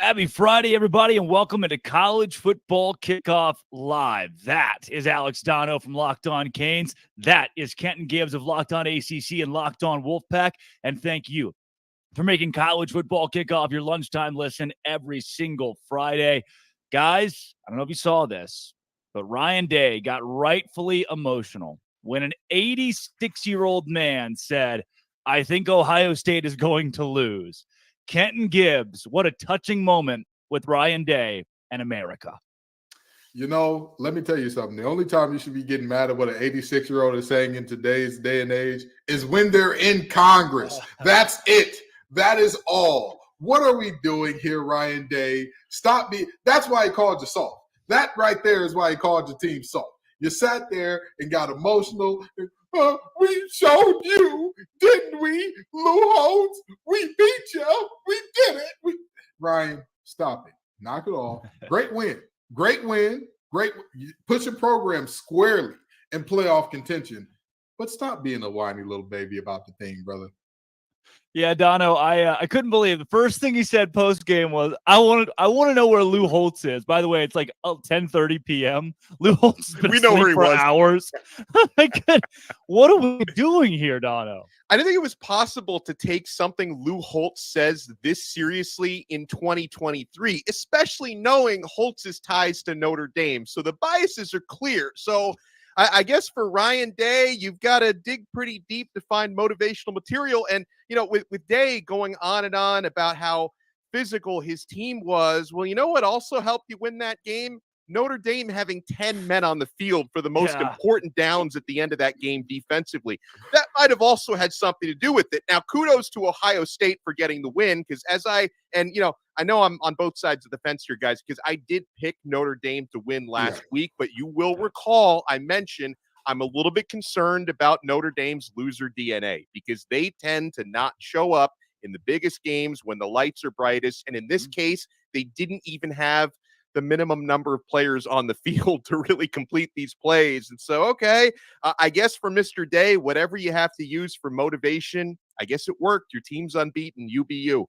Happy Friday, everybody, and welcome into College Football Kickoff Live. That is Alex Dono from Locked On Canes. That is Kenton Gibbs of Locked On ACC and Locked On Wolfpack. And thank you for making College Football Kickoff your lunchtime listen every single Friday. Guys, I don't know if you saw this, but Ryan Day got rightfully emotional when an 86-year-old man said, "I think Ohio State is going to lose." Kenton Gibbs, what a touching moment with Ryan Day and America. You know, let me tell you something. The only time you should be getting mad at what an 86-year-old is saying in today's day and age is when they're in Congress. That's it. That is all. What are we doing here, Ryan Day? Stop me. That's why he called you soft. That right there is why he called your team soft. You sat there and got emotional. We showed you, didn't we? Lou Holtz, we beat you. We did it. Ryan, stop it. Knock it off. Great win. Great win. Great. Put your program squarely in playoff contention. But stop being a whiny little baby about the thing, brother. Yeah, Dono, I couldn't believe the first thing he said post game was, I want to know where Lou Holtz is. By the way, it's like 10:30 p.m. Lou Holtz has been asleep for hours. What are we doing here, Dono? I didn't think it was possible to take something Lou Holtz says this seriously in 2023, especially knowing Holtz's ties to Notre Dame. So the biases are clear. So I guess for Ryan Day, you've got to dig pretty deep to find motivational material. And, you know, with Day going on and on about how physical his team was, well, you know what also helped you win that game? Notre Dame having 10 men on the field for the most important downs at the end of that game defensively. That might have also had something to do with it. Now, kudos to Ohio State for getting the win, because I know I'm on both sides of the fence here, guys, because I did pick Notre Dame to win last week, but you will recall I mentioned I'm a little bit concerned about Notre Dame's loser DNA because they tend to not show up in the biggest games when the lights are brightest. And in this case, they didn't even have the minimum number of players on the field to really complete these plays. And so, okay, I guess for Mr. Day, whatever you have to use for motivation, I guess it worked. Your team's unbeaten. You be you.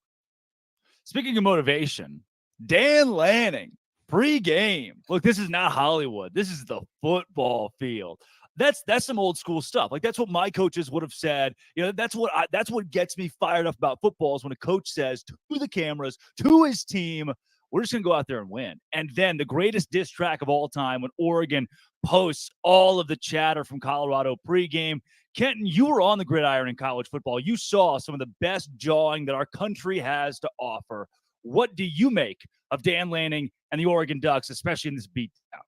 Speaking of motivation, Dan Lanning, pre-game. Look, this is not Hollywood. This is the football field. That's some old school stuff. Like, that's what my coaches would have said. You know, that's what gets me fired up about football is when a coach says to the cameras, to his team, we're just going to go out there and win. And then the greatest diss track of all time when Oregon posts all of the chatter from Colorado pregame. Kenton, you were on the gridiron in college football. You saw some of the best jawing that our country has to offer. What do you make of Dan Lanning and the Oregon Ducks, especially in this beatdown?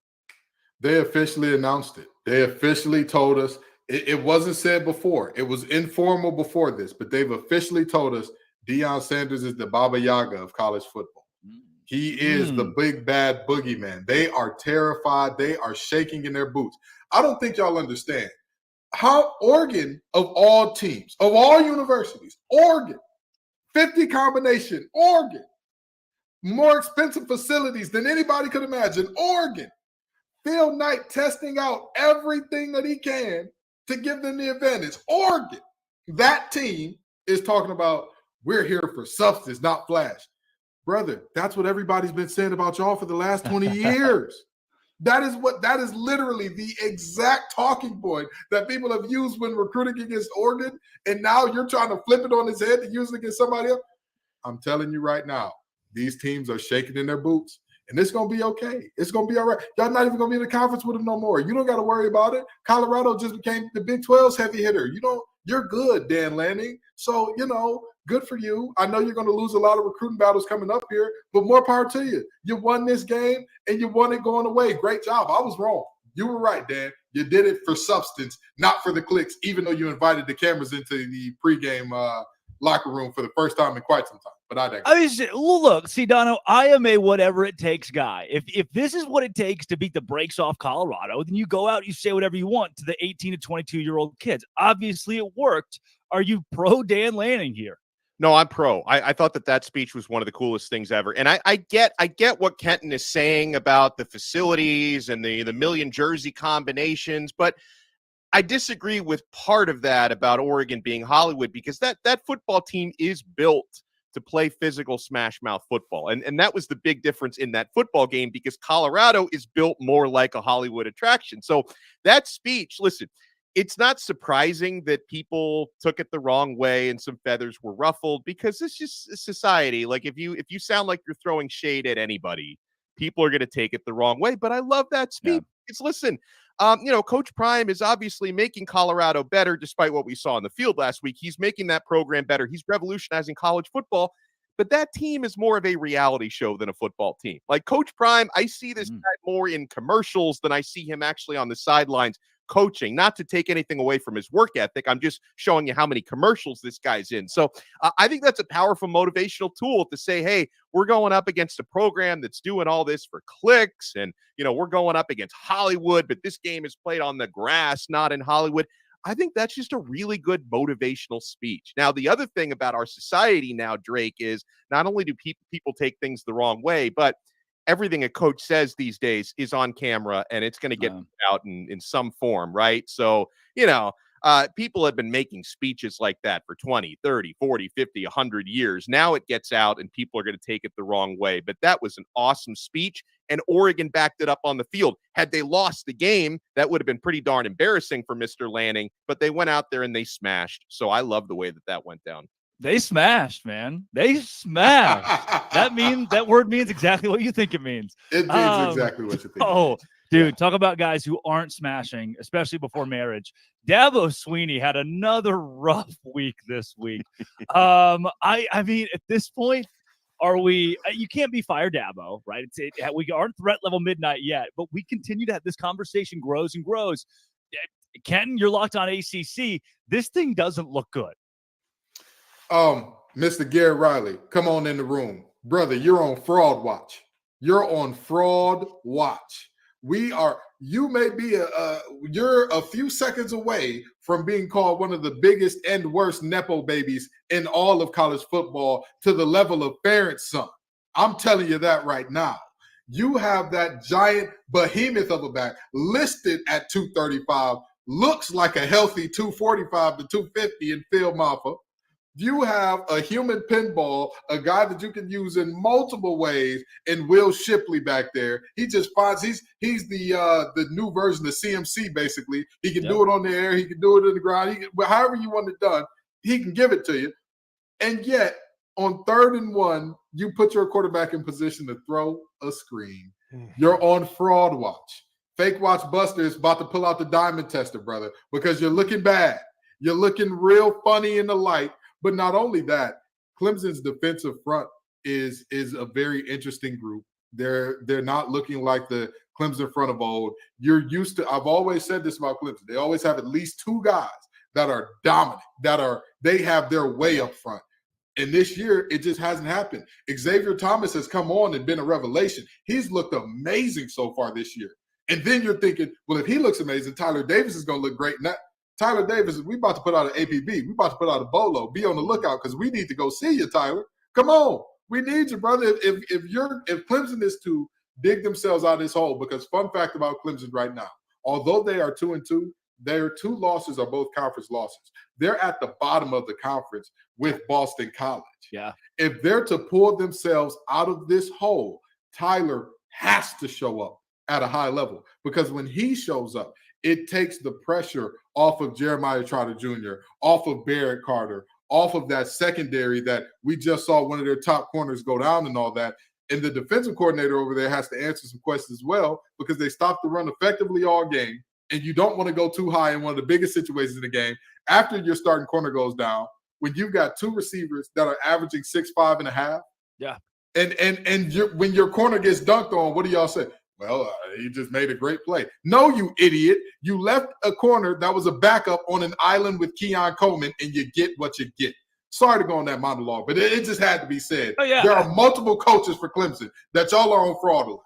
They officially announced it. They officially told us. It wasn't said before. It was informal before this, but they've officially told us Deion Sanders is the Baba Yaga of college football. He is the big bad boogeyman. They are terrified. They are shaking in their boots. I don't think y'all understand how Oregon, of all teams, of all universities, Oregon, 50 combination, Oregon, more expensive facilities than anybody could imagine, Oregon, Phil Knight testing out everything that he can to give them the advantage. Oregon, that team is talking about, we're here for substance, not flash. Brother, that's what everybody's been saying about y'all for the last 20 years. That is literally the exact talking point that people have used when recruiting against Oregon, and now you're trying to flip it on his head to use it against somebody else. I'm telling you right now, these teams are shaking in their boots, and it's going to be okay. It's going to be all right. Y'all not even going to be in the conference with them no more. You don't got to worry about it. Colorado just became the Big 12's heavy hitter. You're good, Dan Lanning. So, good for you. I know you're going to lose a lot of recruiting battles coming up here, but more power to you. You won this game, and you won it going away. Great job. I was wrong. You were right, Dan. You did it for substance, not for the clicks, even though you invited the cameras into the pregame locker room for the first time in quite some time. But I digress. Look, see, Dono, I am a whatever it takes guy. If this is what it takes to beat the brakes off Colorado, then you go out, you say whatever you want to the 18 to 22-year-old kids. Obviously, it worked. Are you pro Dan Lanning here? No, I'm pro. I thought that speech was one of the coolest things ever. And I get what Kenton is saying about the facilities and the million jersey combinations, but I disagree with part of that about Oregon being Hollywood, because that football team is built to play physical smash mouth football. And that was the big difference in that football game, because Colorado is built more like a Hollywood attraction. So that speech, listen, it's not surprising that people took it the wrong way and some feathers were ruffled, because it's just society. Like if you sound like you're throwing shade at anybody, people are going to take it the wrong way. But I love that speech. It's listen, Coach Prime is obviously making Colorado better despite what we saw on the field last week. He's making that program better. He's revolutionizing college football. But that team is more of a reality show than a football team. Like Coach Prime, I see this guy more in commercials than I see him actually on the sidelines coaching. Not to take anything away from his work ethic. I'm just showing you how many commercials this guy's in. So I think that's a powerful motivational tool to say, hey, we're going up against a program that's doing all this for clicks. And, we're going up against Hollywood, but this game is played on the grass, not in Hollywood. I think that's just a really good motivational speech. Now, the other thing about our society now, Drake, is not only do people take things the wrong way, but everything a coach says these days is on camera and it's going to get out in some form, right? So, people have been making speeches like that for 20, 30, 40, 50, 100 years. Now it gets out and people are going to take it the wrong way. But that was an awesome speech, and Oregon backed it up on the field. Had they lost the game, that would have been pretty darn embarrassing for Mr. Lanning, but they went out there and they smashed. So I love the way that went down. They smashed, man. They smashed. That word means exactly what you think it means. It means exactly what you think. Oh, dude, talk about guys who aren't smashing, especially before marriage. Dabo Swinney had another rough week this week. I mean, at this point, you can't be fire Dabo, right? We aren't threat level midnight yet, but we continue to have this conversation grows and grows. Kenton, you're locked on ACC. This thing doesn't look good. Mr. Garrett Riley, come on in the room. Brother, you're on fraud watch. You're on fraud watch. You're a few seconds away from being called one of the biggest and worst Nepo babies in all of college football, to the level of Ferentz son. I'm telling you that right now. You have that giant behemoth of a back listed at 235, looks like a healthy 245 to 250 in Phil Maffa. You have a human pinball, a guy that you can use in multiple ways, and Will Shipley back there. He just finds he's the new version of CMC, basically. He can do it on the air, he can do it in the ground, however you want it done, he can give it to you. And yet, on 3rd and 1, you put your quarterback in position to throw a screen. You're on fraud watch. Fake watch Buster is about to pull out the diamond tester, brother, because you're looking bad. You're looking real funny in the light. But not only that, Clemson's defensive front is a very interesting group. They're not looking like the Clemson front of old. You're used to, I've always said this about Clemson. They always have at least 2 guys that are dominant, they have their way up front. And this year, it just hasn't happened. Xavier Thomas has come on and been a revelation. He's looked amazing so far this year. And then you're thinking, well, if he looks amazing, Tyler Davis is going to look great. And Tyler Davis, we about to put out an APB. We about to put out a bolo. Be on the lookout because we need to go see you, Tyler. Come on. We need you, brother. If Clemson is to dig themselves out of this hole, because fun fact about Clemson right now, although they are 2-2, their 2 losses are both conference losses. They're at the bottom of the conference with Boston College. Yeah. If they're to pull themselves out of this hole, Tyler has to show up at a high level, because when he shows up, it takes the pressure off of Jeremiah Trotter Jr., off of Barrett Carter, off of that secondary that we just saw one of their top corners go down and all that. And the defensive coordinator over there has to answer some questions as well, because they stopped the run effectively all game. And you don't want to go too high in one of the biggest situations in the game after your starting corner goes down, when you've got 2 receivers that are averaging 6'5" and a half. Yeah. And when your corner gets dunked on, what do y'all say? Well, he just made a great play. No, you idiot. You left a corner that was a backup on an island with Keon Coleman, and you get what you get. Sorry to go on that monologue, but it just had to be said. Oh, yeah. There are multiple coaches for Clemson that y'all are on fraudulent.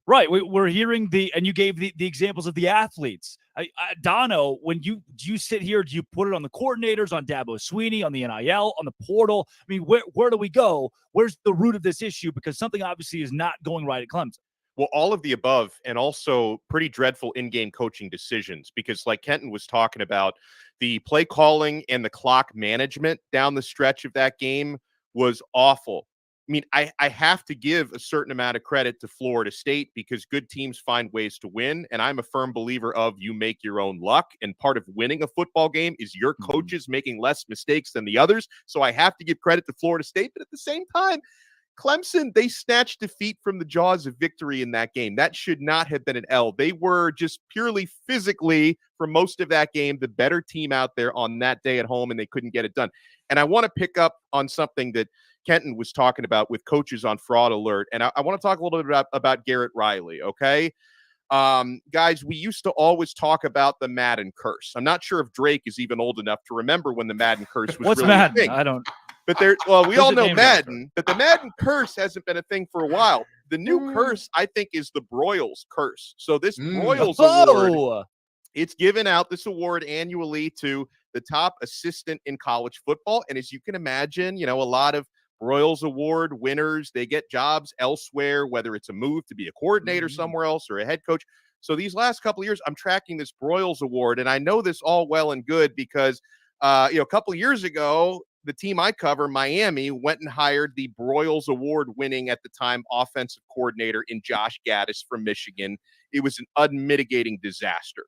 Right. We're hearing and you gave the examples of the athletes. Dono, when you sit here, do you put it on the coordinators, on Dabo Swinney, on the NIL, on the portal? I mean, where do we go? Where's the root of this issue? Because something obviously is not going right at Clemson. Well, all of the above, and also pretty dreadful in-game coaching decisions, because like Kenton was talking about, the play calling and the clock management down the stretch of that game was awful. I mean, I have to give a certain amount of credit to Florida State because good teams find ways to win. And I'm a firm believer of you make your own luck. And part of winning a football game is your coaches making less mistakes than the others. So I have to give credit to Florida State. But at the same time, Clemson, they snatched defeat from the jaws of victory in that game. That should not have been an L. They were just purely physically, for most of that game, the better team out there on that day at home, and they couldn't get it done. And I want to pick up on something that Kenton was talking about with coaches on fraud alert. And I want to talk a little bit about Garrett Riley, okay? Guys, we used to always talk about the Madden curse. I'm not sure if Drake is even old enough to remember when the Madden curse was What's really Madden? a thing. I don't. But we all know Madden, after? but the Madden curse hasn't been a thing for a while. The new curse, I think, is the Broyles curse. So this Broyles award, it's given out, this award, annually to the top assistant in college football. And as you can imagine, a lot of Broyles Award winners, they get jobs elsewhere, whether it's a move to be a coordinator somewhere else or a head coach. So these last couple of years, I'm tracking this Broyles Award, and I know this all well and good because, a couple of years ago, the team I cover, Miami, went and hired the Broyles Award-winning at the time offensive coordinator in Josh Gaddis from Michigan. It was an unmitigating disaster.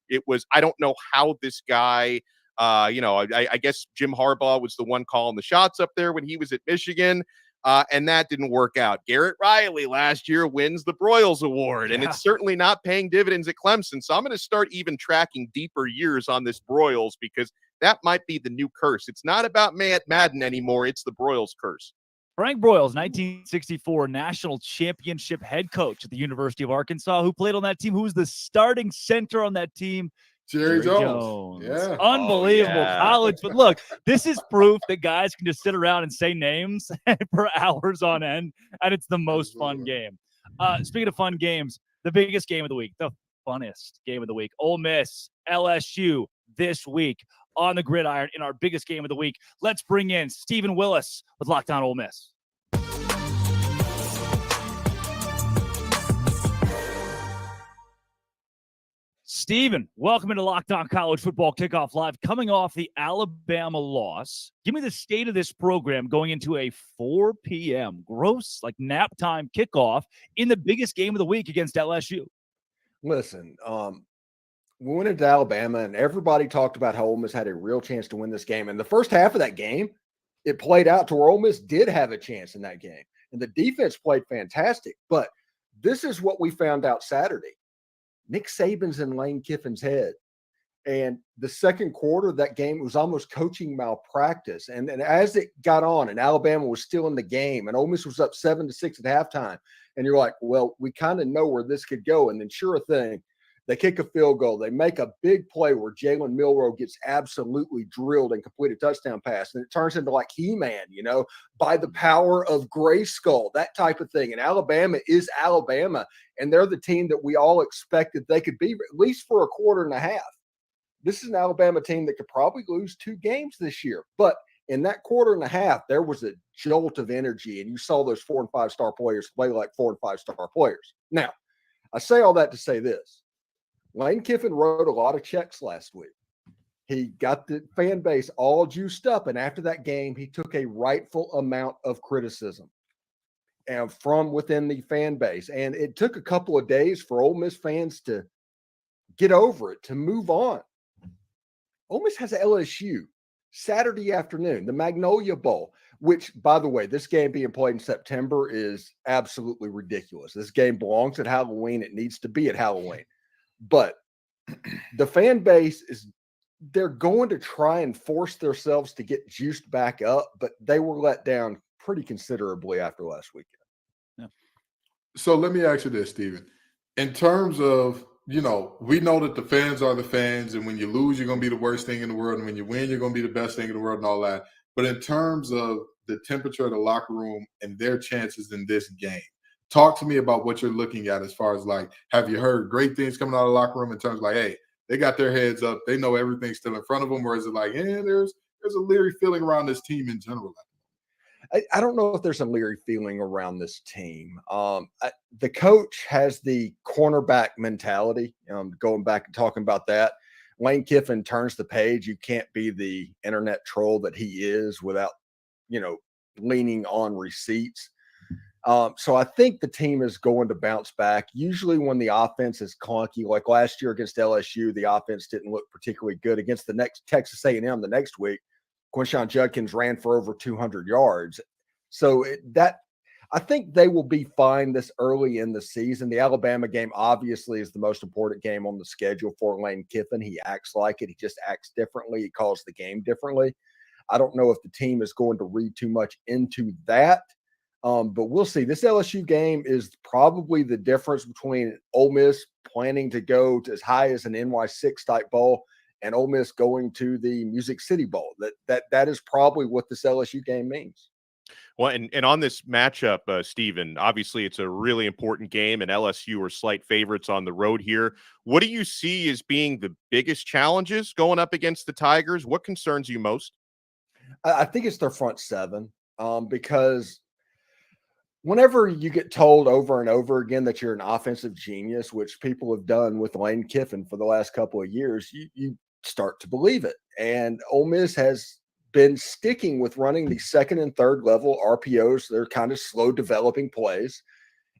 I don't know how this guy, I guess Jim Harbaugh was the one calling the shots up there when he was at Michigan, and that didn't work out. Garrett Riley last year wins the Broyles Award, and it's certainly not paying dividends at Clemson. So I'm going to start even tracking deeper years on this Broyles because that might be the new curse. It's not about Madden anymore. It's the Broyles curse. Frank Broyles, 1964 national championship head coach at the University of Arkansas, who played on that team, who was the starting center on that team. Jerry Jones. Yeah. Unbelievable college. But look, this is proof that guys can just sit around and say names for hours on end, and it's the most fun game. Speaking of fun games, the biggest game of the week, the funnest game of the week, Ole Miss, LSU this week on the gridiron in our biggest game of the week. Let's bring in Stephen Willis with Locked On Ole Miss. Stephen, welcome into Locked On College Football Kickoff Live. Coming off the Alabama loss, give me the state of this program going into a 4 p.m. gross, like nap time kickoff in the biggest game of the week against LSU. Listen, we went into Alabama, and everybody talked about how Ole Miss had a real chance to win this game. And the first half of that game, it played out to where Ole Miss did have a chance in that game. And the defense played fantastic. But this is what we found out Saturday. Nick Saban's in Lane Kiffin's head. And the second quarter of that game was almost coaching malpractice. And as it got on and Alabama was still in the game and Ole Miss was up 7-6 at halftime, and you're like, well, we kind of know where this could go. And then sure thing, they kick a field goal. They make a big play where Jalen Milroe gets absolutely drilled and complete a touchdown pass. And it turns into like He-Man, by the power of Grayskull, that type of thing. And Alabama is Alabama. And they're the team that we all expected they could be, at least for a quarter and a half. This is an Alabama team that could probably lose 2 games this year. But in that quarter and a half, there was a jolt of energy. And you saw those 4- and 5-star players play like 4- and 5-star players. Now, I say all that to say this. Lane Kiffin wrote a lot of checks last week. He got the fan base all juiced up. And after that game, he took a rightful amount of criticism and from within the fan base. And it took a couple of days for Ole Miss fans to get over it, to move on. Ole Miss has LSU Saturday afternoon, the Magnolia Bowl, which, by the way, this game being played in September is absolutely ridiculous. This game belongs at Halloween. It needs to be at Halloween. But the fan base they're going to try and force themselves to get juiced back up, but they were let down pretty considerably after last weekend. Yeah. So let me ask you this, Stephen. In terms of, we know that the fans are the fans, and when you lose, you're going to be the worst thing in the world, and when you win, you're going to be the best thing in the world and all that. But in terms of the temperature of the locker room and their chances in this game, talk to me about what you're looking at as far as, like, have you heard great things coming out of the locker room in terms of, like, hey, they got their heads up, they know everything's still in front of them, or is it like, there's a leery feeling around this team in general? I don't know if there's a leery feeling around this team. The coach has the cornerback mentality, going back and talking about that. Lane Kiffin turns the page. You can't be the internet troll that he is without, leaning on receipts. So I think the team is going to bounce back. Usually when the offense is clunky, like last year against LSU, the offense didn't look particularly good. Against the next Texas A&M the next week, Quinshon Judkins ran for over 200 yards. So I think they will be fine this early in the season. The Alabama game obviously is the most important game on the schedule for Lane Kiffin. He acts like it. He just acts differently. He calls the game differently. I don't know if the team is going to read too much into that. But we'll see. This LSU game is probably the difference between Ole Miss planning to go to as high as an NY6 type bowl and Ole Miss going to the Music City Bowl. That is probably what this LSU game means. Well, and on this matchup, Stephen, obviously it's a really important game, and LSU are slight favorites on the road here. What do you see as being the biggest challenges going up against the Tigers? What concerns you most? I think it's their front seven, because whenever you get told over and over again that you're an offensive genius, which people have done with Lane Kiffin for the last couple of years, you start to believe it. And Ole Miss has been sticking with running the second and third level RPOs. They're kind of slow developing plays.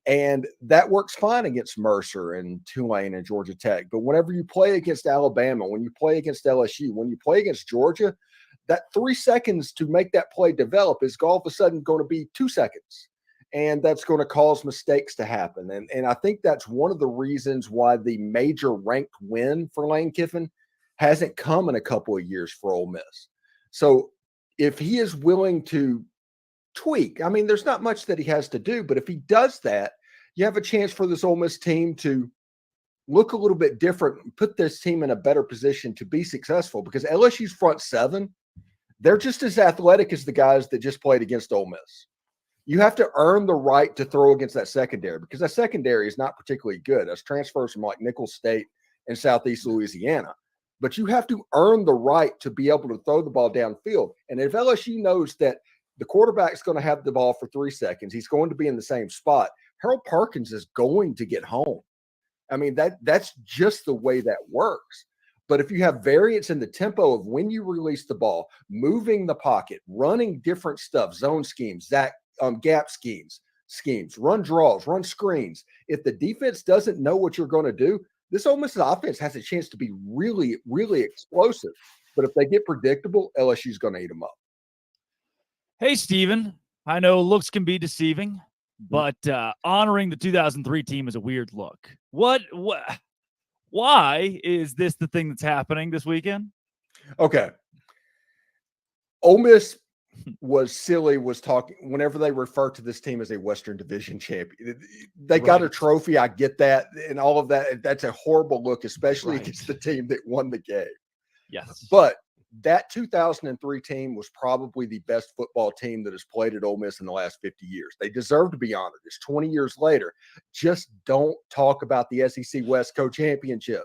And that works fine against Mercer and Tulane and Georgia Tech. But whenever you play against Alabama, when you play against LSU, when you play against Georgia, that 3 seconds to make that play develop is all of a sudden going to be 2 seconds. And that's going to cause mistakes to happen. And I think that's one of the reasons why the major ranked win for Lane Kiffin hasn't come in a couple of years for Ole Miss. So if he is willing to tweak, I mean, there's not much that he has to do, but if he does that, you have a chance for this Ole Miss team to look a little bit different and put this team in a better position to be successful, because LSU's front seven, they're just as athletic as the guys that just played against Ole Miss. You have to earn the right to throw against that secondary, because that secondary is not particularly good. That's transfers from like Nicholls State and Southeast Louisiana. But you have to earn the right to be able to throw the ball downfield. And if LSU knows that the quarterback's going to have the ball for 3 seconds, he's going to be in the same spot, Harold Perkins is going to get home. I mean, that's just the way that works. But if you have variance in the tempo of when you release the ball, moving the pocket, running different stuff, zone schemes, gap schemes, run draws, run screens. If the defense doesn't know what you're going to do, this Ole Miss offense has a chance to be really, really explosive. But if they get predictable, LSU's going to eat them up. Hey, Steven, I know looks can be deceiving, but honoring the 2003 team is a weird look. Why is this the thing that's happening this weekend? Okay. Ole Miss was talking whenever they refer to this team as a Western Division champion. They got a trophy. I get that and all of that. That's a horrible look, especially against the team that won the game. Yes. But that 2003 team was probably the best football team that has played at Ole Miss in the last 50 years. They deserve to be honored. It's 20 years later. Just don't talk about the SEC West Co-Championship.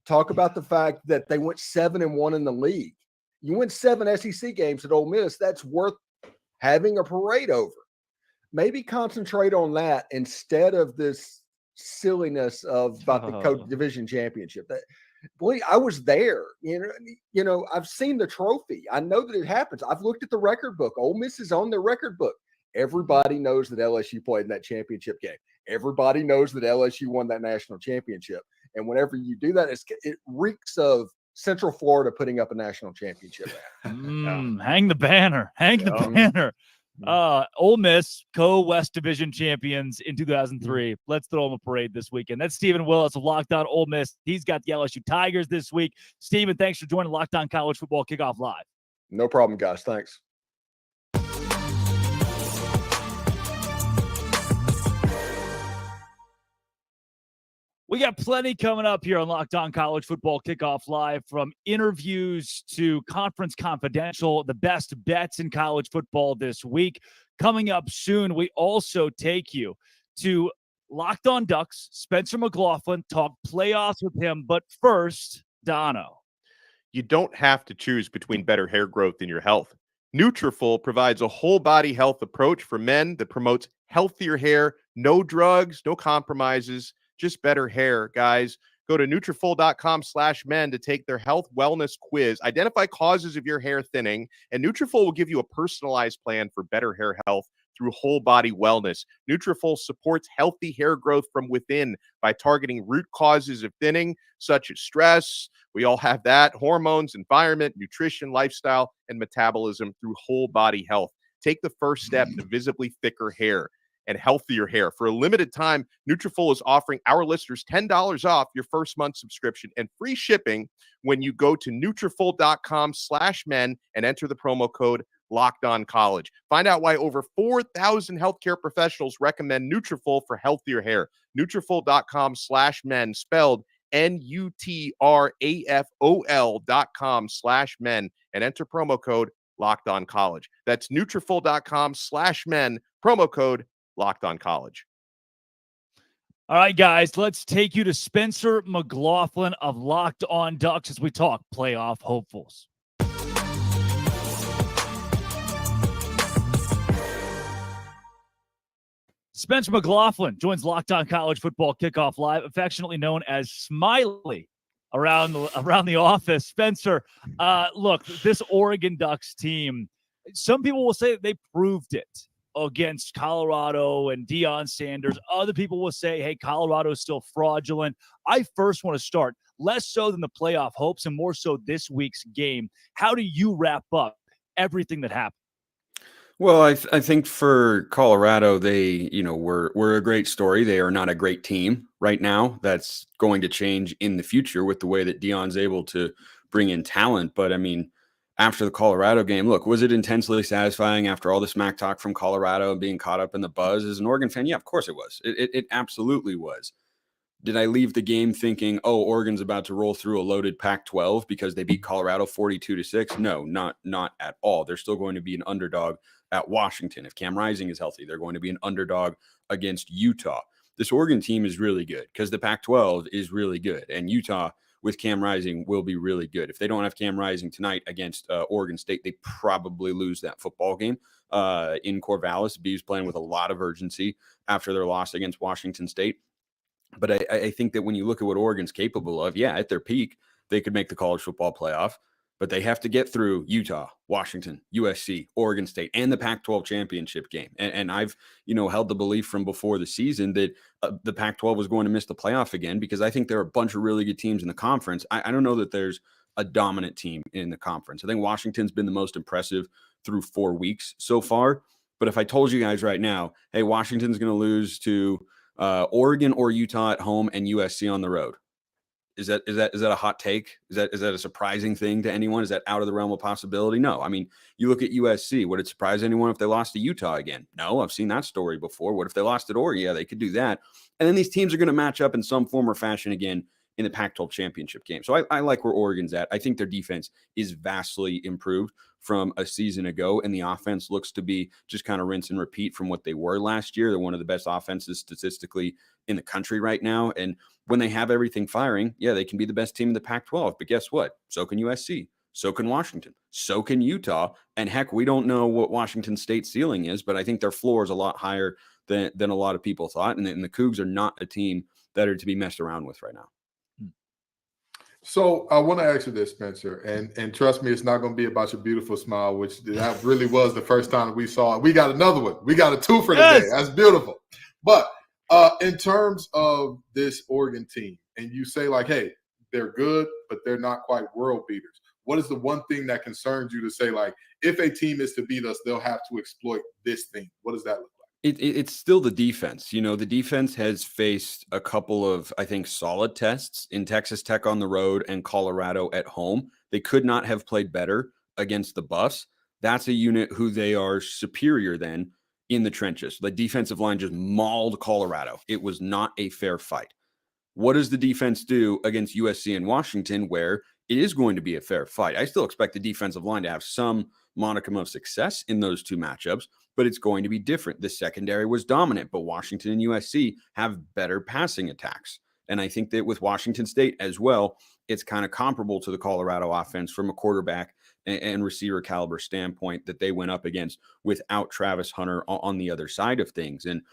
Talk about the fact that they went 7-1 in the league. You win 7 SEC games at Ole Miss, that's worth having a parade over. Maybe concentrate on that instead of this silliness about the co-division championship. I was there. You know, I've seen the trophy. I know that it happens. I've looked at the record book. Ole Miss is on their record book. Everybody knows that LSU played in that championship game. Everybody knows that LSU won that national championship. And whenever you do that, it reeks of Central Florida putting up a national championship. Hang the banner. Hang the banner. Ole Miss, co-West Division champions in 2003. Let's throw them a parade this weekend. That's Stephen Willis of Locked On Ole Miss. He's got the LSU Tigers this week. Stephen, thanks for joining Locked On College Football Kickoff Live. No problem, guys. Thanks. We got plenty coming up here on Locked On College Football Kickoff Live, from interviews to Conference Confidential, the best bets in college football this week. Coming up soon, we also take you to Locked On Ducks. Spencer McLaughlin, talk playoffs with him. But first, Dono. You don't have to choose between better hair growth and your health. Nutrafol provides a whole body health approach for men that promotes healthier hair, no drugs, no compromises, just better hair, guys. Go to Nutrafol.com/men to take their health wellness quiz. Identify causes of your hair thinning, and Nutrafol will give you a personalized plan for better hair health through whole body wellness. Nutrafol supports healthy hair growth from within by targeting root causes of thinning, such as stress. We all have that. Hormones, environment, nutrition, lifestyle, and metabolism through whole body health. Take the first step to visibly thicker hair and healthier hair. For a limited time, Nutrafol is offering our listeners $10 off your first month subscription and free shipping when you go to Nutrafol.com/men and enter the promo code LockedOnCollege. Find out why over 4,000 healthcare professionals recommend Nutrafol for healthier hair. Nutrafol.com/men, spelled Nutrafol.com/men, and enter promo code LockedOnCollege. That's Nutrafol.com/men, promo code LockedOnCollege. All right, guys, let's take you to Spencer McLaughlin of Locked On Ducks as we talk playoff hopefuls. Spencer McLaughlin joins Locked On College Football Kickoff Live, affectionately known as Smiley around the office. Spencer, look, this Oregon Ducks team, some people will say they proved it against Colorado and Deion Sanders. Other people will say, hey, Colorado is still fraudulent. I first want to start, less so than the playoff hopes and more so this week's game. How do you wrap up everything that happened? Well, I think for Colorado, they, were a great story. They are not a great team right now. That's going to change in the future with the way that Deion's able to bring in talent. But I mean, after the Colorado game, look, was it intensely satisfying after all the smack talk from Colorado and being caught up in the buzz as an Oregon fan? Yeah, of course it was. It absolutely was. Did I leave the game thinking, oh, Oregon's about to roll through a loaded Pac-12 because they beat Colorado 42-6? No, not at all. They're still going to be an underdog at Washington. If Cam Rising is healthy, they're going to be an underdog against Utah. This Oregon team is really good because the Pac-12 is really good, and Utah with Cam Rising will be really good. If they don't have Cam Rising tonight against Oregon State, they probably lose that football game in Corvallis. Beavs playing with a lot of urgency after their loss against Washington State. But I think that when you look at what Oregon's capable of, yeah, at their peak, they could make the college football playoff, but they have to get through Utah, Washington, USC, Oregon State, and the Pac-12 championship game. And I've, held the belief from before the season that the Pac-12 was going to miss the playoff again because I think there are a bunch of really good teams in the conference. I don't know that there's a dominant team in the conference. I think Washington's been the most impressive through 4 weeks so far. But if I told you guys right now, hey, Washington's going to lose to Oregon or Utah at home and USC on the road, is that a hot take? Is that a surprising thing to anyone? Is that out of the realm of possibility? No. I mean, you look at USC. Would it surprise anyone if they lost to Utah again? No, I've seen that story before. What if they lost at Oregon? Yeah, they could do that. And then these teams are going to match up in some form or fashion again in the Pac-12 championship game. So I like where Oregon's at. I think their defense is vastly improved from a season ago, and the offense looks to be just kind of rinse and repeat from what they were last year. They're one of the best offenses statistically in the country right now. And when they have everything firing, yeah, they can be the best team in the Pac-12. But guess what? So can USC. So can Washington. So can Utah. And heck, we don't know what Washington State's ceiling is, but I think their floor is a lot higher than a lot of people thought. And the Cougs are not a team that are to be messed around with right now. So I want to ask you this, Spencer, and trust me, it's not going to be about your beautiful smile, which that really was the first time that we saw it. We got another one. We got a two for today. Yes. That's beautiful. But in terms of this Oregon team, and you say like, hey, they're good, but they're not quite world beaters. What is the one thing that concerns you to say like, if a team is to beat us, they'll have to exploit this thing? What does that look like? It's still the defense. The defense has faced a couple of, I think, solid tests in Texas Tech on the road and Colorado at home. They could not have played better against the Buffs. That's a unit who they are superior than in the trenches. The defensive line just mauled Colorado. It was not a fair fight. What does the defense do against USC and Washington, where it is going to be a fair fight? I still expect the defensive line to have some modicum of success in those two matchups, but it's going to be different. The secondary was dominant, but Washington and USC have better passing attacks. And I think that with Washington State as well, it's kind of comparable to the Colorado offense from a quarterback and receiver caliber standpoint that they went up against without Travis Hunter on the other side of things. And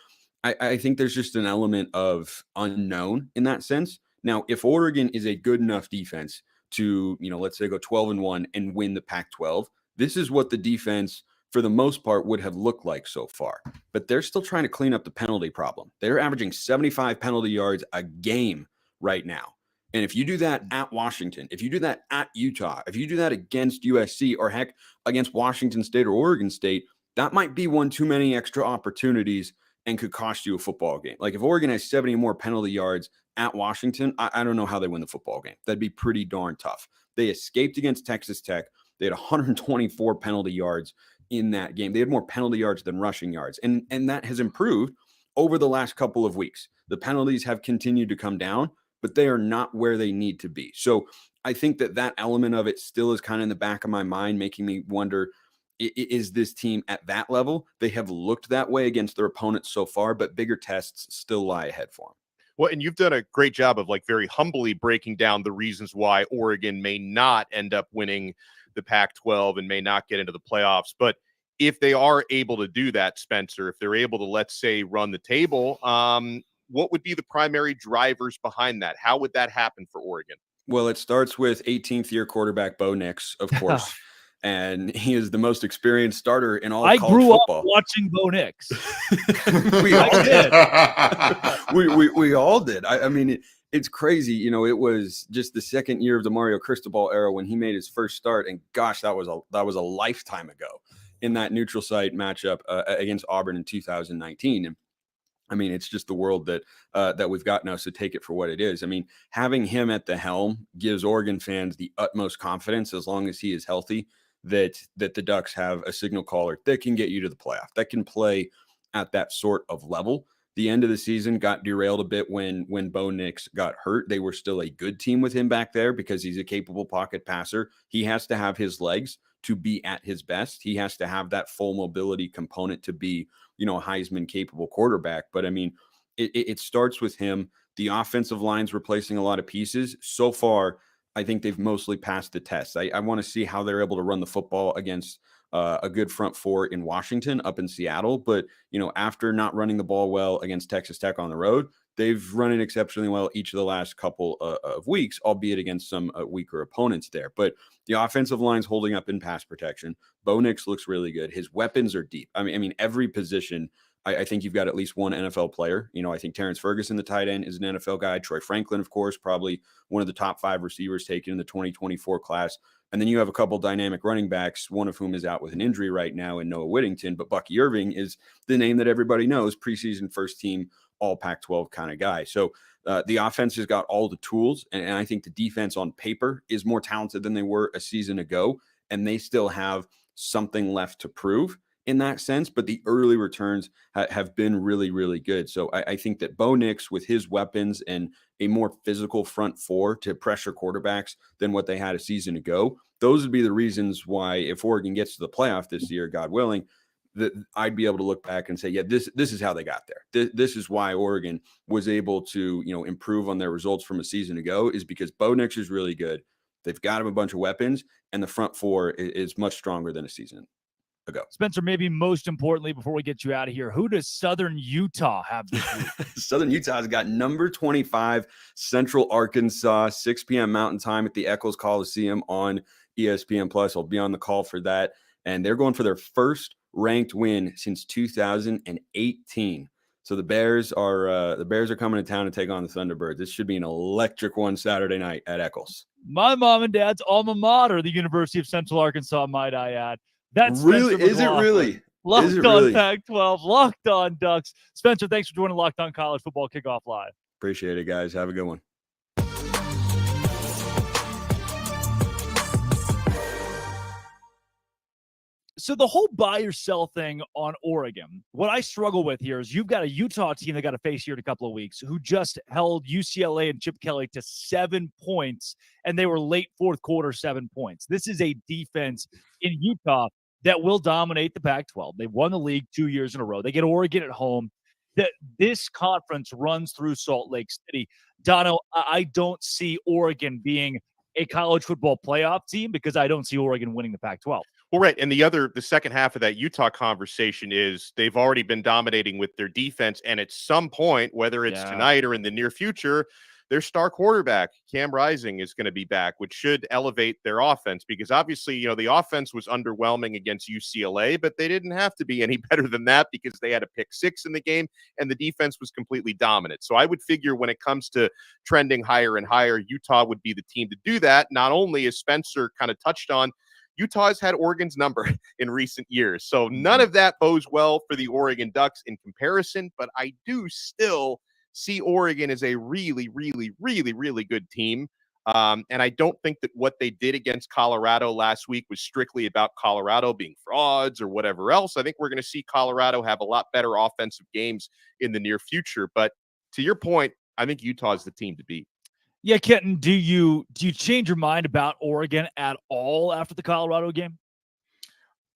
I think there's just an element of unknown in that sense. Now, if Oregon is a good enough defense to, let's say go 12-1 and win the Pac-12, this is what the defense for the most part would have looked like so far. But they're still trying to clean up the penalty problem. They're averaging 75 penalty yards a game right now. And if you do that at Washington, if you do that at Utah, if you do that against USC, or heck, against Washington State or Oregon State, that might be one too many extra opportunities and could cost you a football game. Like if Oregon has 70 more penalty yards at Washington, I don't know how they win the football game. That'd be pretty darn tough. They escaped against Texas Tech. They had 124 penalty yards in that game. They had more penalty yards than rushing yards. And that has improved over the last couple of weeks. The penalties have continued to come down, but they are not where they need to be. So I think that element of it still is kind of in the back of my mind, making me wonder, is this team at that level? They have looked that way against their opponents so far, but bigger tests still lie ahead for them. Well, and you've done a great job of very humbly breaking down the reasons why Oregon may not end up winning the Pac-12 and may not get into the playoffs. But if they are able to do that, Spencer, if they're able to, let's say, run the table, what would be the primary drivers behind that? How would that happen for Oregon? Well, it starts with 18th year quarterback Bo Nix, of course. And he is the most experienced starter in all of college football. Up watching Bo Nix. We all did. we all did. I mean, it's crazy. It was just the second year of the Mario Cristobal era when he made his first start, and gosh, that was a lifetime ago in that neutral site matchup against Auburn in 2019. And I mean, it's just the world that we've got now, so take it for what it is. I mean, having him at the helm gives Oregon fans the utmost confidence, as long as he is healthy, that the Ducks have a signal caller that can get you to the playoff, that can play at that sort of level. The end of the season got derailed a bit when Bo Nix got hurt. They were still a good team with him back there because he's a capable pocket passer. He has to have his legs to be at his best. He has to have that full mobility component to be, a Heisman capable quarterback. But I mean, it starts with him. The offensive line's replacing a lot of pieces. So far, I think they've mostly passed the test. I want to see how they're able to run the football against a good front four in Washington, up in Seattle. But, after not running the ball well against Texas Tech on the road, they've run it exceptionally well each of the last couple of weeks, albeit against some weaker opponents there. But the offensive line's holding up in pass protection. Bo Nix looks really good. His weapons are deep. I mean, every position, I think you've got at least one NFL player. I think Terrence Ferguson, the tight end, is an NFL guy. Troy Franklin, of course, probably one of the top 5 receivers taken in the 2024 class. And then you have a couple dynamic running backs, one of whom is out with an injury right now in Noah Whittington. But Bucky Irving is the name that everybody knows, preseason first team, all Pac-12 kind of guy. So the offense has got all the tools. And I think the defense on paper is more talented than they were a season ago. And they still have something left to prove in that sense, but the early returns have been really, really good. So I think that Bo Nix, with his weapons and a more physical front four to pressure quarterbacks than what they had a season ago, those would be the reasons why, if Oregon gets to the playoff this year, God willing, that I'd be able to look back and say, yeah, this is how they got there. This is why Oregon was able to, improve on their results from a season ago, is because Bo Nix is really good. They've got him a bunch of weapons, and the front four is much stronger than a season ago. Spencer, maybe most importantly, before we get you out of here, who does Southern Utah have this week? Southern Utah has got number 25, Central Arkansas, 6 p.m. Mountain Time at the Eccles Coliseum on ESPN Plus. I'll be on the call for that. And they're going for their first ranked win since 2018. So the Bears are coming to town to take on the Thunderbirds. This should be an electric one Saturday night at Eccles. My mom and dad's alma mater, the University of Central Arkansas, might I add. That's really, is it really? Locked on Pac-12, Locked on Ducks. Spencer, thanks for joining Locked on College Football Kickoff Live. Appreciate it, guys. Have a good one. So the whole buy or sell thing on Oregon, what I struggle with here is you've got a Utah team that got to face here in a couple of weeks who just held UCLA and Chip Kelly to 7 points, and they were late fourth quarter 7 points. This is a defense in Utah that will dominate the Pac-12. They've won the league 2 years in a row. They get Oregon at home. This conference runs through Salt Lake City. Dono, I don't see Oregon being a college football playoff team because I don't see Oregon winning the Pac-12. Well, right. And the second half of that Utah conversation is they've already been dominating with their defense. And at some point, whether it's tonight or in the near future, their star quarterback, Cam Rising, is going to be back, which should elevate their offense because obviously, the offense was underwhelming against UCLA, but they didn't have to be any better than that because they had a pick 6 in the game and the defense was completely dominant. So I would figure when it comes to trending higher and higher, Utah would be the team to do that. Not only, as Spencer kind of touched on, Utah's had Oregon's number in recent years. So none of that bodes well for the Oregon Ducks in comparison, but I do still see Oregon as a really, really, really, really good team. And I don't think that what they did against Colorado last week was strictly about Colorado being frauds or whatever else. I think we're going to see Colorado have a lot better offensive games in the near future. But to your point, I think Utah is the team to beat. Yeah, Kenton, do you change your mind about Oregon at all after the Colorado game?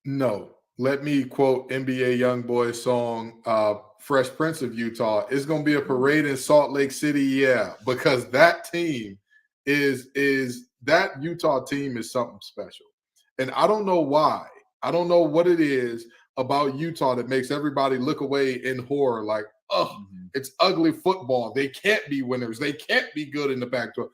No. Let me quote NBA YoungBoy's song, Fresh Prince of Utah. It's going to be a parade in Salt Lake City, yeah, because that team is that Utah team is something special. And I don't know why. I don't know what it is about Utah that makes everybody look away in horror like, it's ugly football. They can't be winners. They can't be good in the Pac-12.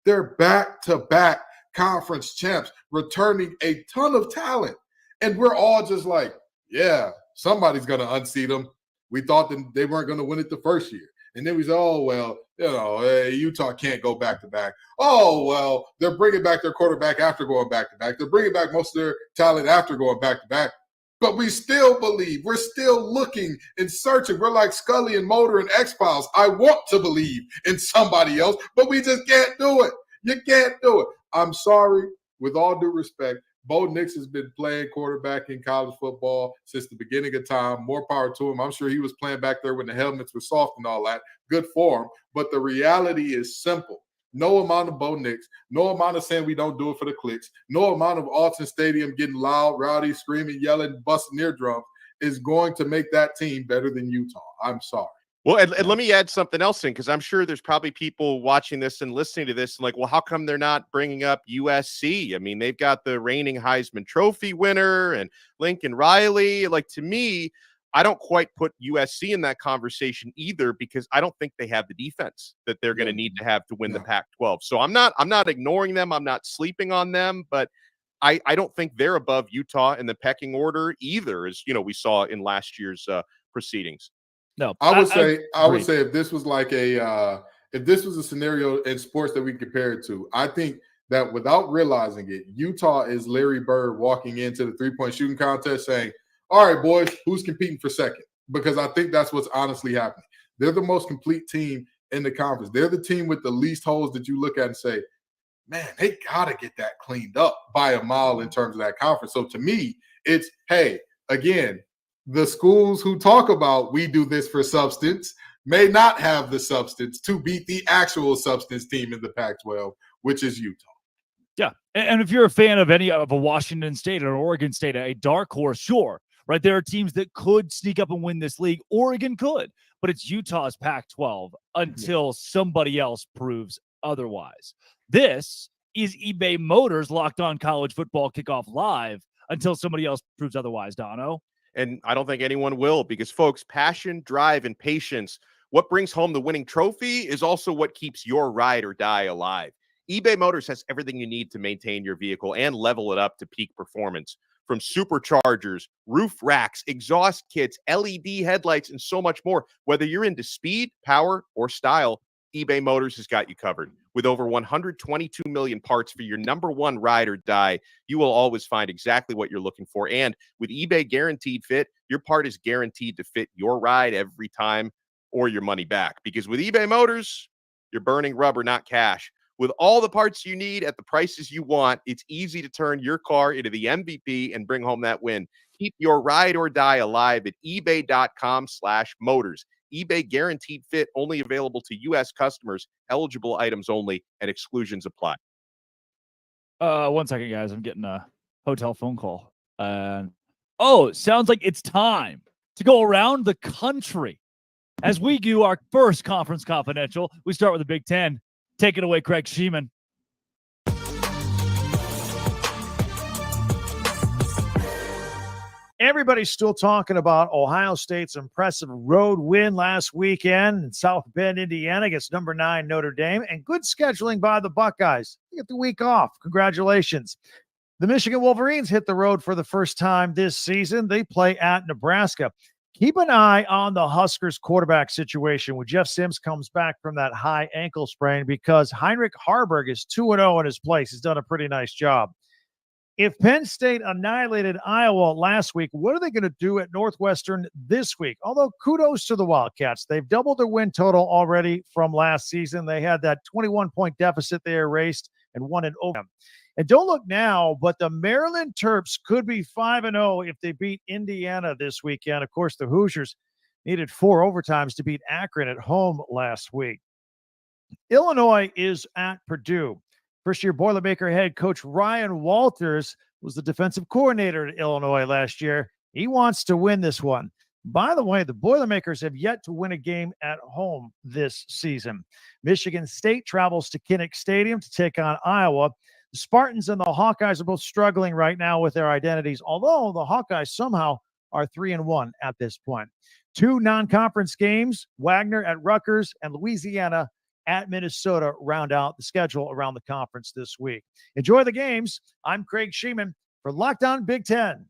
They're back-to-back conference champs, returning a ton of talent. And we're all just like, yeah, somebody's going to unseat them. We thought that they weren't going to win it the first year. And then we said, oh, well, Utah can't go back-to-back. Oh, well, they're bringing back their quarterback after going back-to-back. They're bringing back most of their talent after going back-to-back. But we still believe. We're still looking and searching. We're like Scully and Mulder and X-Files. I want to believe in somebody else, but we just can't do it. You can't do it. I'm sorry, with all due respect, Bo Nix has been playing quarterback in college football since the beginning of time. More power to him. I'm sure he was playing back there when the helmets were soft and all that. Good for him. But the reality is simple. No amount of Bo Nix, no amount of saying we don't do it for the clicks, no amount of Alton Stadium getting loud, rowdy, screaming, yelling, busting eardrums is going to make that team better than Utah. I'm sorry. Well, and let me add something else in, because I'm sure there's probably people watching this and listening to this and like, well, how come they're not bringing up USC? I mean, they've got the reigning Heisman Trophy winner and Lincoln Riley. Like, to me, I don't quite put USC in that conversation either, because I don't think they have the defense that they're going to need to have to win the Pac-12. So I'm not ignoring them. I'm not sleeping on them, but I don't think they're above Utah in the pecking order either, as we saw in last year's proceedings. No, I would say if this was like if this was a scenario in sports that we compare it to, I think that without realizing it, Utah is Larry Bird walking into the 3-point shooting contest saying, all right, boys, who's competing for second? Because I think that's what's honestly happening. They're the most complete team in the conference. They're the team with the least holes that you look at and say, man, they got to get that cleaned up by a mile in terms of that conference. So to me, it's, hey, again, the schools who talk about we do this for substance may not have the substance to beat the actual substance team in the Pac-12, which is Utah. Yeah, and if you're a fan of any of a Washington State or Oregon State, a dark horse, sure. Right, there are teams that could sneak up and win this league. Oregon could, but it's Utah's Pac-12 until somebody else proves otherwise. This is eBay Motors Locked On College Football Kickoff Live until somebody else proves otherwise, Dono. And I don't think anyone will, because, folks, passion, drive, and patience, what brings home the winning trophy is also what keeps your ride or die alive. eBay Motors has everything you need to maintain your vehicle and level it up to peak performance. From superchargers, roof racks, exhaust kits, LED headlights, and so much more. Whether you're into speed, power, or style, eBay Motors has got you covered. With over 122 million parts for your number one ride or die, you will always find exactly what you're looking for. And with eBay Guaranteed Fit, your part is guaranteed to fit your ride every time or your money back. Because with eBay Motors, you're burning rubber, not cash. With all the parts you need at the prices you want, it's easy to turn your car into the MVP and bring home that win. Keep your ride or die alive at ebay.com/motors. eBay Guaranteed Fit, only available to U.S. customers, eligible items only, and exclusions apply. 1 second, guys. I'm getting a hotel phone call. Sounds like it's time to go around the country. As we do our first Conference Confidential, we start with the Big Ten. Take it away, Craig Sheeman. Everybody's still talking about Ohio State's impressive road win last weekend in South Bend, Indiana against number 9 Notre Dame, and good scheduling by the Buckeyes. They get the week off. Congratulations. The Michigan Wolverines hit the road for the first time this season. They play at Nebraska. Keep an eye on the Huskers quarterback situation when Jeff Sims comes back from that high ankle sprain, because Heinrich Harburg is 2-0 in his place. He's done a pretty nice job. If Penn State annihilated Iowa last week, what are they going to do at Northwestern this week? Although kudos to the Wildcats. They've doubled their win total already from last season. They had that 21-point deficit they erased and won in overtime. And don't look now, but the Maryland Terps could be 5-0 if they beat Indiana this weekend. Of course, the Hoosiers needed 4 overtimes to beat Akron at home last week. Illinois is at Purdue. First-year Boilermaker head coach Ryan Walters was the defensive coordinator at Illinois last year. He wants to win this one. By the way, the Boilermakers have yet to win a game at home this season. Michigan State travels to Kinnick Stadium to take on Iowa. The Spartans and the Hawkeyes are both struggling right now with their identities, although the Hawkeyes somehow are 3-1 at this point. 2 non-conference games, Wagner at Rutgers and Louisiana at Minnesota, round out the schedule around the conference this week. Enjoy the games. I'm Craig Sheeman for Locked On Big Ten.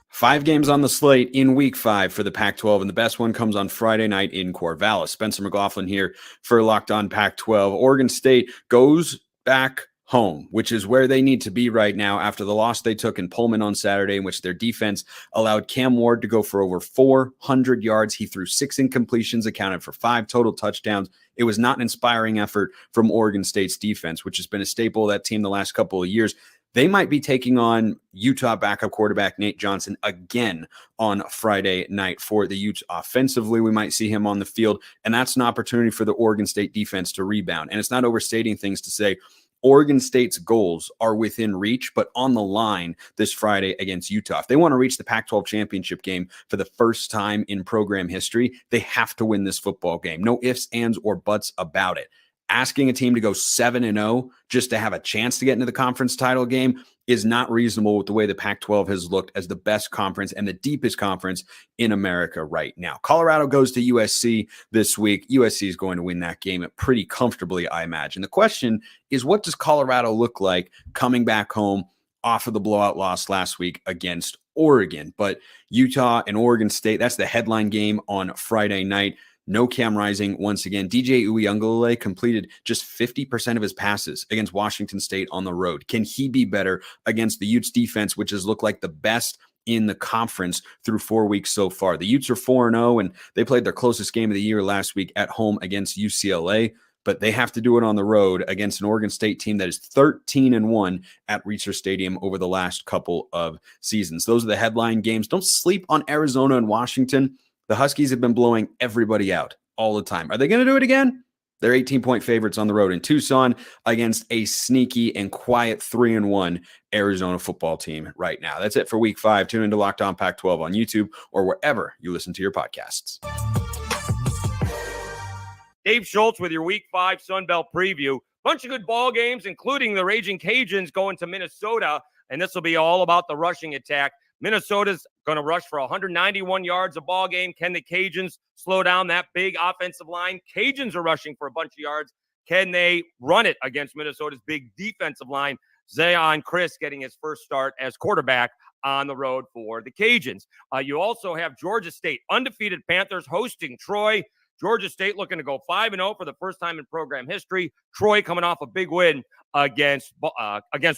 5 games on the slate in week 5 for the Pac-12, and the best one comes on Friday night in Corvallis. Spencer McLaughlin here for Locked On Pac-12. Oregon State goes back home, which is where they need to be right now after the loss they took in Pullman on Saturday, in which their defense allowed Cam Ward to go for over 400 yards. He threw 6 incompletions, accounted for 5 total touchdowns. It was not an inspiring effort from Oregon State's defense, which has been a staple of that team the last couple of years. They might be taking on Utah backup quarterback Nate Johnson again on Friday night for the Utes. Offensively, we might see him on the field, and that's an opportunity for the Oregon State defense to rebound. And it's not overstating things to say Oregon State's goals are within reach, but on the line this Friday against Utah. If they want to reach the Pac-12 championship game for the first time in program history, they have to win this football game. No ifs, ands, or buts about it. Asking a team to go 7-0 just to have a chance to get into the conference title game is not reasonable with the way the Pac-12 has looked as the best conference and the deepest conference in America right now. Colorado goes to USC this week. USC is going to win that game pretty comfortably, I imagine. The question is, what does Colorado look like coming back home off of the blowout loss last week against Oregon? But Utah and Oregon State, that's the headline game on Friday night. No Cam Rising once again. DJ Uiagalelei completed just 50% of his passes against Washington State on the road. Can he be better against the Utes defense, which has looked like the best in the conference through 4 weeks so far? The Utes are 4-0, and they played their closest game of the year last week at home against UCLA, but they have to do it on the road against an Oregon State team that is 13-1 at Reser Stadium over the last couple of seasons. Those are the headline games. Don't sleep on Arizona and Washington. The Huskies have been blowing everybody out all the time. Are they going to do it again? They're 18-point favorites on the road in Tucson against a sneaky and quiet 3-1 Arizona football team right now. That's it for week 5. Tune into Locked On Pac-12 on YouTube or wherever you listen to your podcasts. Dave Schultz with your week 5 Sun Belt preview. Bunch of good ball games, including the Raging Cajuns going to Minnesota, and this will be all about the rushing attack. Minnesota's going to rush for 191 yards a ball game. Can the Cajuns slow down that big offensive line? Cajuns are rushing for a bunch of yards. Can they run it against Minnesota's big defensive line? Zion Chris getting his first start as quarterback on the road for the Cajuns. You also have Georgia State, undefeated Panthers hosting Troy. Georgia State looking to go 5-0 for the first time in program history. Troy coming off a big win against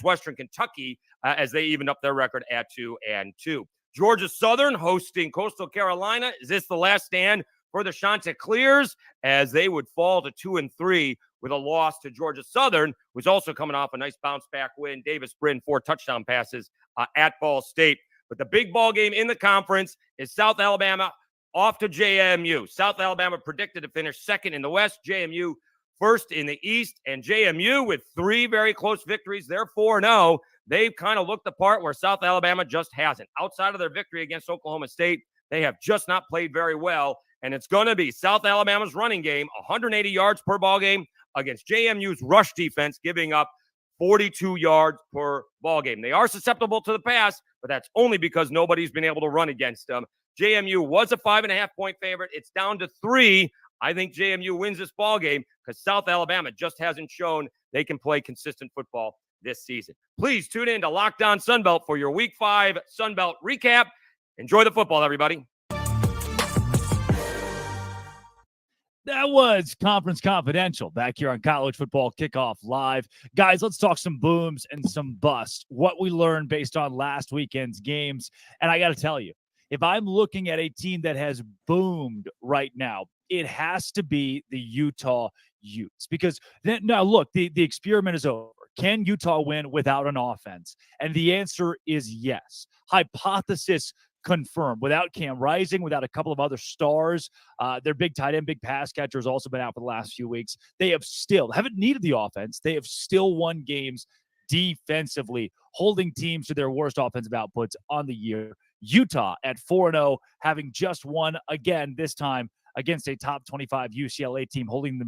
Western Kentucky as they evened up their record at 2-2. Georgia Southern hosting Coastal Carolina. Is this the last stand for the Chanticleers as they would fall to 2-3 with a loss to Georgia Southern, who's also coming off a nice bounce back win? Davis Brin, 4 touchdown passes at Ball State. But the big ball game in the conference is South Alabama off to JMU. South Alabama predicted to finish second in the West. JMU first in the East. And JMU with 3 very close victories. They're 4-0. They've kind of looked the part where South Alabama just hasn't. Outside of their victory against Oklahoma State, they have just not played very well. And it's going to be South Alabama's running game, 180 yards per ball game against JMU's rush defense, giving up 42 yards per ball game. They are susceptible to the pass, but that's only because nobody's been able to run against them. JMU was a 5.5-point favorite. It's down to 3. I think JMU wins this ball game because South Alabama just hasn't shown they can play consistent football this season. Please tune in to Locked On Sunbelt for your Week 5 Sunbelt recap. Enjoy the football, everybody. That was Conference Confidential back here on College Football Kickoff Live. Guys, let's talk some booms and some busts. What we learned based on last weekend's games. And I got to tell you, if I'm looking at a team that has boomed right now, it has to be the Utah Utes. Because now, look, the experiment is over. Can Utah win without an offense? And the answer is yes. Hypothesis confirmed. Without Cam Rising, without a couple of other stars, their big tight end, big pass catcher has also been out for the last few weeks. They haven't needed the offense. They have still won games defensively, holding teams to their worst offensive outputs on the year. Utah at 4-0, having just won again, this time against a top 25 UCLA team, holding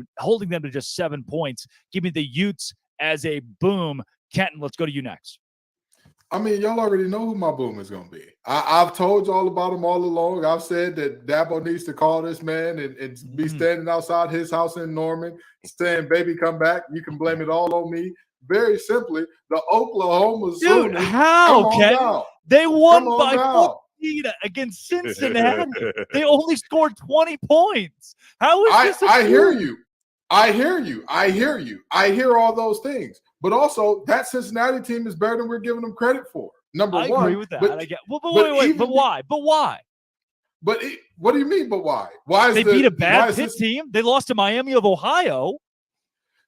them to just 7 points. Give me the Utes as a boom. Kenton, let's go to you next. I mean, y'all already know who my boom is going to be. I've told y'all about him all along. I've said that Dabo needs to call this man and be standing outside his house in Norman saying, baby, come back. You can blame it all on me. Very simply, the Oklahoma Sooners. Dude, how, Ken? They won by 14 against Cincinnati. They only scored 20 points. How is this? I hear you. I hear all those things. But also, that Cincinnati team is better than we're giving them credit for. Number one. I agree with that. But why? But what do you mean, but why? Why is they beat a bad Pitt team? They lost to Miami of Ohio.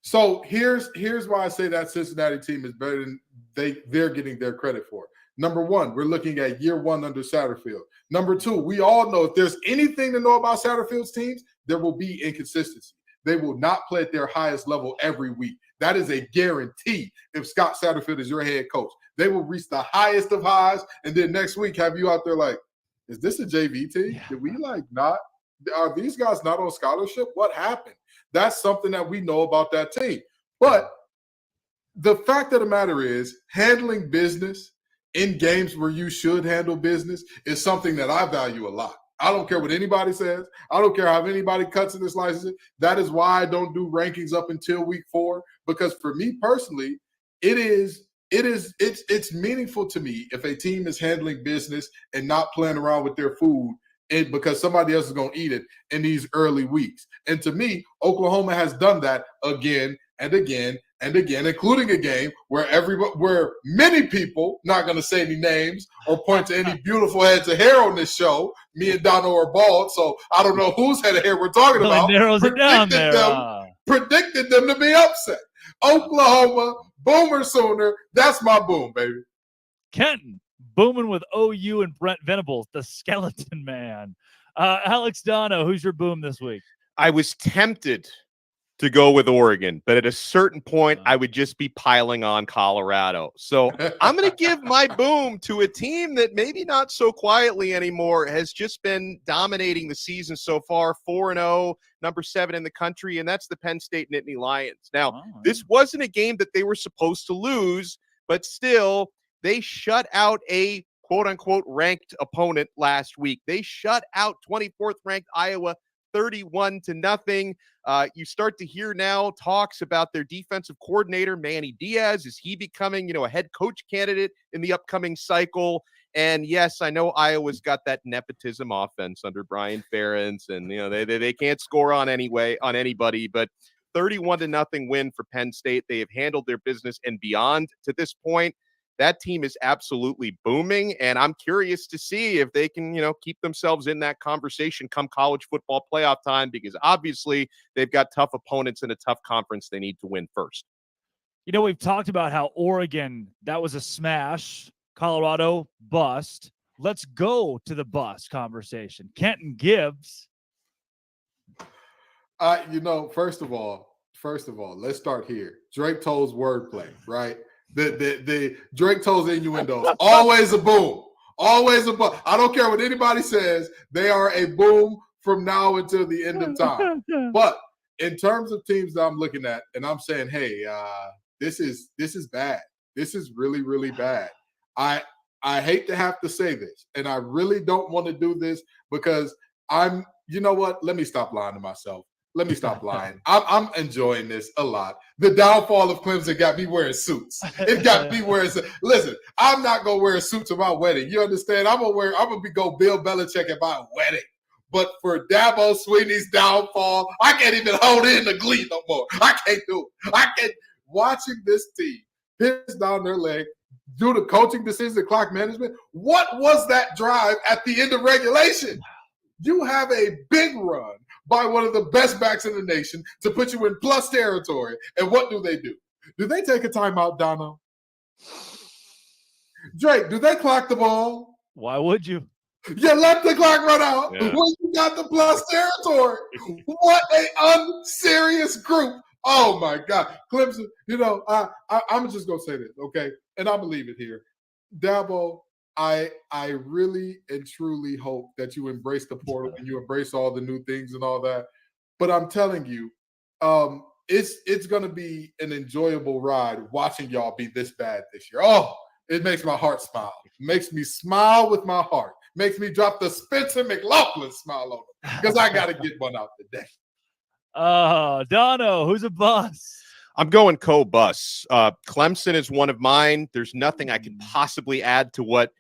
So here's why I say that Cincinnati team is better than they're getting their credit for. Number one, we're looking at year one under Satterfield. Number two, we all know if there's anything to know about Satterfield's teams, there will be inconsistency. They will not play at their highest level every week. That is a guarantee if Scott Satterfield is your head coach. They will reach the highest of highs, and then next week have you out there like, is this a JV team? Yeah. Did we not? Are these guys not on scholarship? What happened? That's something that we know about that team. But the fact of the matter is, handling business in games where you should handle business is something that I value a lot. I don't care what anybody says. I don't care how anybody cuts and slices it. That is why I don't do rankings up until week 4, because for me personally, it's meaningful to me if a team is handling business and not playing around with their food because somebody else is going to eat it in these early weeks. And to me, Oklahoma has done that again and again and again, including a game where many people, not going to say any names or point to any beautiful heads of hair on this show, me and Dono are bald, so I don't know whose head of hair we're talking about, predicted them to be upset. Oklahoma, Boomer Sooner, that's my boom, baby. Kenton, booming with OU and Brent Venables, the skeleton man. Alex Dono, who's your boom this week? I was tempted to go with Oregon, but at a certain point, I would just be piling on Colorado. So I'm going to give my boom to a team that maybe not so quietly anymore has just been dominating the season so far, 4-0, number 7 in the country, and that's the Penn State Nittany Lions. Now, this wasn't a game that they were supposed to lose, but still, they shut out a quote-unquote ranked opponent last week. They shut out 24th ranked Iowa 31-0. You start to hear now talks about their defensive coordinator, Manny Diaz. Is he becoming, a head coach candidate in the upcoming cycle? And yes, I know Iowa's got that nepotism offense under Brian Ferentz, and they can't score on anybody, but 31-0 win for Penn State. They have handled their business and beyond to this point. That team is absolutely booming, and I'm curious to see if they can, keep themselves in that conversation come college football playoff time, because obviously they've got tough opponents in a tough conference they need to win first. We've talked about how Oregon, that was a smash. Colorado, bust. Let's go to the bust conversation. Kenton Gibbs. First of all, let's start here. Drake Toll's wordplay, right? The Drake Toll's innuendos, always a boom. Always a boom. I don't care what anybody says. They are a boom from now until the end of time. But in terms of teams that I'm looking at, and I'm saying, hey, this is bad. This is really, really bad. I hate to have to say this, and I really don't want to do this because you know what? Let me stop lying to myself. Let me stop lying. I'm enjoying this a lot. The downfall of Clemson got me wearing suits. It got me wearing. Listen, I'm not gonna wear a suit to my wedding. You understand? I'm gonna go Bill Belichick at my wedding. But for Dabo Swinney's downfall, I can't even hold in the glee no more. I can't do it. I can't. Watching this team piss down their leg, do the coaching decisions and clock management. What was that drive at the end of regulation? You have a big run by one of the best backs in the nation to put you in plus territory. And what do? Do they take a timeout, Dono? Drake, do they clock the ball? Why would you? You let the clock run out Yeah. when you got the plus territory. What a unserious group. Oh, my God. Clemson, I'm just going to say this, okay? And I'm going to leave it here. Dabo, I really and truly hope that you embrace the portal and you embrace all the new things and all that. But I'm telling you, it's going to be an enjoyable ride watching y'all be this bad this year. Oh, it makes my heart smile. It makes me smile with my heart. Makes me drop the Spencer McLaughlin smile on them because I got to get one out today. Dono, who's a bust? I'm going co-bus. Clemson is one of mine. There's nothing I could possibly add to what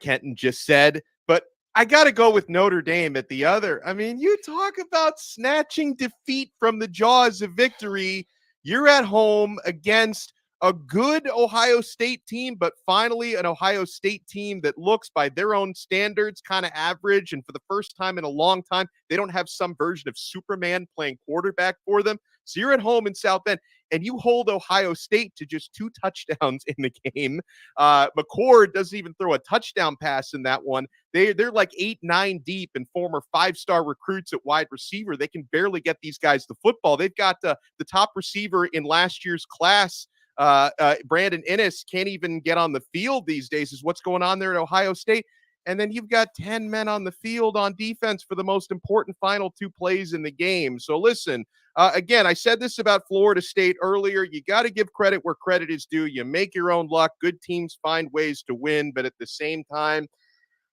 Kenton just said, but I got to go with Notre Dame at the other. I mean, you talk about snatching defeat from the jaws of victory. You're at home against a good Ohio State team, but finally an Ohio State team that looks by their own standards kind of average. And for the first time in a long time, they don't have some version of Superman playing quarterback for them. So you're at home in South Bend and you hold Ohio State to just 2 touchdowns in the game. McCord doesn't even throw a touchdown pass in that one. They're like 8-9 deep and former 5-star recruits at wide receiver. They can barely get these guys the football. They've got the top receiver in last year's class. Brandon Inniss can't even get on the field these days is what's going on there at Ohio State. And then you've got 10 men on the field on defense for the most important final 2 plays in the game. So listen, again, I said this about Florida State earlier. You got to give credit where credit is due. You make your own luck. Good teams find ways to win. But at the same time,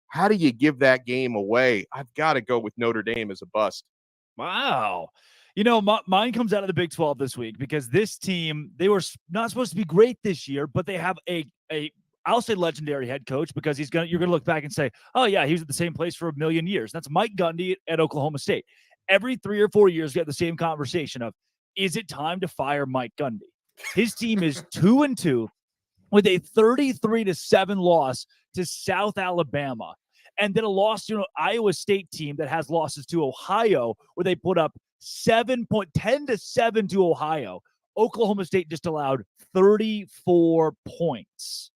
how do you give that game away? I've got to go with Notre Dame as a bust. Wow. Mine comes out of the Big 12 this week because this team, they were not supposed to be great this year, but they have I'll say legendary head coach because you're going to look back and say, oh yeah, he was at the same place for a million years. That's Mike Gundy at Oklahoma State. Every 3 or 4 years, you have the same conversation of, is it time to fire Mike Gundy? His team is 2-2 with a 33-7 loss to South Alabama. And then a loss to an Iowa State team that has losses to Ohio, where they put up 10-7 to Ohio. Oklahoma State just allowed 34 points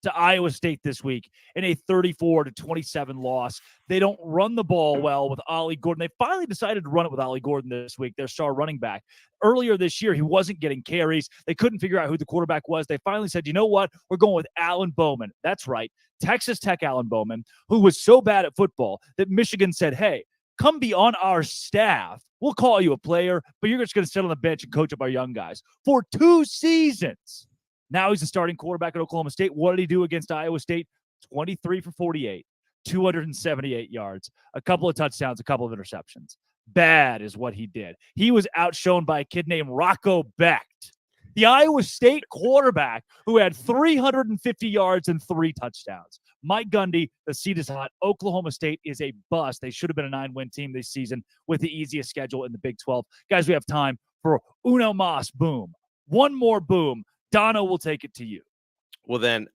to Iowa State this week in a 34-27 loss. They don't run the ball well with Ollie Gordon. They finally decided to run it with Ollie Gordon this week, their star running back. Earlier this year, he wasn't getting carries. They couldn't figure out who the quarterback was. They finally said, you know what? We're going with Alan Bowman. That's right. Texas Tech Alan Bowman, who was so bad at football that Michigan said, hey, come be on our staff. We'll call you a player, but you're just going to sit on the bench and coach up our young guys for 2 seasons. Now he's a starting quarterback at Oklahoma State. What did he do against Iowa State? 23 for 48, 278 yards, a couple of touchdowns, a couple of interceptions. Bad is what he did. He was outshone by a kid named Rocco Becht, the Iowa State quarterback who had 350 yards and 3 touchdowns. Mike Gundy, the seat is hot. Oklahoma State is a bust. They should have been a 9-win team this season with the easiest schedule in the Big 12. Guys, we have time for Uno Mas boom. One more boom. Dono will take it to you. Well, then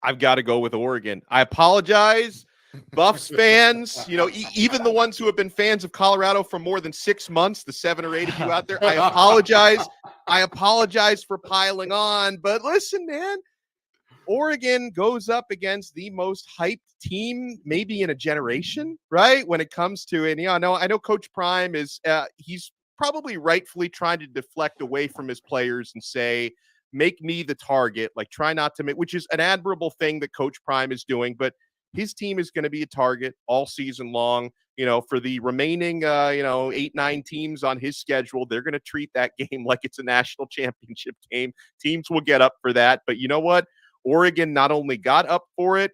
I've got to go with Oregon. I apologize, Buffs fans, even the ones who have been fans of Colorado for more than 6 months, the 7 or 8 of you out there, I apologize. I apologize for piling on. But listen, man, Oregon goes up against the most hyped team maybe in a generation, right? When it comes to it. I know Coach Prime is he's probably rightfully trying to deflect away from his players and say, make me the target, like try not to make, which is an admirable thing that Coach Prime is doing, but his team is going to be a target all season long. for the remaining, 8-9 teams on his schedule, they're going to treat that game like it's a national championship game. Teams will get up for that. But you know what? Oregon not only got up for it,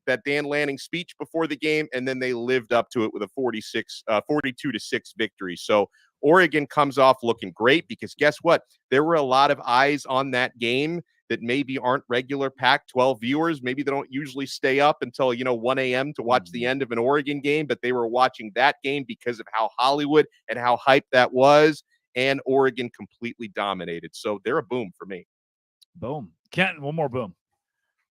that Dan Lanning speech before the game, and then they lived up to it with a 42-6 victory. So Oregon comes off looking great because guess what? There were a lot of eyes on that game that maybe aren't regular Pac-12 viewers. Maybe they don't usually stay up until, 1 a.m. to watch the end of an Oregon game, but they were watching that game because of how Hollywood and how hyped that was, and Oregon completely dominated. So they're a boom for me. Boom. Kenton, one more boom.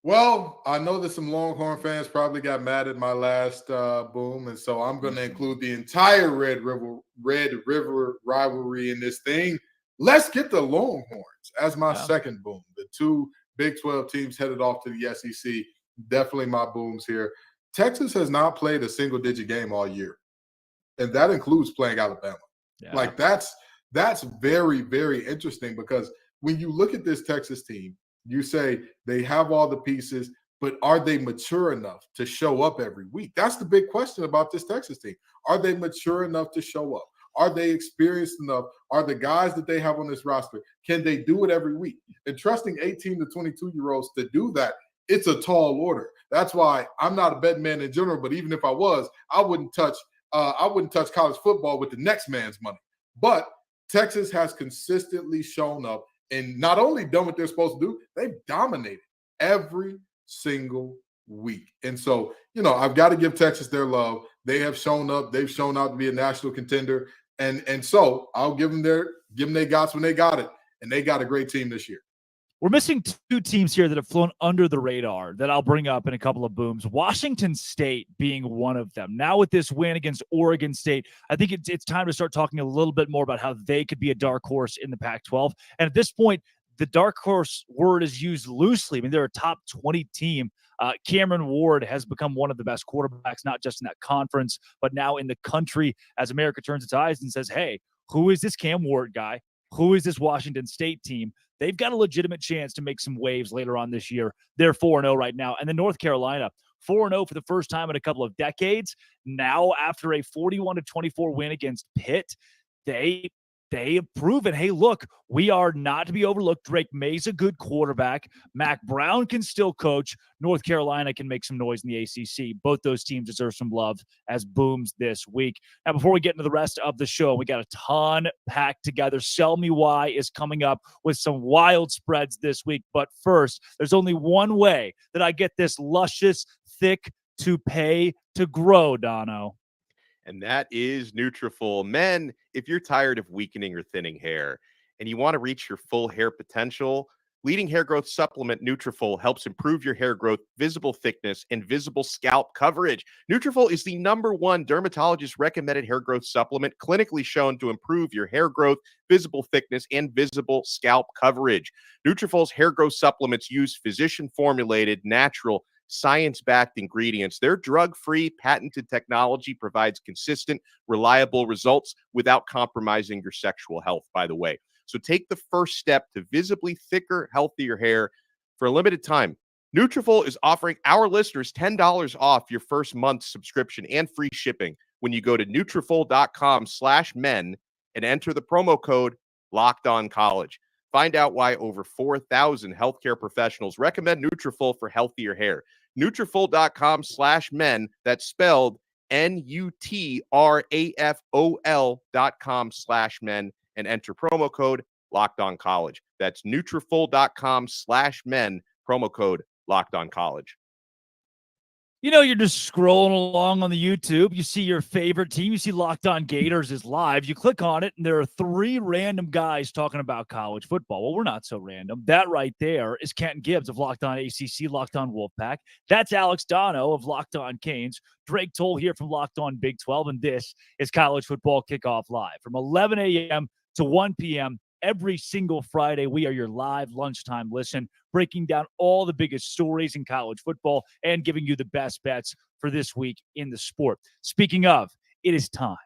Well, I know that some Longhorn fans probably got mad at my last boom, and so I'm going to include the entire Red River rivalry in this thing. Let's get the Longhorns as my second boom. The two Big 12 teams headed off to the SEC, definitely my booms here. Texas has not played a single-digit game all year, and that includes playing Alabama. Yeah. Like that's very, very interesting because when you look at this Texas team, you say they have all the pieces, but are they mature enough to show up every week? That's the big question about this Texas team. Are they mature enough to show up? Are they experienced enough? Are the guys that they have on this roster, can they do it every week? And trusting 18 to 22-year-olds to do that, it's a tall order. That's why I'm not a betting man in general, but even if I was, I wouldn't touch college football with the next man's money. But Texas has consistently shown up and not only done what they're supposed to do, they've dominated every single week. And so, I've got to give Texas their love. They have shown up. They've shown out to be a national contender. And so I'll give them their gots when they got it. And they got a great team this year. We're missing two teams here that have flown under the radar that I'll bring up in a couple of booms. Washington State being one of them. Now with this win against Oregon State, I think it's time to start talking a little bit more about how they could be a dark horse in the Pac-12. And at this point, the dark horse word is used loosely. I mean, they're a top 20 team. Cameron Ward has become one of the best quarterbacks, not just in that conference, but now in the country as America turns its eyes and says, hey, who is this Cam Ward guy? Who is this Washington State team? They've got a legitimate chance to make some waves later on this year. They're 4-0 right now. And then North Carolina, 4-0 for the first time in a couple of decades. Now, after a 41-24 win against Pitt, they have proven, hey, look, we are not to be overlooked. Drake May's a good quarterback. Mac Brown can still coach. North Carolina can make some noise in the ACC. Both those teams deserve some love as booms this week. Now, before we get into the rest of the show, we got a ton packed together. Sell Me Why is coming up with some wild spreads this week. But first, there's only one way that I get this luscious, thick toupee to grow, Dono. And that is Nutrafol. Men, if you're tired of weakening or thinning hair and you want to reach your full hair potential, leading hair growth supplement Nutrafol helps improve your hair growth, visible thickness, and visible scalp coverage. Nutrafol is the #1 dermatologist recommended hair growth supplement clinically shown to improve your hair growth, visible thickness, and visible scalp coverage. Nutrafol's hair growth supplements use physician-formulated, natural, science-backed ingredients. Their drug-free, patented technology provides consistent, reliable results without compromising your sexual health, by the way. So take the first step to visibly thicker, healthier hair for a limited time. Nutrafol is offering our listeners $10 off your first month subscription and free shipping when you go to Nutrafol.com/men and enter the promo code LOCKEDONCollege. Find out why over 4,000 healthcare professionals recommend Nutrafol for healthier hair. Nutrafol.com/men. That's spelled Nutrafol.com/men and enter promo code LOCKEDONCollege. That's Nutrafol.com/men, promo code LOCKEDONCollege. You're just scrolling along on the YouTube. You see your favorite team. You see Locked On Gators is live. You click on it, and there are 3 random guys talking about college football. Well, we're not so random. That right there is Kenton Gibbs of Locked On ACC, Locked On Wolfpack. That's Alex Dono of Locked On Canes. Drake Toll here from Locked On Big 12, and this is College Football Kickoff Live. From 11 a.m. to 1 p.m., every single Friday, we are your live lunchtime listen, breaking down all the biggest stories in college football and giving you the best bets for this week in the sport. Speaking of, it is time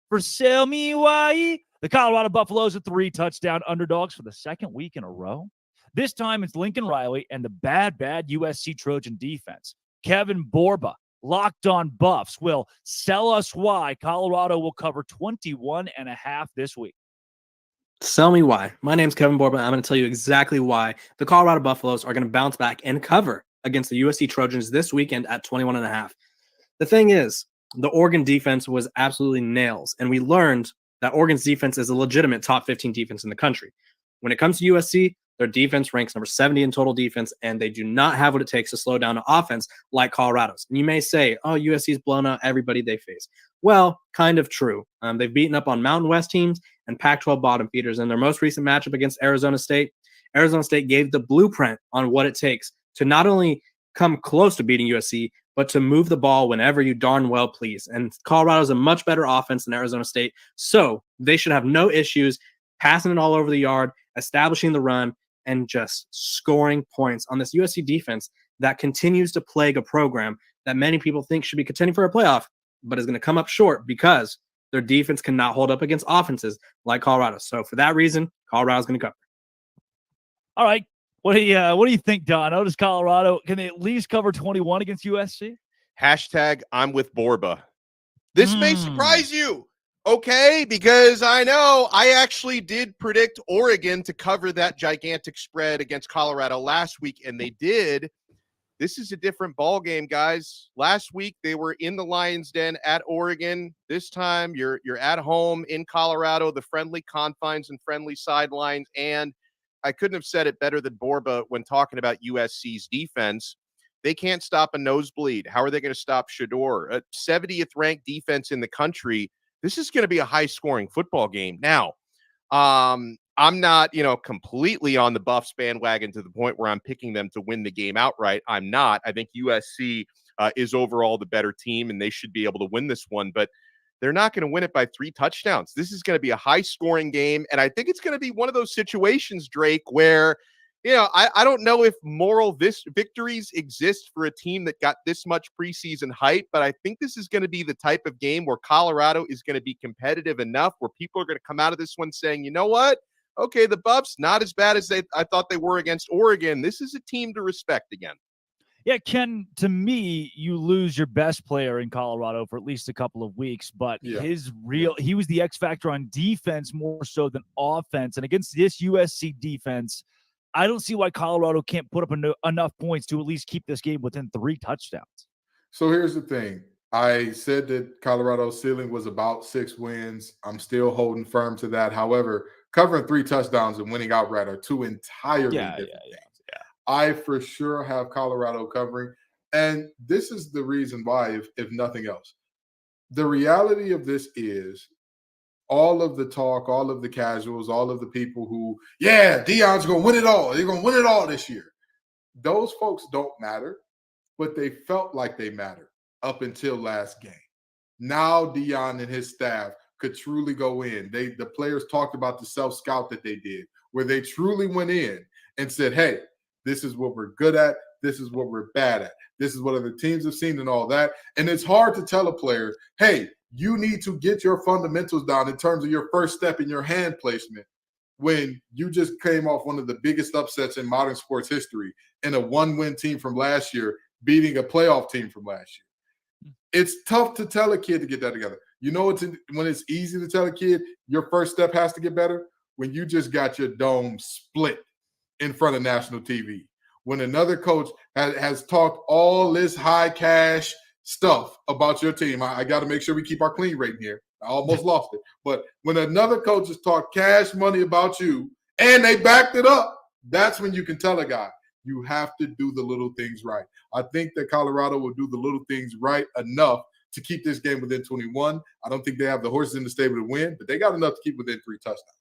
for Sell Me Why. The Colorado Buffaloes are 3-touchdown underdogs for the second week in a row. This time it's Lincoln Riley and the bad USC Trojan defense. Kevin Borba Locked On Buffs will sell us why Colorado will cover 21.5 this week. Sell me why. My name's Kevin Borba. I'm going to tell you exactly why the Colorado Buffaloes are going to bounce back and cover against the USC Trojans this weekend at 21.5. The thing is, the Oregon defense was absolutely nails, and we learned that Oregon's defense is a legitimate top 15 defense in the country. When it comes to USC, their defense ranks number 70 in total defense, and they do not have what it takes to slow down an offense like Colorado's. And you may say, oh, USC's blown out everybody they face. Well, kind of true. They've beaten up on Mountain West teams and Pac-12 bottom feeders. In their most recent matchup against Arizona State gave the blueprint on what it takes to not only come close to beating USC, but to move the ball whenever you darn well please. And Colorado's a much better offense than Arizona State, so they should have no issues passing it all over the yard, establishing the run, and just scoring points on this USC defense that continues to plague a program that many people think should be contending for a playoff, but is going to come up short because their defense cannot hold up against offenses like Colorado. So for that reason, Colorado's going to cover. All right. What do you think, Don? Does Colorado, can they at least cover 21 against USC? Hashtag I'm with Borba. This may surprise you. Okay, because I know I actually did predict Oregon to cover that gigantic spread against Colorado last week, and they did. This is a different ball game, guys. Last week they were in the Lions' Den at Oregon. This time you're at home in Colorado, the friendly confines and friendly sidelines, and I couldn't have said it better than Borba when talking about USC's defense. They can't stop a nosebleed. How are they going to stop Shedeur? A 70th ranked defense in the country. This is going to be a high-scoring football game. Now, I'm not, completely on the Buffs bandwagon to the point where I'm picking them to win the game outright. I'm not. I think USC is overall the better team, and they should be able to win this one. But they're not going to win it by 3 touchdowns. This is going to be a high-scoring game, and I think it's going to be one of those situations, Drake, where I don't know if moral victories exist for a team that got this much preseason hype, but I think this is going to be the type of game where Colorado is going to be competitive enough where people are going to come out of this one saying, you know what? Okay, the Buffs, not as bad as I thought they were against Oregon. This is a team to respect again. Yeah, Ken, to me, you lose your best player in Colorado for at least a couple of weeks, but he was the X factor on defense more so than offense. And against this USC defense, I don't see why Colorado can't put up enough points to at least keep this game within 3 touchdowns. So here's the thing. I said that Colorado's ceiling was about 6 wins. I'm still holding firm to that. However, covering 3 touchdowns and winning outright are 2 entirely different things. I for sure have Colorado covering. And this is the reason why, if nothing else. The reality of this is all of the talk, all of the casuals, all of the people who, Deion's going to win it all. They're going to win it all this year. Those folks don't matter, but they felt like they mattered up until last game. Now Deion and his staff could truly go in. The players talked about the self-scout that they did, where they truly went in and said, hey, this is what we're good at. This is what we're bad at. This is what other teams have seen and all that. And it's hard to tell a player, hey, you need to get your fundamentals down in terms of your first step in your hand placement when you just came off one of the biggest upsets in modern sports history in a 1-win team from last year beating a playoff team from last year. It's tough to tell a kid to get that together. You know, when it's easy to tell a kid your first step has to get better? When you just got your dome split in front of national TV. When another coach has talked all this high cash stuff about your team. I got to make sure we keep our clean rate here. I almost lost it. But when another coach has talked cash money about you and they backed it up, that's when you can tell a guy, you have to do the little things right. I think that Colorado will do the little things right enough to keep this game within 21. I don't think they have the horses in the stable to win, but they got enough to keep within 3 touchdowns.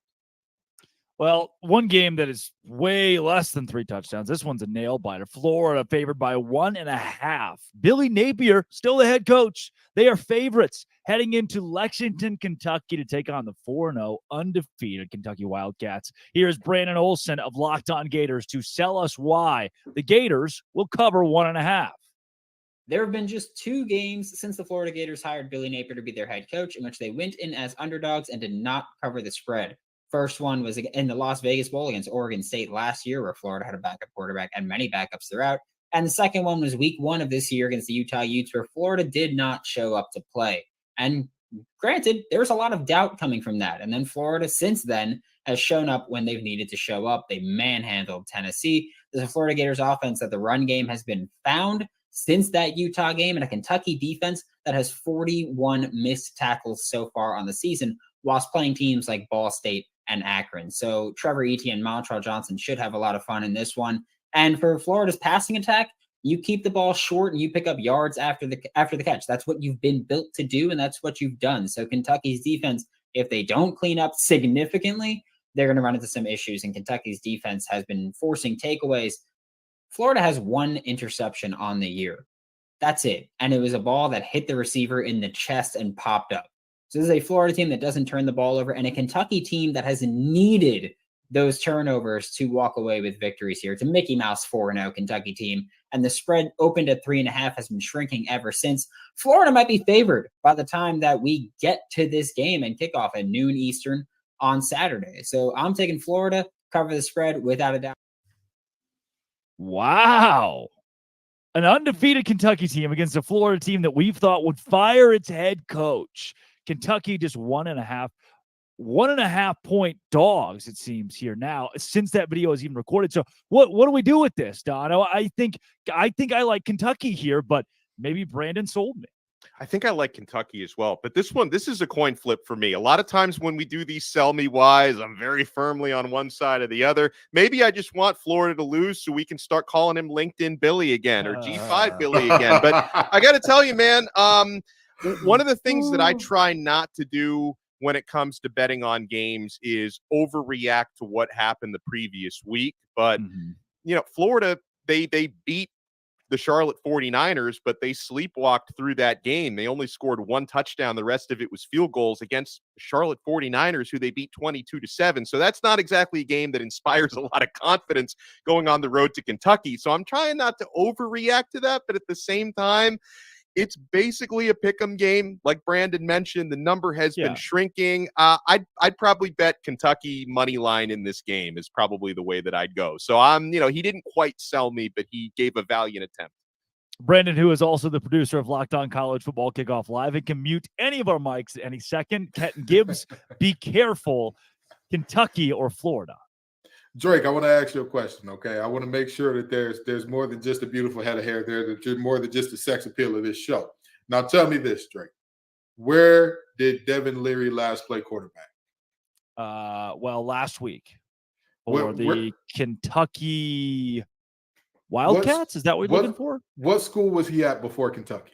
Well, one game that is way less than 3 touchdowns. This one's a nail biter. Florida favored by 1.5. Billy Napier, still the head coach. They are favorites heading into Lexington, Kentucky to take on the 4-0 undefeated Kentucky Wildcats. Here's Brandon Olson of Locked On Gators to sell us why the Gators will cover 1.5. There have been just 2 games since the Florida Gators hired Billy Napier to be their head coach in which they went in as underdogs and did not cover the spread. First one was in the Las Vegas Bowl against Oregon State last year, where Florida had a backup quarterback and many backups throughout. And the second one was week 1 of this year against the Utah Utes, where Florida did not show up to play. And granted, there's a lot of doubt coming from that. And then Florida since then has shown up when they've needed to show up. They manhandled Tennessee. There's a Florida Gators offense that the run game has been found since that Utah game, and a Kentucky defense that has 41 missed tackles so far on the season, whilst playing teams like Ball State and Akron. So Trevor Etienne and Montrell Johnson should have a lot of fun in this one. And for Florida's passing attack, you keep the ball short and you pick up yards after the catch. That's what you've been built to do, and that's what you've done. So Kentucky's defense, if they don't clean up significantly, they're going to run into some issues. And Kentucky's defense has been forcing takeaways. Florida has 1 interception on the year. That's it. And it was a ball that hit the receiver in the chest and popped up. So this is a Florida team that doesn't turn the ball over, and a Kentucky team that has needed those turnovers to walk away with victories here. It's a Mickey Mouse 4-0 Kentucky team, and the spread opened at 3.5 has been shrinking ever since. Florida might be favored by the time that we get to this game and kickoff at noon Eastern on Saturday. So I'm taking Florida, cover the spread without a doubt. Wow. An undefeated Kentucky team against a Florida team that we've thought would fire its head coach. Kentucky just 1.5 point dogs, it seems, here now since that video is even recorded. So what do we do with this, Dono? I think I like Kentucky here, but maybe Brandon sold me. I think I like Kentucky as well, but this is a coin flip for me. A lot of times when we do these sell me whys, I'm very firmly on one side or the other. Maybe I just want Florida to lose so we can start calling him LinkedIn Billy again or G5 Billy again. But I got to tell you, man, one of the things that I try not to do when it comes to betting on games is overreact to what happened the previous week. But, Florida, they beat the Charlotte 49ers, but they sleepwalked through that game. They only scored 1 touchdown. The rest of it was field goals against the Charlotte 49ers, who they beat 22-7. So that's not exactly a game that inspires a lot of confidence going on the road to Kentucky. So I'm trying not to overreact to that, but at the same time, it's basically a pick'em game. Like Brandon mentioned, the number has been shrinking. I'd probably bet Kentucky money line in this game is probably the way that I'd go. So he didn't quite sell me, but he gave a valiant attempt. Brandon, who is also the producer of Locked On College Football Kickoff Live and can mute any of our mics at any second. Kenton Gibbs, be careful. Kentucky or Florida? Drake, I want to ask you a question, okay? I want to make sure that there's more than just a beautiful head of hair there, that you're more than just the sex appeal of this show. Now, tell me this, Drake. Where did Devin Leary last play quarterback? Last week for the Kentucky Wildcats. Is that what you're looking for? What school was he at before Kentucky?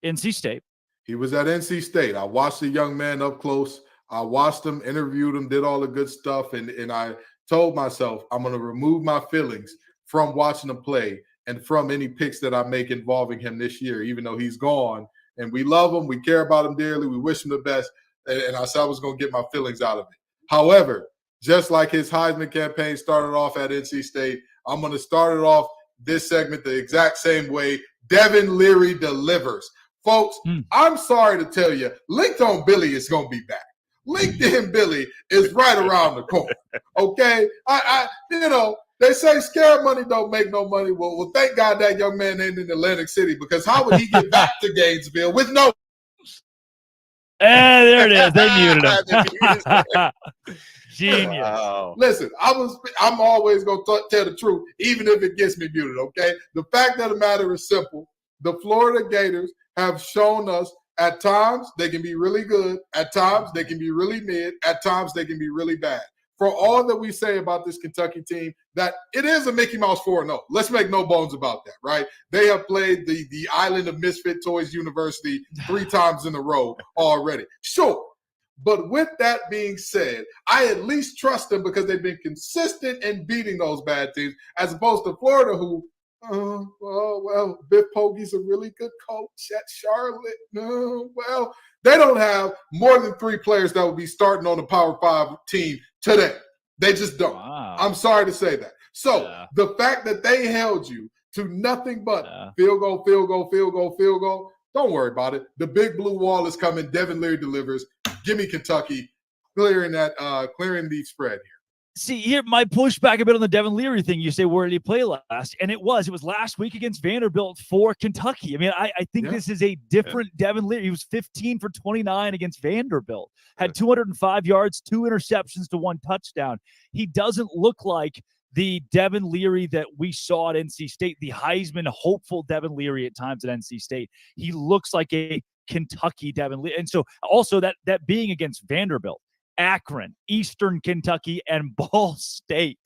NC State. He was at NC State. I watched the young man up close. I watched him, interviewed him, did all the good stuff, and I told myself I'm going to remove my feelings from watching him play and from any picks that I make involving him this year, even though he's gone. And we love him. We care about him dearly. We wish him the best. And I said I was going to get my feelings out of it. However, just like his Heisman campaign started off at NC State, I'm going to start it off this segment the exact same way. Devin Leary delivers. Folks, I'm sorry to tell you, Linked On Billy is going to be back. LinkedIn Billy is right around the corner. Okay? They say scared money don't make no money. Well, thank God that young man ain't in Atlantic City, because how would he get back to Gainesville with no? There it is. They muted him. Genius. Wow. Listen, I'm always going to tell the truth, even if it gets me muted, okay? The fact of the matter is simple. The Florida Gators have shown us at times they can be really good. At times they can be really mid. At times they can be really bad. For all that we say about this Kentucky team, that it is a Mickey Mouse 4-0. Let's make no bones about that, right? They have played the Island of Misfit Toys University 3 times in a row already. Sure. But with that being said, I at least trust them because they've been consistent in beating those bad teams, as opposed to Florida, who, Biff Pogge's a really good coach at Charlotte. They don't have more than 3 players that will be starting on the Power 5 team today. They just don't. Wow. I'm sorry to say that. So the fact that they held you to nothing but field goal, don't worry about it. The big blue wall is coming. Devin Leary delivers. Give me Kentucky clearing the spread here. See, here, my pushback a bit on the Devin Leary thing. You say, where did he play last? And it was last week against Vanderbilt for Kentucky. I mean, I think this is a different Devin Leary. He was 15 for 29 against Vanderbilt, had 205 yards, 2 interceptions to 1 touchdown. He doesn't look like the Devin Leary that we saw at NC State, the Heisman hopeful Devin Leary at times at NC State. He looks like a Kentucky Devin Leary. And so also that being against Vanderbilt, Akron, Eastern Kentucky, and Ball State.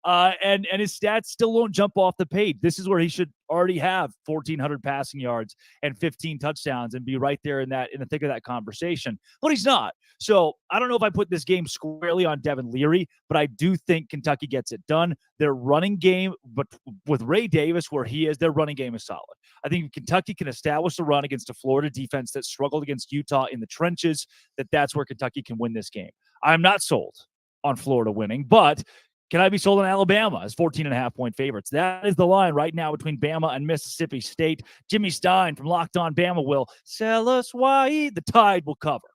And his stats still won't jump off the page. This is where he should already have 1,400 passing yards and 15 touchdowns and be right there in the thick of that conversation. But he's not. So I don't know if I put this game squarely on Devin Leary, but I do think Kentucky gets it done. Their running game, but with Ray Davis where he is, their running game is solid. I think if Kentucky can establish a run against a Florida defense that struggled against Utah in the trenches, that's where Kentucky can win this game. I'm not sold on Florida winning, but can I be sold on Alabama as 14.5-point favorites? That is the line right now between Bama and Mississippi State. Jimmy Stein from Locked On Bama will sell us why the Tide will cover.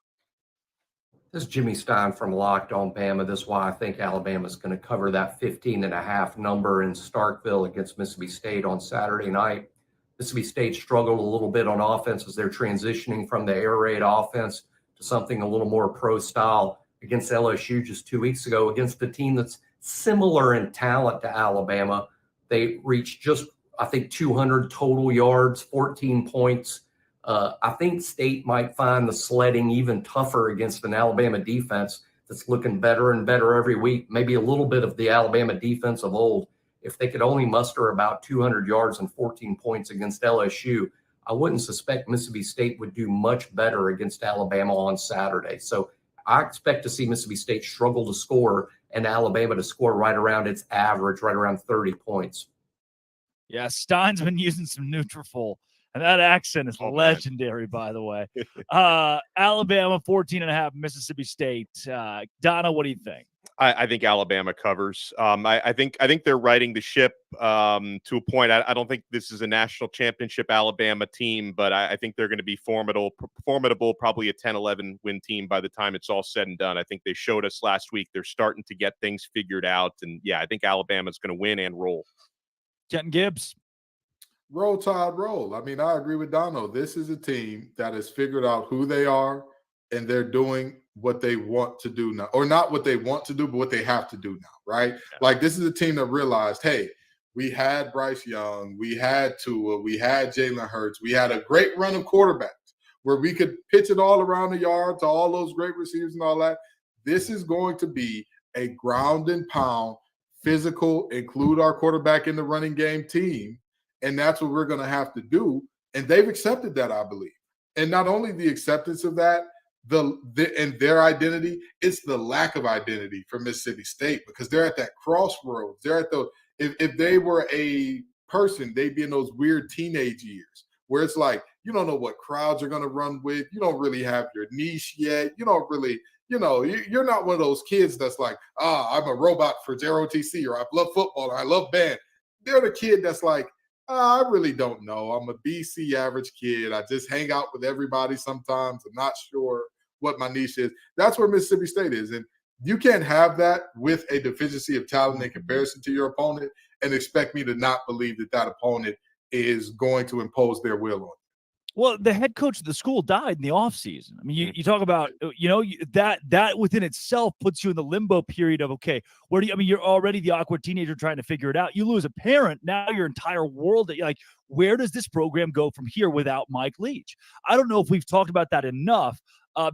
This is Jimmy Stein from Locked On Bama. This is why I think Alabama's going to cover that 15.5 number in Starkville against Mississippi State on Saturday night. Mississippi State struggled a little bit on offense as they're transitioning from the air raid offense to something a little more pro style against LSU just 2 weeks ago against a team that's similar in talent to Alabama. They reached just, I think, 200 total yards, 14 points. I think State might find the sledding even tougher against an Alabama defense that's looking better and better every week. Maybe a little bit of the Alabama defense of old. If they could only muster about 200 yards and 14 points against LSU, I wouldn't suspect Mississippi State would do much better against Alabama on Saturday. So I expect to see Mississippi State struggle to score and Alabama to score right around its average, right around 30 points. Yeah, Stein's been using some Nutrafol, and that accent is legendary, by the way. Alabama 14.5, Mississippi State. Donna, what do you think? I think Alabama covers. I think they're riding the ship to a point. I don't think this is a national championship Alabama team, but I think they're going to be formidable, probably a 10-11 win team by the time it's all said and done. I think they showed us last week they're starting to get things figured out. And, yeah, I think Alabama's going to win and roll. Kenton Gibbs. Roll Tide, roll. I mean, I agree with Dono. This is a team that has figured out who they are, and they're doing what they want to do now, or not what they want to do, but what they have to do now, right? Yeah. Like, this is a team that realized, hey, we had Bryce Young, we had Tua, we had Jalen Hurts, we had a great run of quarterbacks where we could pitch it all around the yard to all those great receivers and all that. This is going to be a ground and pound, physical, include our quarterback in the running game team, and that's what we're going to have to do. And they've accepted that, I believe. And not only the acceptance of that, and their identity, it's the lack of identity for Mississippi State, because they're at that crossroads. They're at if they were a person, they'd be in those weird teenage years where it's like, you don't know what crowds you're going to run with. You don't really have your niche yet. You don't really, you're not one of those kids that's like, I'm a robot for JROTC, or I love football, or I love band. They're the kid that's like, I really don't know. I'm a BC average kid. I just hang out with everybody sometimes. I'm not sure what my niche is. That's where Mississippi State is. And you can't have that with a deficiency of talent in comparison to your opponent and expect me to not believe that opponent is going to impose their will on you. Well, the head coach of the school died in the offseason. I mean, you talk about, that within itself puts you in the limbo period of, okay, you're already the awkward teenager trying to figure it out. You lose a parent. Now your entire world, like, where does this program go from here without Mike Leach? I don't know if we've talked about that enough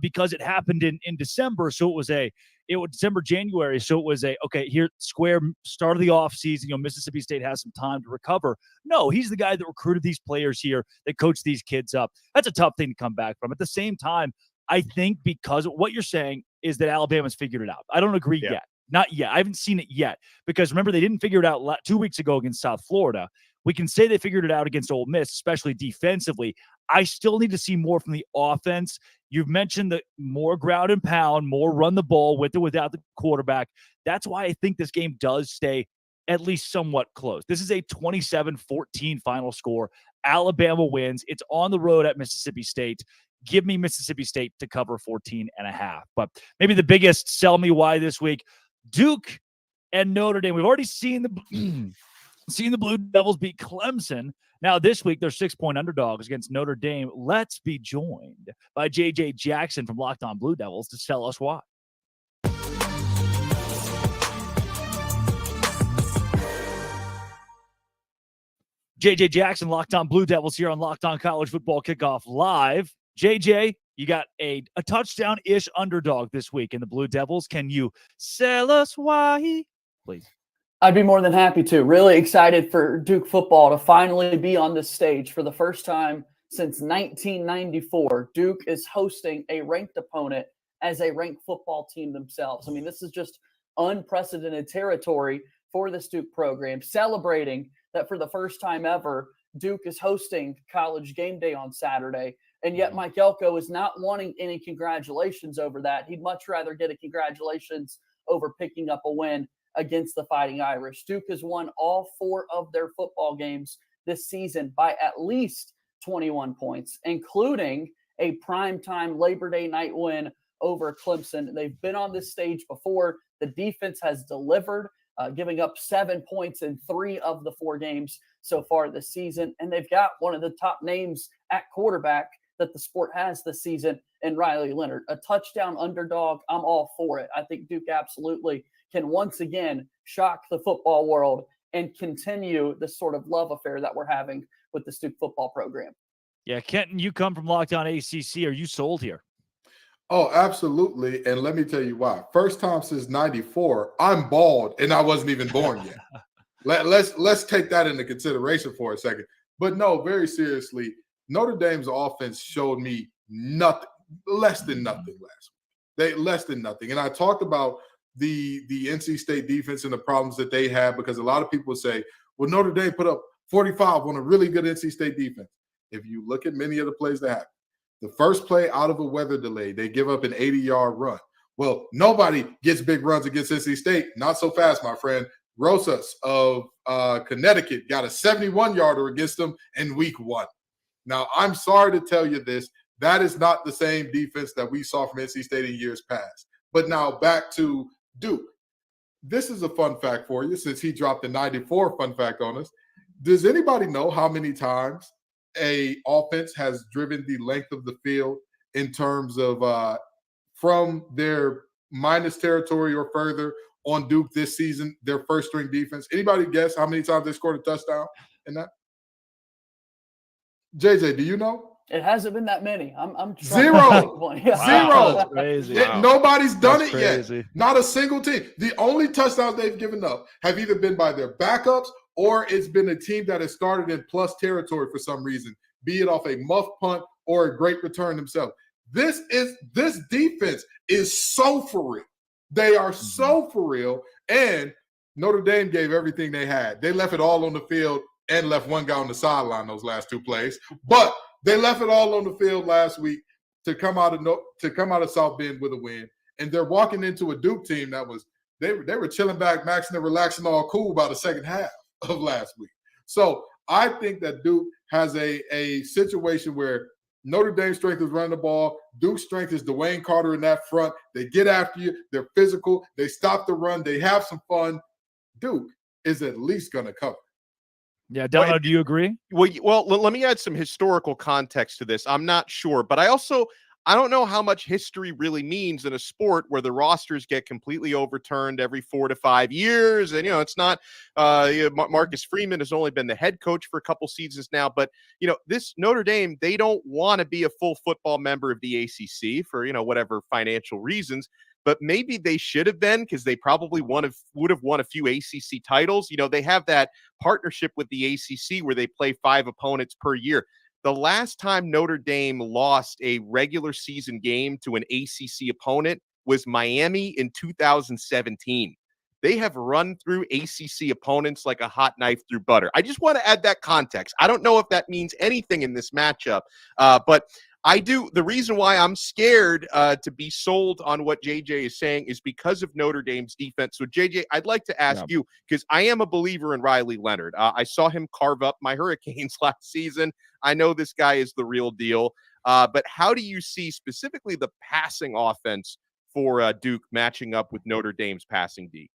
because it happened in December. So it was December, January. So it was here, square start of the offseason. Mississippi State has some time to recover. No, he's the guy that recruited these players here, that coached these kids up. That's a tough thing to come back from. At the same time, I think because what you're saying is that Alabama's figured it out. I don't agree yet. Not yet. I haven't seen it yet, because remember, they didn't figure it out 2 weeks ago against South Florida. We can say they figured it out against Ole Miss, especially defensively. I still need to see more from the offense. You've mentioned the more ground and pound, more run the ball with or without the quarterback. That's why I think this game does stay at least somewhat close. This is a 27-14 final score. Alabama wins. It's on the road at Mississippi State. Give me Mississippi State to cover 14.5. But maybe the biggest sell me why this week, Duke and Notre Dame. We've already seen the Blue Devils beat Clemson. Now this week they're 6-point underdogs against Notre Dame. Let's be joined by JJ Jackson from Locked On Blue Devils to tell us why. JJ Jackson, Locked On Blue Devils here on Locked On College Football Kickoff Live. JJ, you got a touchdown-ish underdog this week in the Blue Devils. Can you sell us why, please? I'd be more than happy to. Really excited for Duke football to finally be on this stage for the first time since 1994. Duke is hosting a ranked opponent as a ranked football team themselves. I mean, this is just unprecedented territory for this Duke program, celebrating that for the first time ever, Duke is hosting College Game Day on Saturday. And yet Mike Elko is not wanting any congratulations over that. He'd much rather get a congratulations over picking up a win against the Fighting Irish. Duke has won all 4 of their football games this season by at least 21 points, including a primetime Labor Day night win over Clemson. They've been on this stage before. The defense has delivered, giving up 7 points in 3 of the 4 games so far this season. And they've got one of the top names at quarterback that the sport has this season in Riley Leonard. A touchdown underdog, I'm all for it. I think Duke absolutely can once again shock the football world and continue the sort of love affair that we're having with the Duke football program. Yeah, Kenton, you come from Locked On ACC. Are you sold here? Oh, absolutely. And let me tell you why. First time since 94, I'm bald and I wasn't even born yet. Let's take that into consideration for a second. But no, very seriously, Notre Dame's offense showed me nothing, less than nothing last week. Less than nothing. And I talked about the NC State defense and the problems that they had, because a lot of people say, well, Notre Dame put up 45 on a really good NC State defense. If you look at many of the plays that happened, the first play out of a weather delay, they give up an 80-yard run. Well, nobody gets big runs against NC State. Not so fast, my friend. Rosas of Connecticut got a 71-yarder against them in week 1. Now, I'm sorry to tell you this. That is not the same defense that we saw from NC State in years past. But now back to Duke. This is a fun fact for you, since he dropped the 94 fun fact on us. Does anybody know how many times a offense has driven the length of the field in terms of from their minus territory or further on Duke this season, their first string defense? Anybody guess how many times they scored a touchdown in that? JJ, do you know? It hasn't been that many. I'm Zero. Yeah. Zero. That's crazy. Nobody's done That's it crazy. yet. Not a single team. The only touchdowns they've given up have either been by their backups or it's been a team that has started in plus territory for some reason, be it off a muff punt or a great return themselves. This defense is so for real. They are so for real. And Notre Dame gave everything they had. They left it all on the field and left one guy on the sideline those last 2 plays. But they left it all on the field last week to come out of South Bend with a win. And they're walking into a Duke team that was they were chilling back, maxing and relaxing, all cool by the second half of last week. So I think that Duke has a situation where Notre Dame's strength is running the ball. Duke's strength is Dwayne Carter in that front. They get after you. They're physical. They stop the run. They have some fun. Duke is at least going to cover. Yeah, Delano, do you agree? Well, let me add some historical context to this. I'm not sure, but I don't know how much history really means in a sport where the rosters get completely overturned every 4 to 5 years. And, it's not Marcus Freeman has only been the head coach for a couple seasons now. But, this Notre Dame, they don't want to be a full football member of the ACC for, whatever financial reasons. But maybe they should have been, because they probably would have won a few ACC titles. They have that partnership with the ACC where they play 5 opponents per year. The last time Notre Dame lost a regular season game to an ACC opponent was Miami in 2017. They have run through ACC opponents like a hot knife through butter. I just want to add that context. I don't know if that means anything in this matchup, but I do. The reason why I'm scared to be sold on what JJ is saying is because of Notre Dame's defense. So, JJ, I'd like to ask you, because I am a believer in Riley Leonard. I saw him carve up my Hurricanes last season. I know this guy is the real deal. But how do you see specifically the passing offense for Duke matching up with Notre Dame's passing D?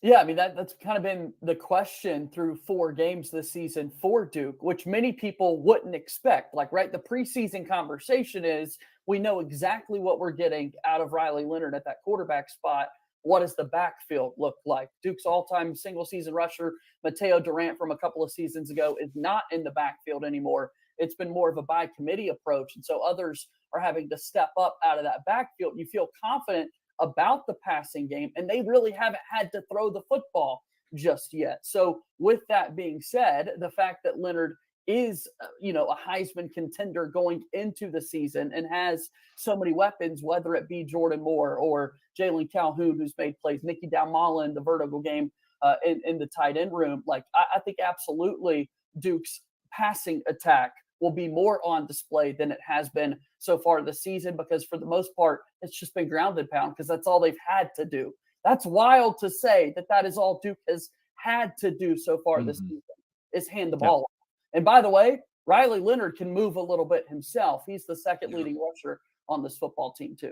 Yeah, I mean that's kind of been the question through 4 games this season for Duke, which many people wouldn't expect. Like, right, the preseason conversation is we know exactly what we're getting out of Riley Leonard at that quarterback spot. What does the backfield look like? Duke's all-time single-season rusher, Mateo Durant from a couple of seasons ago, is not in the backfield anymore. It's been more of a by committee approach, and so others are having to step up out of that backfield. You feel confident about the passing game, and they really haven't had to throw the football just yet. So with that being said, the fact that Leonard is, a Heisman contender going into the season and has so many weapons, whether it be Jordan Moore or Jalen Calhoun, who's made plays, Nicky Dalmala in the vertical game in the tight end room. Like, I think absolutely Duke's passing attack will be more on display than it has been so far this season, because for the most part, it's just been ground and pound because that's all they've had to do. That's wild to say that is all Duke has had to do so far this season, is hand the ball off. And by the way, Riley Leonard can move a little bit himself. He's the second leading rusher on this football team too.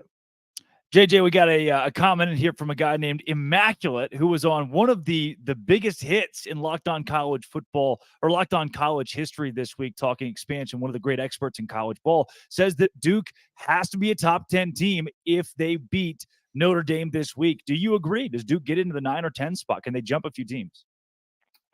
JJ, we got a comment in here from a guy named Immaculate, who was on one of the biggest hits in Locked On College football or Locked On College history this week, talking expansion. One of the great experts in college ball says that Duke has to be a top 10 team if they beat Notre Dame this week. Do you agree? Does Duke get into the 9 or 10 spot? Can they jump a few teams?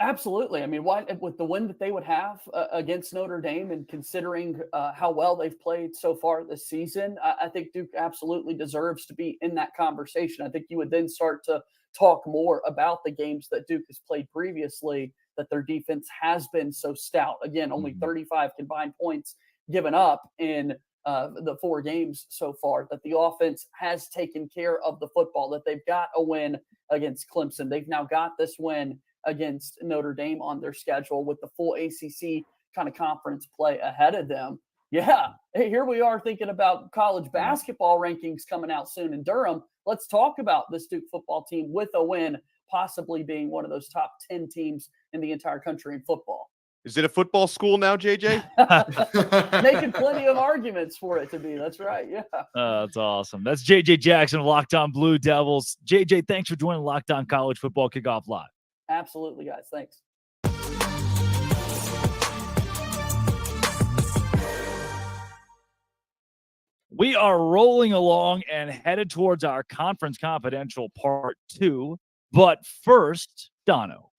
Absolutely. I mean, with the win that they would have against Notre Dame, and considering how well they've played so far this season, I think Duke absolutely deserves to be in that conversation. I think you would then start to talk more about the games that Duke has played previously, that their defense has been so stout. Again, only 35 combined points given up in the 4 games so far, that the offense has taken care of the football, that they've got a win against Clemson. They've now got this win against Notre Dame on their schedule with the full ACC kind of conference play ahead of them. Yeah, hey, here we are thinking about college basketball rankings coming out soon in Durham. Let's talk about this Duke football team with a win, possibly being one of those top 10 teams in the entire country in football. Is it a football school now, JJ? Making plenty of arguments for it to be. That's right. Yeah. That's awesome. That's JJ Jackson of Locked On Blue Devils. JJ, thanks for joining Locked On College Football Kickoff Live. Absolutely, guys. Thanks. We are rolling along and headed towards our Conference Confidential Part 2. But first, Dono.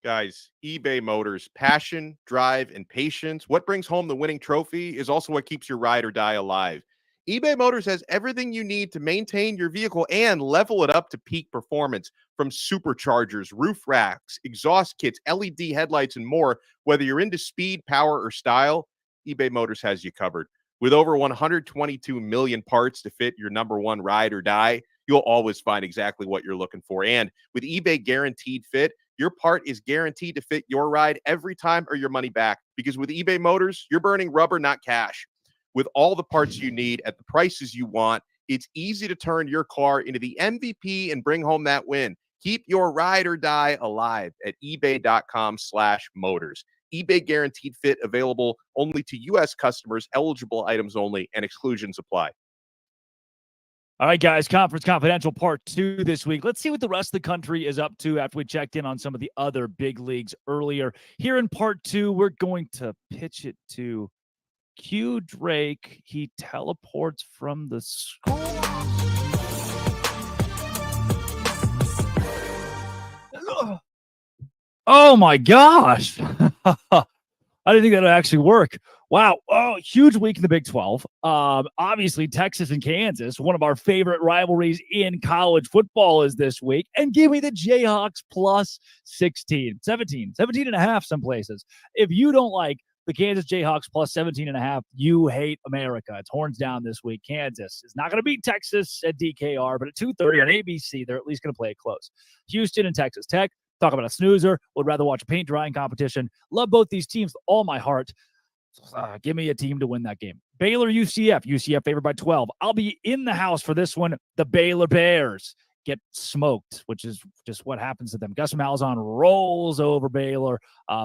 Guys, eBay Motors, passion, drive, and patience. What brings home the winning trophy is also what keeps your ride or die alive. eBay Motors has everything you need to maintain your vehicle and level it up to peak performance, from superchargers, roof racks, exhaust kits, LED headlights, and more. Whether you're into speed, power, or style, eBay Motors has you covered. With over 122 million parts to fit your number one ride or die, you'll always find exactly what you're looking for. And with eBay Guaranteed Fit, your part is guaranteed to fit your ride every time or your money back. Because with eBay Motors, you're burning rubber, not cash. With all the parts you need at the prices you want, it's easy to turn your car into the MVP and bring home that win. Keep your ride or die alive at ebay.com/motors. eBay Guaranteed Fit, available only to U.S. customers, eligible items only, and exclusions apply. All right, guys, Conference Confidential Part 2 this week. Let's see what the rest of the country is up to after we checked in on some of the other big leagues earlier. Here in Part 2, we're going to pitch it to Q Drake. He teleports from the school. Oh my gosh. I didn't think that would actually work. Wow. Oh, huge week in the Big 12. Obviously, Texas and Kansas, one of our favorite rivalries in college football, is this week. And give me the Jayhawks plus 17 and a half some places. If you don't like the Kansas Jayhawks plus 17 and a half, you hate America. It's horns down this week. Kansas is not going to beat Texas at DKR, but at 2:30 on ABC, they're at least going to play it close. Houston and Texas Tech. Talk about a snoozer. Would rather watch a paint drying competition. Love both these teams with all my heart. Give me a team to win that game. Baylor, UCF. UCF favored by 12. I'll be in the house for this one. The Baylor Bears get smoked, which is just what happens to them. Gus Malzahn rolls over Baylor.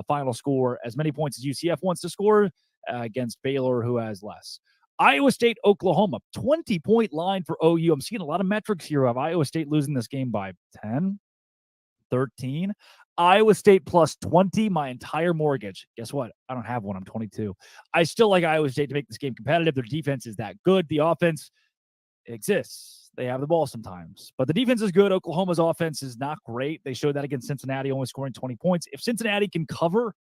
Final score, as many points as UCF wants to score against Baylor, who has less. Iowa State, Oklahoma. 20-point line for OU. I'm seeing a lot of metrics here of Iowa State losing this game by 10. 13. Iowa State plus 20, my entire mortgage. Guess what? I don't have one. I'm 22. I still like Iowa State to make this game competitive. Their defense is that good. The offense exists. They have the ball sometimes, but the defense is good. Oklahoma's offense is not great. They showed that against Cincinnati, only scoring 20 points. If Cincinnati can cover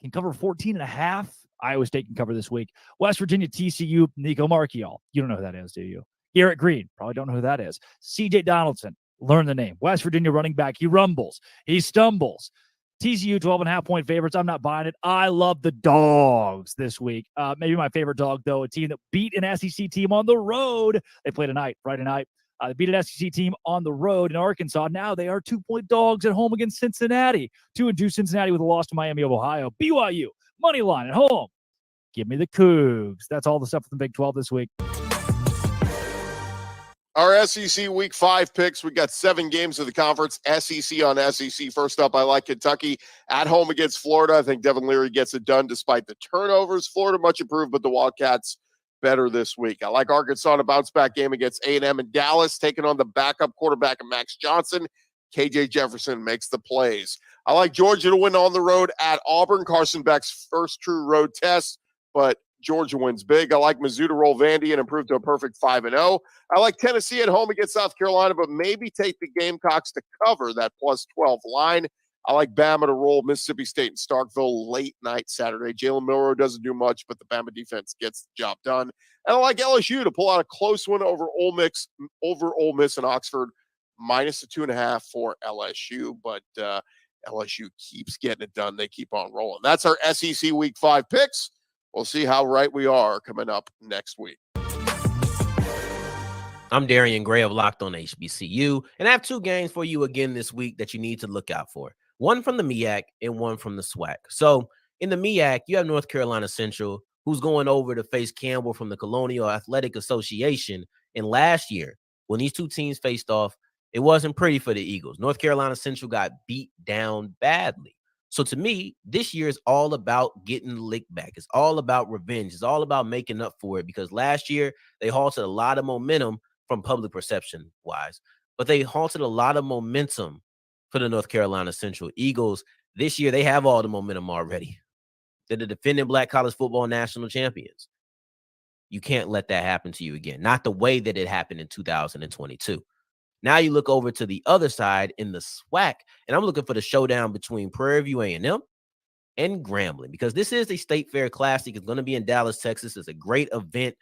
14.5, Iowa State can cover this week. West Virginia, TCU, Nico Marchiol. You don't know who that is, do you? Garrett Green. Probably don't know who that is. CJ Donaldson. Learn the name. West Virginia running back. He rumbles. He stumbles. TCU 12.5 point favorites. I'm not buying it. I love the dogs this week. Maybe my favorite dog, though, a team that beat an SEC team on the road. They played tonight, Friday night. They beat an SEC team on the road in Arkansas. Now they are 2-point dogs at home against Cincinnati. 2-2 Cincinnati with a loss to Miami of Ohio. BYU, money line at home. Give me the Cougs. That's all the stuff from the Big 12 this week. Our SEC Week 5 picks. We got 7 games of the conference. SEC on SEC. First up, I like Kentucky at home against Florida. I think Devin Leary gets it done despite the turnovers. Florida much improved, but the Wildcats better this week. I like Arkansas in a bounce-back game against A&M in Dallas, taking on the backup quarterback of Max Johnson. KJ Jefferson makes the plays. I like Georgia to win on the road at Auburn. Carson Beck's first true road test, but Georgia wins big. I like Mizzou to roll Vandy and improve to a perfect 5-0. I like Tennessee at home against South Carolina, but maybe take the Gamecocks to cover that plus 12 line. I like Bama to roll Mississippi State and Starkville late night Saturday. Jalen Milroe doesn't do much, but the Bama defense gets the job done. And I like LSU to pull out a close one over Ole Miss and Oxford, minus the 2.5 for LSU. But LSU keeps getting it done. They keep on rolling. That's our SEC Week 5 picks. We'll see how right we are coming up next week. I'm Darian Gray of Locked On HBCU, and I have 2 games for you again this week that you need to look out for. One from the MEAC and one from the SWAC. So in the MEAC, you have North Carolina Central, who's going over to face Campbell from the Colonial Athletic Association. And last year, when these 2 teams faced off, it wasn't pretty for the Eagles. North Carolina Central got beat down badly. So to me, this year is all about getting the lick back. It's all about revenge. It's all about making up for it, because last year they halted a lot of momentum from public perception wise, but they halted a lot of momentum for the North Carolina Central Eagles. This year, they have all the momentum already. They're the defending Black college football national champions. You can't let that happen to you again. Not the way that it happened in 2022. Now you look over to the other side in the SWAC, and I'm looking for the showdown between Prairie View A&M and Grambling, because this is a State Fair Classic. It's going to be in Dallas, Texas. It's a great event.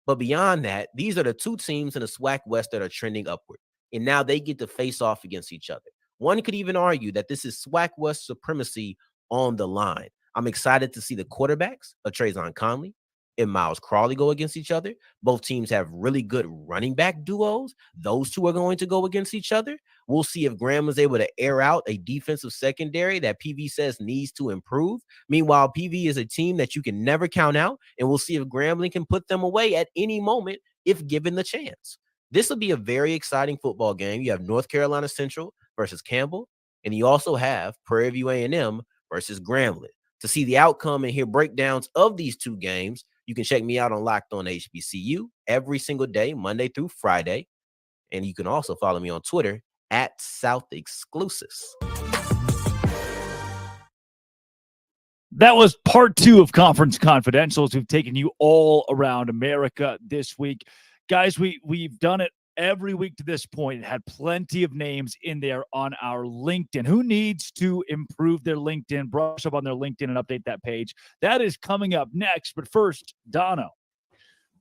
But beyond that, these are the 2 teams in the SWAC West that are trending upward. And now they get to face off against each other. One could even argue that this is SWAC West supremacy on the line. I'm excited to see the quarterbacks of Trayvon Conley and Miles Crawley go against each other. Both teams have really good running back duos. Those 2 are going to go against each other. We'll see if Graham is able to air out a defensive secondary that PV says needs to improve. Meanwhile, PV is a team that you can never count out, and we'll see if Grambling can put them away at any moment if given the chance. This will be a very exciting football game. You have North Carolina Central versus Campbell, and you also have Prairie View A&M versus Grambling. To see the outcome and hear breakdowns of these 2 games, you can check me out on Locked On HBCU every single day, Monday through Friday. And you can also follow me on Twitter at South Exclusives. That was part 2 of Conference Confidentials. We've taken you all around America this week. Guys, we've done it every week to this point. It had plenty of names in there on our LinkedIn. Who needs to improve their LinkedIn, brush up on their LinkedIn and update that page? That is coming up next. But first, Dono.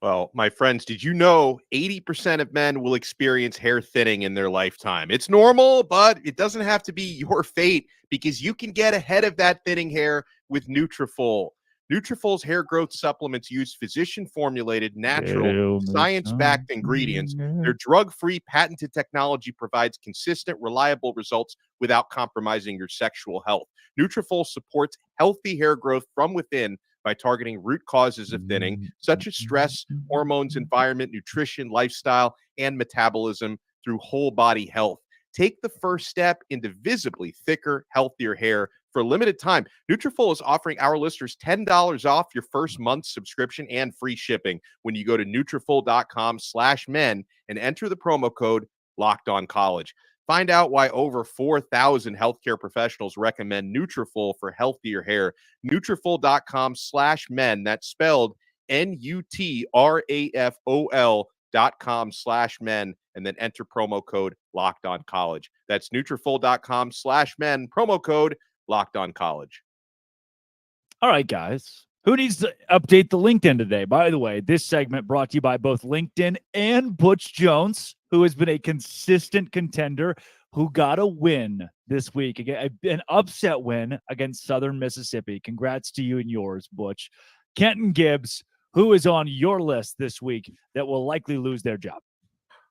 Well, my friends, did you know 80% of men will experience hair thinning in their lifetime? It's normal, but it doesn't have to be your fate, because you can get ahead of that thinning hair with Nutrafol. Nutrafol's hair growth supplements use physician-formulated, natural, science-backed ingredients. Their drug-free, patented technology provides consistent, reliable results without compromising your sexual health. Nutrafol supports healthy hair growth from within by targeting root causes of thinning, such as stress, hormones, environment, nutrition, lifestyle, and metabolism through whole-body health. Take the first step into visibly thicker, healthier hair. For a limited time, Nutrafol is offering our listeners $10 off your first month's subscription and free shipping when you go to Nutrafol.com/men and enter the promo code LOCKEDONCollege. Find out why over 4,000 healthcare professionals recommend Nutrafol for healthier hair. Nutrafol.com/men. That's spelled Nutrafol.com/men, and then enter promo code Locked On College. That's Nutrafol.com/men, promo code Locked On College. All right, guys. Who needs to update the LinkedIn today? By the way, this segment brought to you by both LinkedIn and Butch Jones, who has been a consistent contender who got a win this week, an upset win against Southern Mississippi. Congrats to you and yours, Butch. Kenton Gibbs, who is on your list this week that will likely lose their job?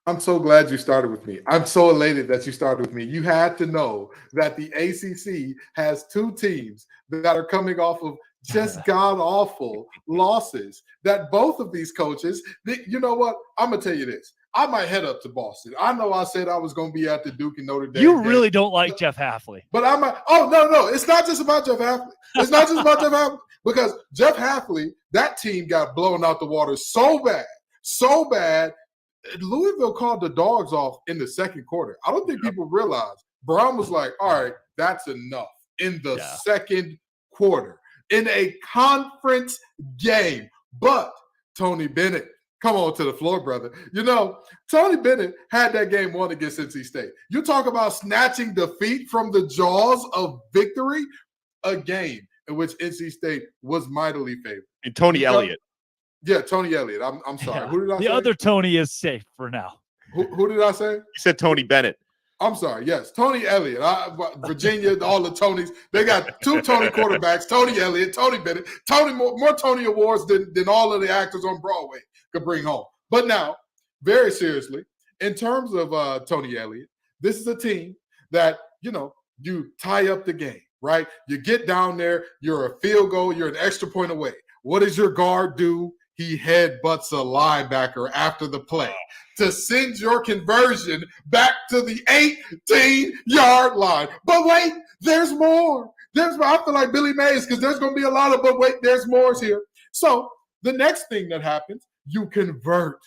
I'm so glad you started with me. I'm so elated that you started with me. You had to know that the ACC has two teams that are coming off of just god-awful losses, that both of these coaches, you know what? I'm going to tell you this. I might head up to Boston. I know I said I was going to be at the Duke and Notre Dame. You really don't like Jeff Hafley. But I might. Oh, no. It's not just about Jeff Hafley. It's not just about Jeff Hafley. Because Jeff Hafley, that team got blown out the water so bad. Louisville called the dogs off in the second quarter. I don't think people realize. Brown was like, all right, that's enough in the second quarter in a conference game. But Tony Bennett, come on to the floor, brother. You know, Tony Bennett had that game won against NC State. You talk about snatching defeat from the jaws of victory, a game in which NC State was mightily favored. And Tony Elliott. Yeah, Tony Elliott. I'm sorry. Yeah. Who did I say? The other Tony is safe for now. Who did I say? You said Tony Bennett. I'm sorry. Yes, Tony Elliott. Virginia, all the Tonys. They got two Tony quarterbacks, Tony Elliott, Tony Bennett. Tony more Tony awards than all of the actors on Broadway could bring home. But now, very seriously, in terms of Tony Elliott, this is a team that, you tie up the game, right? You get down there, you're a field goal, you're an extra point away. What does your guard do? He headbutts a linebacker after the play to send your conversion back to the 18-yard line. But wait, there's more. I feel like Billy Mays because there's going to be a lot of, but wait, there's more here. So the next thing that happens, you convert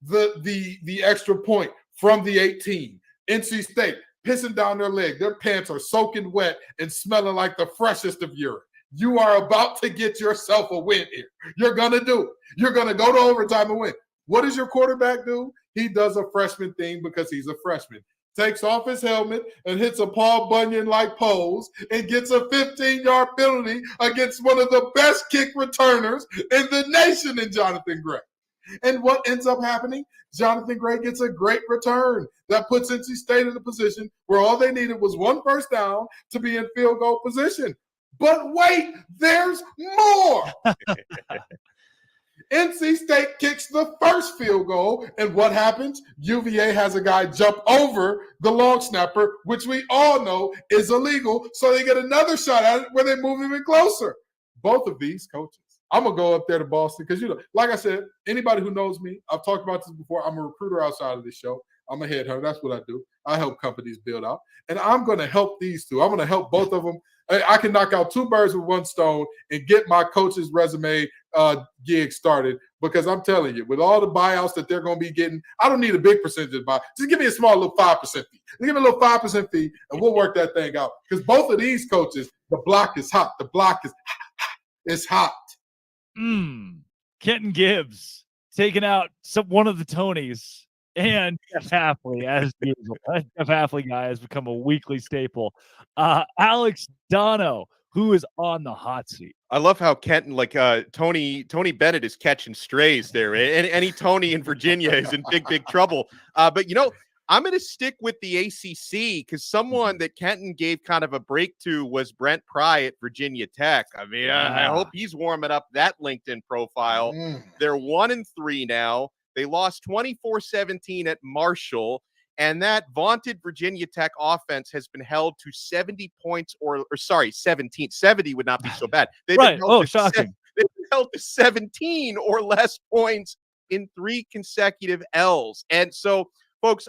the extra point from the 18. NC State pissing down their leg. Their pants are soaking wet and smelling like the freshest of urine. You are about to get yourself a win here. You're going to do it. You're going to go to overtime and win. What does your quarterback do? He does a freshman thing because he's a freshman. Takes off his helmet and hits a Paul Bunyan-like pose and gets a 15-yard penalty against one of the best kick returners in the nation in Jonathan Gray. And what ends up happening? Jonathan Gray gets a great return that puts NC State in a position where all they needed was one first down to be in field goal position. But wait, there's more. NC State kicks the first field goal, and what happens? UVA has a guy jump over the long snapper, which we all know is illegal, so they get another shot at it where they move even closer. Both of these coaches. I'm going to go up there to Boston because, like I said, anybody who knows me, I've talked about this before, I'm a recruiter outside of this show. I'm a headhunter. That's what I do. I help companies build out. And I'm going to help these two. I'm going to help both of them. I can knock out two birds with one stone and get my coach's resume gig started because I'm telling you, with all the buyouts that they're going to be getting, I don't need a big percentage of buy. Just give me a small little 5% fee. Give me a little 5% fee, and we'll work that thing out. Because both of these coaches, the block is hot. The block is hot. Kenton Gibbs taking out one of the Tonys. And Jeff Hafley, as usual. Jeff Hafley guy has become a weekly staple. Alex Dono, who is on the hot seat. I love how Kenton, Tony Bennett is catching strays there. And any Tony in Virginia is in big trouble. But I'm going to stick with the ACC because someone that Kenton gave kind of a break to was Brent Pry at Virginia Tech. I mean, I hope he's warming up that LinkedIn profile. They're 1-3 now. They lost 24-17 at Marshall, and that vaunted Virginia Tech offense has been held to 70 points 17. 70 would not be so bad. Right. Shocking. They've been held to 17 or less points in 3 consecutive L's. And so, folks,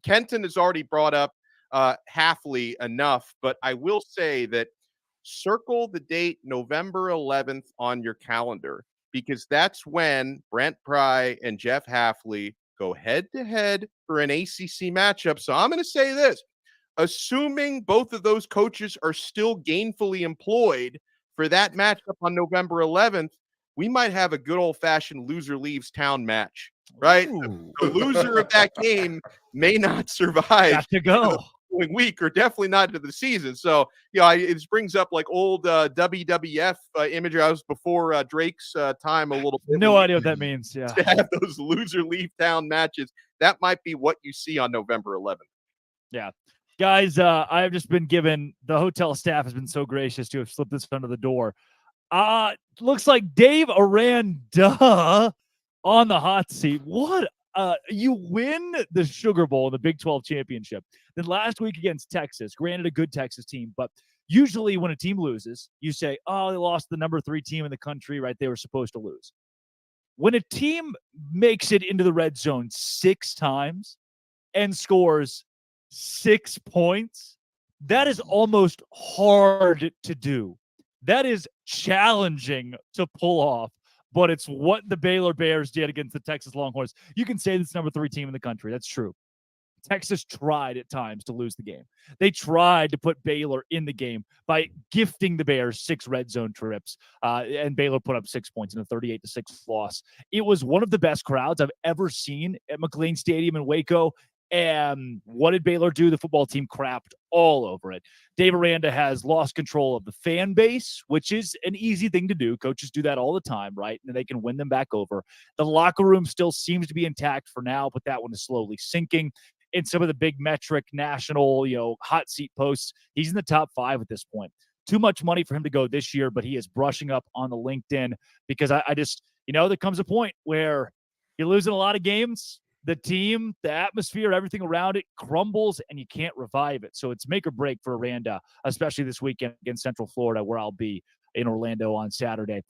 Kenton has already brought up Hafley enough, but I will say that circle the date November 11th on your calendar, because that's when Brent Pry and Jeff Hafley go head-to-head for an ACC matchup. So I'm going to say this. Assuming both of those coaches are still gainfully employed for that matchup on November 11th, we might have a good old-fashioned loser leaves town match, right? The loser of that game may not survive Got to go. the week, or definitely not into the season. So, it just brings up like old WWF imagery. I was before Drake's time a little bit. No idea what that means. Yeah. To have those loser leave town matches, that might be what you see on November 11th. Yeah. Guys, I've just been given, the hotel staff has been so gracious to have slipped this under the door. Looks like Dave Aranda on the hot seat. What? You win the Sugar Bowl in the Big 12 championship. Then last week against Texas, granted a good Texas team, but usually when a team loses, you say, oh, they lost the number 3 team in the country, right? They were supposed to lose. When a team makes it into the red zone 6 times and scores 6 points, that is almost hard to do. That is challenging to pull off, but it's what the Baylor Bears did against the Texas Longhorns. You can say this number 3 team in the country. That's true. Texas tried at times to lose the game. They tried to put Baylor in the game by gifting the Bears 6 red zone trips, and Baylor put up 6 points in a 38-6 loss. It was one of the best crowds I've ever seen at McLean Stadium in Waco. And what did Baylor do? The football team crapped all over it. Dave Aranda has lost control of the fan base, which is an easy thing to do. Coaches do that all the time, right? And they can win them back over. The locker room still seems to be intact for now, but that one is slowly sinking. In some of the big metric national, hot seat posts, he's in the top 5 at this point. Too much money for him to go this year, but he is brushing up on the LinkedIn because I just, there comes a point where you're losing a lot of games. The team, the atmosphere, everything around it crumbles, and you can't revive it. So it's make or break for Aranda, especially this weekend against Central Florida, where I'll be in Orlando on Saturday.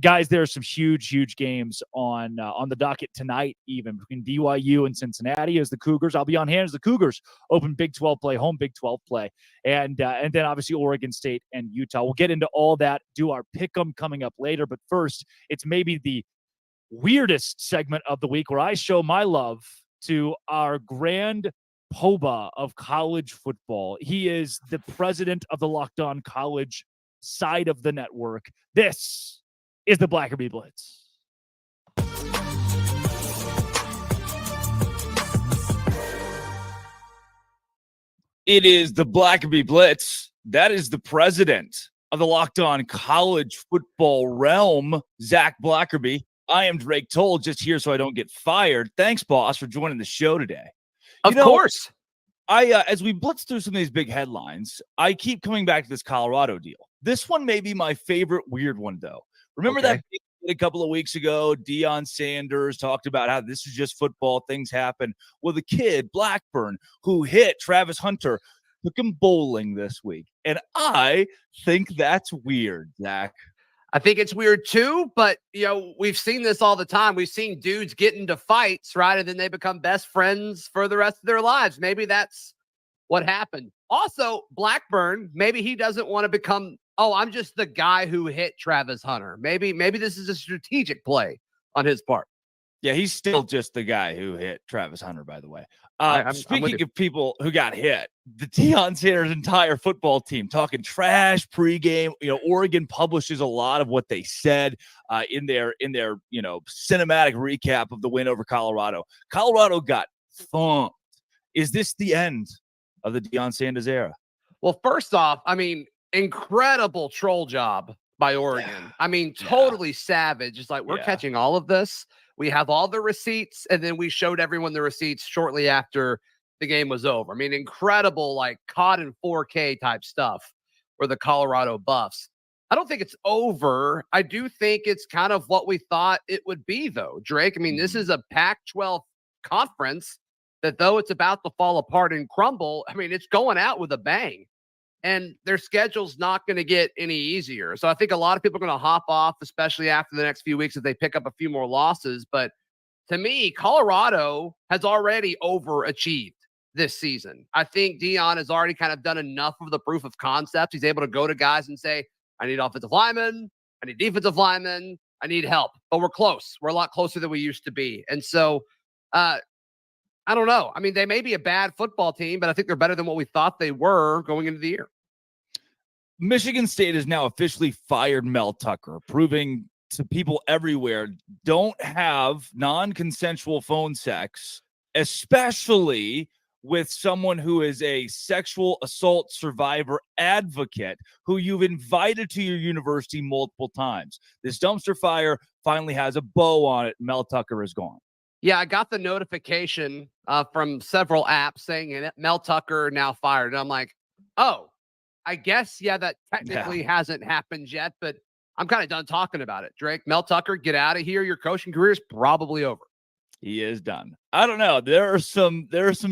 Guys, there are some huge games on the docket tonight, even between BYU and Cincinnati as the Cougars. I'll be on hand as the Cougars open Big 12 play, home Big 12 play, and then obviously Oregon State and Utah. We'll get into all that, do our pick'em coming up later. But first, it's maybe the weirdest segment of the week where I show my love to our grand poobah of college football. He is the president of the Locked On College side of the network. This is the Blackerby Blitz. It is the Blackerby Blitz. That is the president of the Locked On College football realm, Zach Blackerby. I am Drake Toll, just here so I don't get fired. Thanks, boss, for joining the show today. Of course. As we blitz through some of these big headlines, I keep coming back to this Colorado deal. This one may be my favorite weird one, though. Remember that a couple of weeks ago, Deion Sanders talked about how this is just football, things happen. Well, the kid, Blackburn, who hit Travis Hunter, took him bowling this week. And I think that's weird, Zach. I think it's weird too, but we've seen this all the time. We've seen dudes get into fights, right? And then they become best friends for the rest of their lives. Maybe that's what happened. Also, Blackburn, maybe he doesn't want to become, I'm just the guy who hit Travis Hunter. Maybe this is a strategic play on his part. Yeah, he's still just the guy who hit Travis Hunter, by the way. Speaking of people who got hit, the Deion Sanders entire football team talking trash pregame. Oregon publishes a lot of what they said in their cinematic recap of the win over Colorado. Colorado got thumped. Is this the end of the Deion Sanders era? Well, first off, incredible troll job by Oregon. Totally savage. It's like, we're catching all of this. We have all the receipts, and then we showed everyone the receipts shortly after the game was over. Incredible, like caught in 4K type stuff for the Colorado Buffs. I don't think it's over. I do think it's kind of what we thought it would be, though, Drake. This is a Pac-12 conference that, though it's about to fall apart and crumble, it's going out with a bang. And their schedule's not going to get any easier. So I think a lot of people are going to hop off, especially after the next few weeks, if they pick up a few more losses. But to me, Colorado has already overachieved this season. I think Deion has already kind of done enough of the proof of concept. He's able to go to guys and say, I need offensive linemen, I need defensive linemen, I need help. But we're close. We're a lot closer than we used to be. And so I don't know. I mean, they may be a bad football team, but I think they're better than what we thought they were going into the year. Michigan State has now officially fired Mel Tucker, proving to people everywhere, don't have non-consensual phone sex, especially with someone who is a sexual assault survivor advocate who you've invited to your university multiple times. This dumpster fire finally has a bow on it. Mel Tucker is gone. Yeah, I got the notification from several apps saying Mel Tucker now fired. And I'm like, oh, I guess, yeah, that technically hasn't happened yet, but I'm kind of done talking about it. Drake, Mel Tucker, get out of here. Your coaching career is probably over. He is done. I don't know. There are some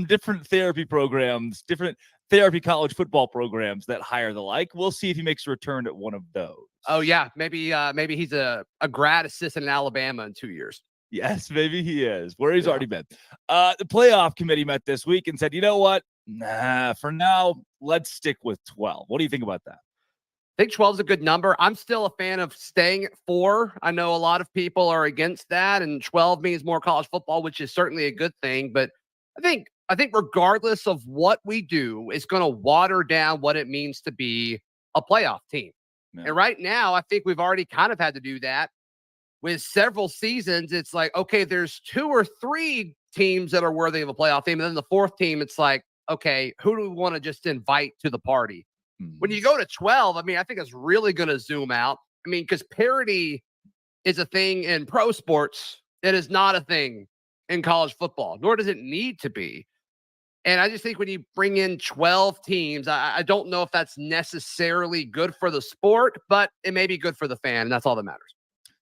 different therapy programs, different therapy college football programs that hire the like. We'll see if he makes a return at one of those. Oh yeah, maybe he's a grad assistant in Alabama in 2 years. Yes, maybe he is, where he's already been. The playoff committee met this week and said, you know what? Nah, for now, let's stick with 12. What do you think about that? I think 12 is a good number. I'm still a fan of staying at 4. I know a lot of people are against that, and 12 means more college football, which is certainly a good thing. But I think regardless of what we do, it's going to water down what it means to be a playoff team. Yeah. And right now, I think we've already kind of had to do that with several seasons. It's like, okay, there's 2 or 3 teams that are worthy of a playoff team. And then the 4th team, it's like, okay, who do we want to just invite to the party? When you go to 12, I mean, I think it's really going to zoom out. I mean, because parity is a thing in pro sports. It is not a thing in college football, nor does it need to be. And I just think when you bring in 12 teams, I don't know if that's necessarily good for the sport, but it may be good for the fan, and that's all that matters.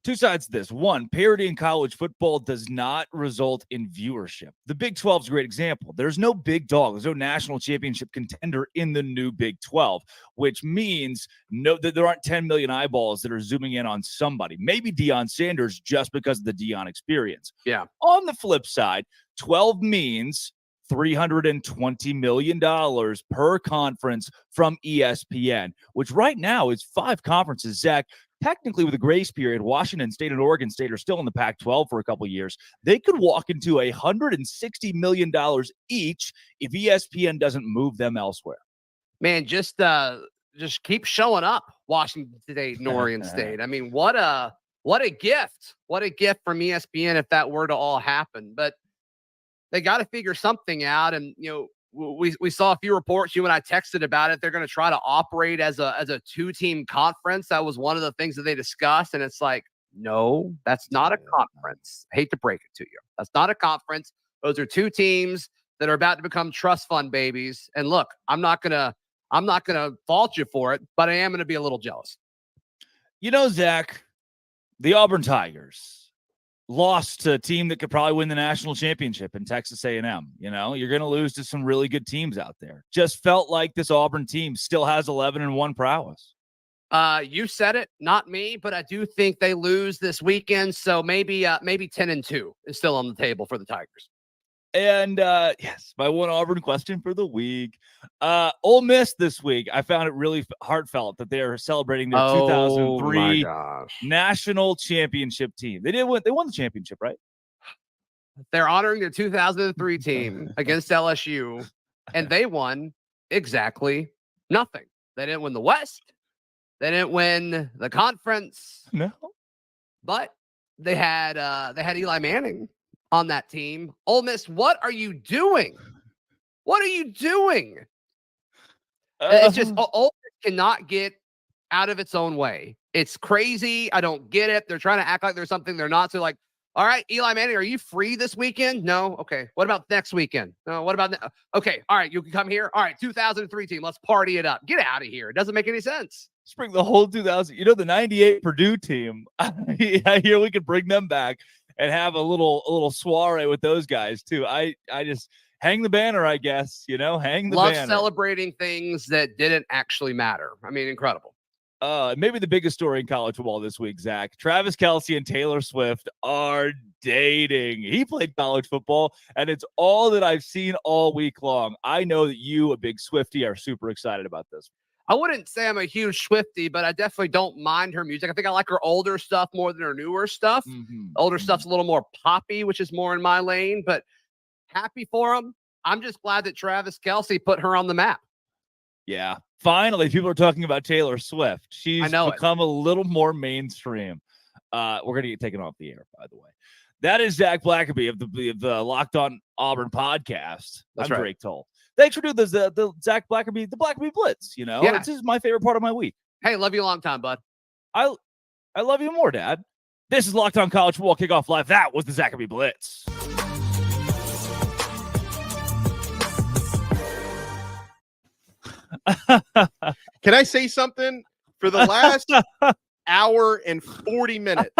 Two sides to this. One, parity in college football does not result in viewership. The Big 12 is a great example. There's no big dog. There's no national championship contender in the new Big 12, which means that there aren't 10 million eyeballs that are zooming in on somebody. Maybe Deion Sanders just because of the Deion experience. Yeah. On the flip side, 12 means $320 million per conference from ESPN, which right now is 5 conferences. Zach, technically with a grace period, Washington State and Oregon State are still in the Pac-12 for a couple of years. They could walk into $160 million each if ESPN doesn't move them elsewhere. Man, just keep showing up, Washington State and Oregon State. I mean, what a gift. What a gift from ESPN if that were to all happen. But they got to figure something out. And, you know, we saw a few reports. You and I texted about it. They're going to try to operate as a 2-team conference. That was one of the things that they discussed. And it's like, no, that's not a conference. I hate to break it to you. That's not a conference. Those are 2 teams that are about to become trust fund babies. And look, I'm not gonna fault you for it, but I am gonna be a little jealous. You know, Zach, the Auburn Tigers lost to a team that could probably win the national championship in Texas A&M. You know, you're going to lose to some really good teams out there. Just felt like this Auburn team still has 11-1 prowess. You said it, not me, but I do think they lose this weekend. So maybe 10-2 is still on the table for the Tigers. And yes, my one Auburn question for the week. Ole Miss this week, I found it really heartfelt that they are celebrating their 2003 national championship team. They won the championship, right? They're honoring their 2003 team against LSU, and they won exactly nothing. They didn't win the West. They didn't win the conference. No, but they had Eli Manning on that team. Ole Miss, what are you doing? What are you doing? It's just Ole Miss cannot get out of its own way. It's crazy. I don't get it. They're trying to act like there's something they're not. So like, all right, Eli Manning, are you free this weekend? No. Okay. What about next weekend? No. What about okay. All right. You can come here. All right. 2003 team. Let's party it up. Get out of here. It doesn't make any sense. Let's bring the whole 2000. You know, the 98 Purdue team. I hear we could bring them back and have a little soiree with those guys too. I just hang the banner, I guess, you know, hang the banner. Love celebrating things that didn't actually matter. I mean, incredible. Maybe the biggest story in college football this week, Zach. Travis Kelce and Taylor Swift are dating. He played college football, and it's all that I've seen all week long. I know that you, a big Swiftie, are super excited about this. I wouldn't say I'm a huge Swiftie, but I definitely don't mind her music. I think I like her older stuff more than her newer stuff. Older stuff's a little more poppy, which is more in my lane. But Happy for him. I'm just glad that Travis Kelce put her on the map. Yeah. Finally, people are talking about Taylor Swift. She's know become a little more mainstream. We're going to get taken off the air, by the way. That is Zach Blackerby of the Locked On Auburn podcast. That's I'm right. Drake Toll. Thanks for doing the Zach Blackerby, the Blackerby Blitz. You know, This is my favorite part of my week. Hey, love you a long time, bud. I love you more, Dad. This is Locked On College Football Kickoff Live. That was the Blackerby Blitz. Can I say something? For the last hour and 40 minutes,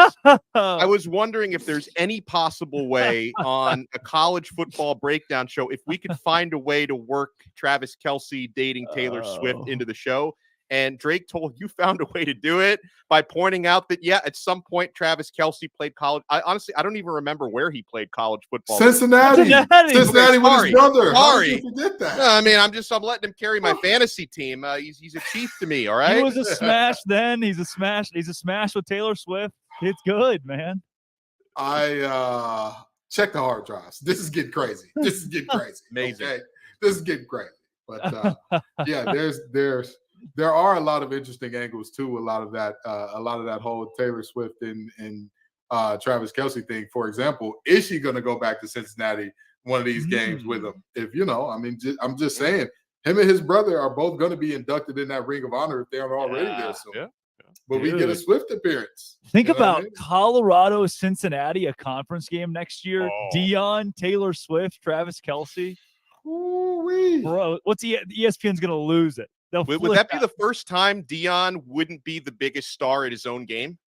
I was wondering if there's any possible way on a college football breakdown show if we could find a way to work Travis Kelce dating Taylor Swift into the show. And Drake told you found a way to do it by pointing out that, yeah, at some point Travis Kelce played college. I don't even remember where he played college football. Cincinnati with his brother. How did you forget that? No, I mean, I'm letting him carry my fantasy team. He's a chief to me. All right. He was a smash then. He's a smash. He's a smash with Taylor Swift. It's good, man. I check the hard drives. This is getting crazy. Amazing. Okay? This is getting crazy. But yeah, there are a lot of interesting angles to a lot of that whole Taylor Swift and Travis Kelce thing. For example, is she going to go back to Cincinnati one of these games with him? If I'm just saying, him and his brother are both going to be inducted in that Ring of Honor if they aren't already there. So, but we get a Swift appearance. Think about Colorado, Cincinnati, a conference game next year. Deion, Taylor Swift, Travis Kelce. Ooh-wee. Bro, what's ESPN's going to lose it? Would that be the first time Deion wouldn't be the biggest star at his own game?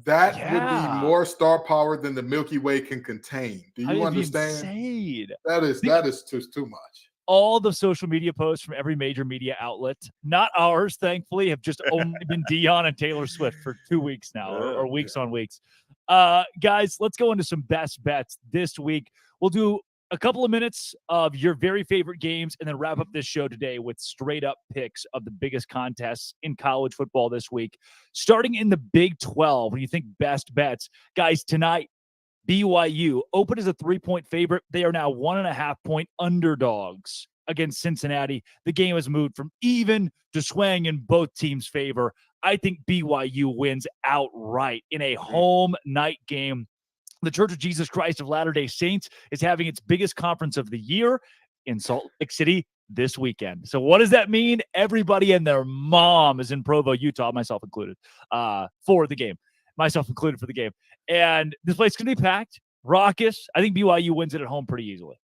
That would be more star power than the Milky Way can contain. Do you understand? Insane. That is just too much. All the social media posts from every major media outlet, not ours, thankfully, have just only been Deion and Taylor Swift for 2 weeks now, or weeks on weeks. Guys, let's go into some best bets this week. We'll do a couple of minutes of your very favorite games and then wrap up this show today with straight up picks of the biggest contests in college football this week. Starting in the Big 12, when you think best bets, guys, tonight, BYU open as a 3-point favorite. They are now 1.5-point underdogs against Cincinnati. The game has moved from even to swaying in both teams' favor. I think BYU wins outright in a home night game. The Church of Jesus Christ of Latter-day Saints is having its biggest conference of the year in Salt Lake City this weekend. So what does that mean? Everybody and their mom is in Provo, Utah, myself included, for the game. Myself included for the game. And this place is going to be packed, raucous. I think BYU wins it at home pretty easily.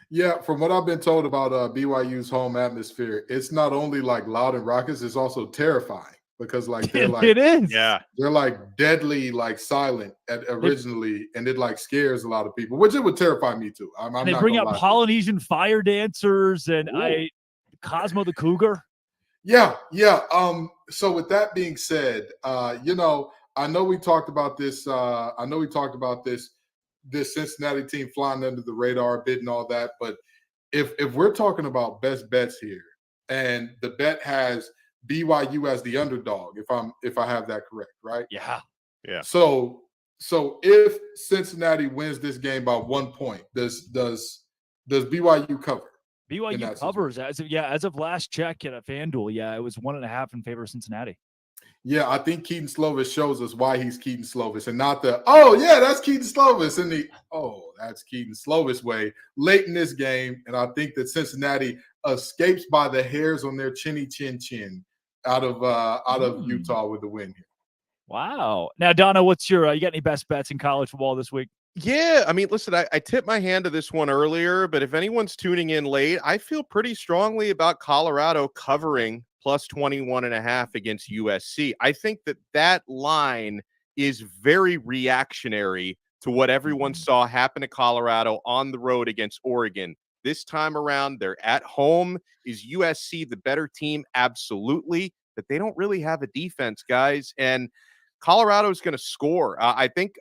Yeah, from what I've been told about BYU's home atmosphere, it's not only like loud and raucous, it's also terrifying. Because they're it is. Yeah. They're deadly silent originally, and it scares a lot of people, which it would terrify me too. They bring out Polynesian fire dancers and Cosmo the Cougar. Yeah. So with that being said, I know we talked about this. This Cincinnati team flying under the radar a bit and all that. But if we're talking about best bets here, and the bet has BYU as the underdog, if I have that correct, right? Yeah. So if Cincinnati wins this game by 1 point, does BYU cover? BYU covers as of last check at a FanDuel. Yeah, it was 1.5 in favor of Cincinnati. Yeah, I think Keaton Slovis shows us why he's Keaton Slovis and not that's Keaton Slovis and that's Keaton Slovis way late in this game. And I think that Cincinnati escapes by the hairs on their chinny chin out of Utah with the win here. Wow. Now, Donna, what's you got any best bets in college football this week? Yeah, I mean, listen, I tipped my hand to this one earlier, but if anyone's tuning in late, I feel pretty strongly about Colorado covering plus 21.5 against USC. I think that line is very reactionary to what everyone saw happen to Colorado on the road against Oregon. This time around, they're at home. Is USC the better team? Absolutely. But they don't really have a defense, guys. And Colorado is going to score. I think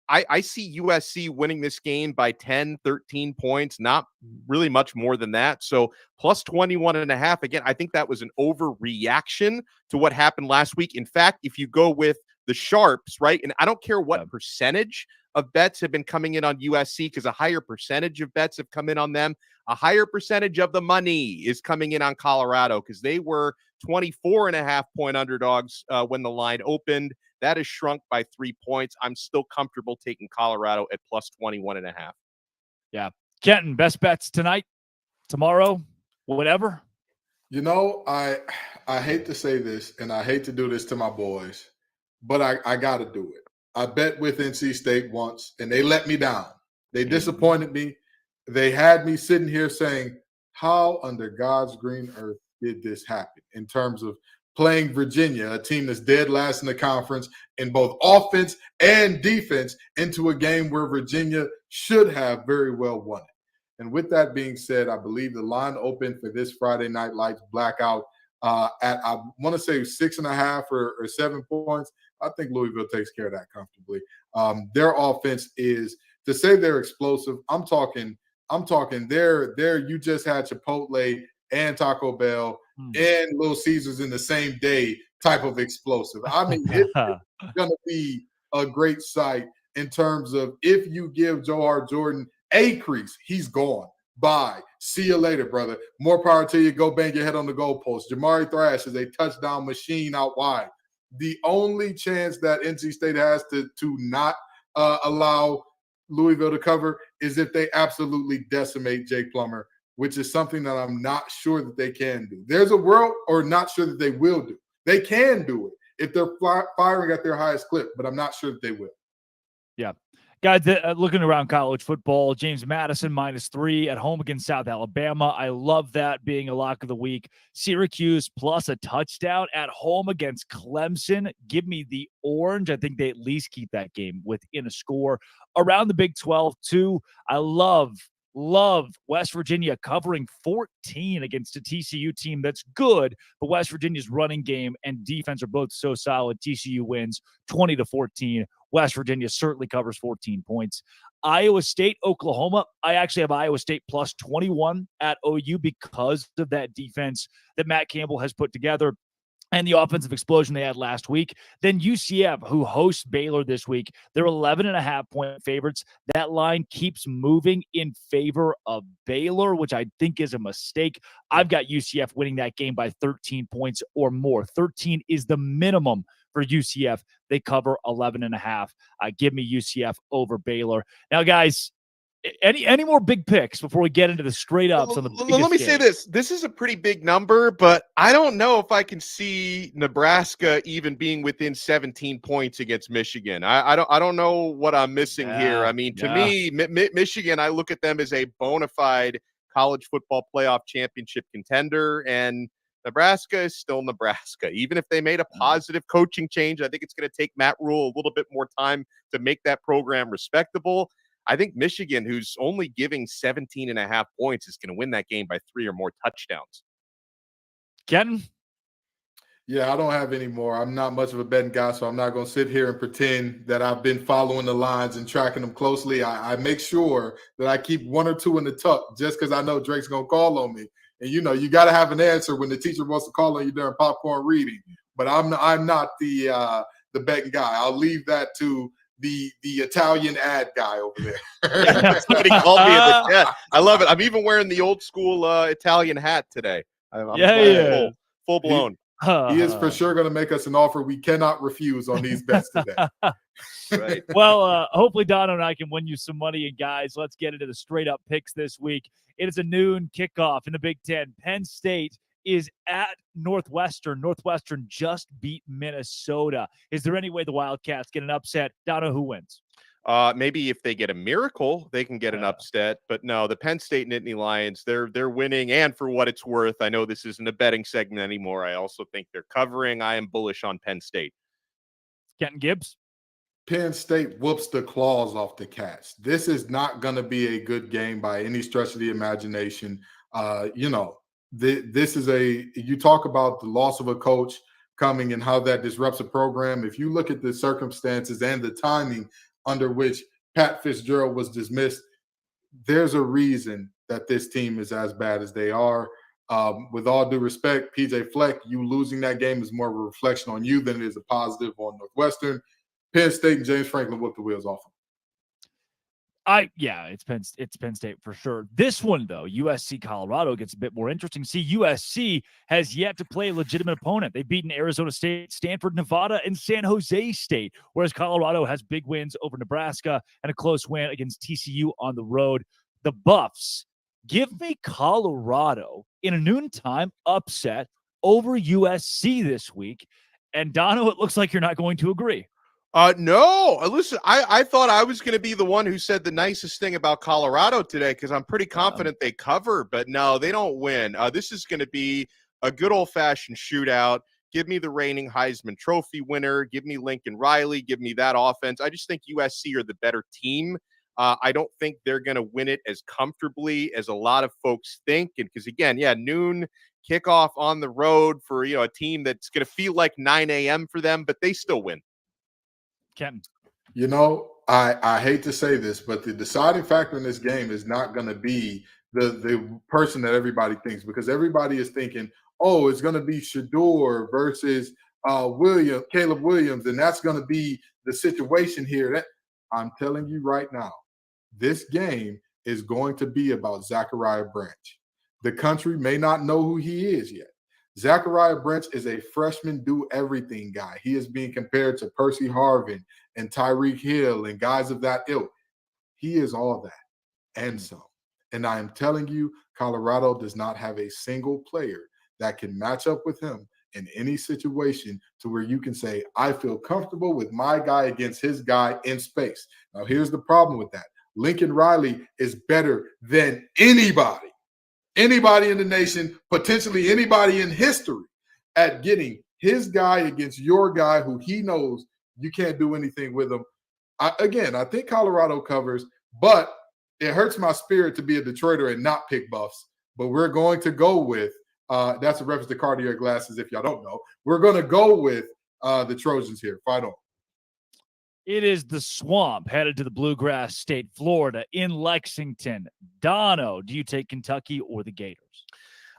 I see USC winning this game by 10, 13 points, not really much more than that. So plus 21.5. Again, I think that was an overreaction to what happened last week. In fact, if you go with the sharps, right, and I don't care what percentage of bets have been coming in on USC because a higher percentage of bets have come in on them. A higher percentage of the money is coming in on Colorado because they were 24.5-point underdogs when the line opened. That has shrunk by 3 points. I'm still comfortable taking Colorado at plus 21.5. Yeah. Kenton, best bets tonight, tomorrow, whatever. You know, I hate to say this, and I hate to do this to my boys, but I got to do it. I bet with NC State once, and they let me down. They disappointed me. They had me sitting here saying, how under God's green earth did this happen in terms of playing Virginia, a team that's dead last in the conference in both offense and defense, into a game where Virginia should have very well won it. And with that being said, I believe the line opened for this Friday Night Lights blackout at, I want to say 6.5 or 7 points. I think Louisville takes care of that comfortably. Their offense is, to say they're explosive, I'm talking there you just had Chipotle and Taco Bell and Little Caesars in the same day type of explosive. I mean, it's going to be a great sight in terms of if you give Johar Jordan a crease, he's gone. Bye. See you later, brother. More power to you. Go bang your head on the goalpost. Jamari Thrash is a touchdown machine out wide. The only chance that NC State has to not allow Louisville to cover is if they absolutely decimate Jake Plummer, which is something that I'm not sure that they can do. There's a world, or not sure that they will do. They can do it if they're firing at their highest clip, but I'm not sure that they will. Yeah. Guys, looking around college football, James Madison -3 at home against South Alabama. I love that being a lock of the week. Syracuse plus a touchdown at home against Clemson. Give me the orange. I think they at least keep that game within a score. Around the Big 12, too, I love West Virginia covering 14 against a TCU team that's good, but West Virginia's running game and defense are both so solid. TCU wins 20-14. West Virginia certainly covers 14 points. Iowa State, Oklahoma. I actually have Iowa State plus 21 at OU because of that defense that Matt Campbell has put together and the offensive explosion they had last week. Then UCF, who hosts Baylor this week, they're 11.5-point favorites. That line keeps moving in favor of Baylor, which I think is a mistake. I've got UCF winning that game by 13 points or more. 13 is the minimum for UCF. They cover 11.5. Give me UCF over Baylor. Now, guys, any more big picks before we get into the straight ups on the biggest Let me game? say this. This is a pretty big number, but I don't know if I can see Nebraska even being within 17 points against Michigan. I don't know what I'm missing here. I mean, to me, Michigan, I look at them as a bona fide college football playoff championship contender, and Nebraska is still Nebraska. Even if they made a positive coaching change, I think it's going to take Matt Rule a little bit more time to make that program respectable. I think Michigan, who's only giving 17.5 points, is going to win that game by 3 or more touchdowns. Kenton? Yeah, I don't have any more. I'm not much of a betting guy, so I'm not going to sit here and pretend that I've been following the lines and tracking them closely. I make sure that I keep 1 or 2 in the tuck just because I know Drake's going to call on me. And, you know, you got to have an answer when the teacher wants to call on you during popcorn reading. But I'm not the betting guy. I'll leave that to the Italian ad guy over there. Somebody called me in the chat. I love it. I'm even wearing the old school Italian hat today. I'm full blown. He is for sure going to make us an offer we cannot refuse on these bets today. Right. Well, hopefully Dono and I can win you some money. And guys, let's get into the straight up picks this week. It is a noon kickoff in the Big Ten. Penn State is at Northwestern. Northwestern just beat Minnesota. Is there any way the Wildcats get an upset? Dono, who wins? Maybe if they get a miracle, they can get an upset. But no, the Penn State Nittany Lions, they're winning. And for what it's worth, I know this isn't a betting segment anymore. I also think they're covering. I am bullish on Penn State. Kenton Gibbs? Penn State whoops the claws off the Cats. This is not going to be a good game by any stretch of the imagination. This is you talk about the loss of a coach coming and how that disrupts a program. If you look at the circumstances and the timing under which Pat Fitzgerald was dismissed, there's a reason that this team is as bad as they are. With all due respect, PJ Fleck, you losing that game is more of a reflection on you than it is a positive on Northwestern. Penn State and James Franklin whooped the wheels off them. It's Penn State for sure. This one though, USC Colorado gets a bit more interesting. See, USC has yet to play a legitimate opponent. They've beaten Arizona State, Stanford, Nevada, and San Jose State, whereas Colorado has big wins over Nebraska and a close win against TCU on the road. The Buffs, give me Colorado in a noontime upset over USC this week. And Dono, it looks like you're not going to agree. No, listen, I thought I was going to be the one who said the nicest thing about Colorado today because I'm pretty confident they cover, but no, they don't win. This is going to be a good old-fashioned shootout. Give me the reigning Heisman Trophy winner. Give me Lincoln Riley. Give me that offense. I just think USC are the better team. I don't think they're going to win it as comfortably as a lot of folks think. And because, again, noon kickoff on the road for a team that's going to feel like 9 a.m. for them, but they still win. Kenton. I hate to say this, but the deciding factor in this game is not going to be the person that everybody thinks, because everybody is thinking, oh, it's going to be Shedeur versus Caleb Williams, and that's going to be the situation here. I'm telling you right now, this game is going to be about Zachariah Branch. The country may not know who he is yet. Zachariah Branch is a freshman do-everything guy. He is being compared to Percy Harvin and Tyreek Hill and guys of that ilk. He is all that and some. And I am telling you, Colorado does not have a single player that can match up with him in any situation to where you can say, I feel comfortable with my guy against his guy in space. Now, here's the problem with that. Lincoln Riley is better than anybody in the nation, potentially anybody in history, at getting his guy against your guy who he knows you can't do anything with him. I think Colorado covers, but it hurts my spirit to be a Detroiter and not pick Buffs. But we're going to go with that's a reference to cardiac glasses if y'all don't know. We're going to go with the Trojans here. Fight on. It is the Swamp headed to the Bluegrass State, Florida, in Lexington. Dono, do you take Kentucky or the Gators?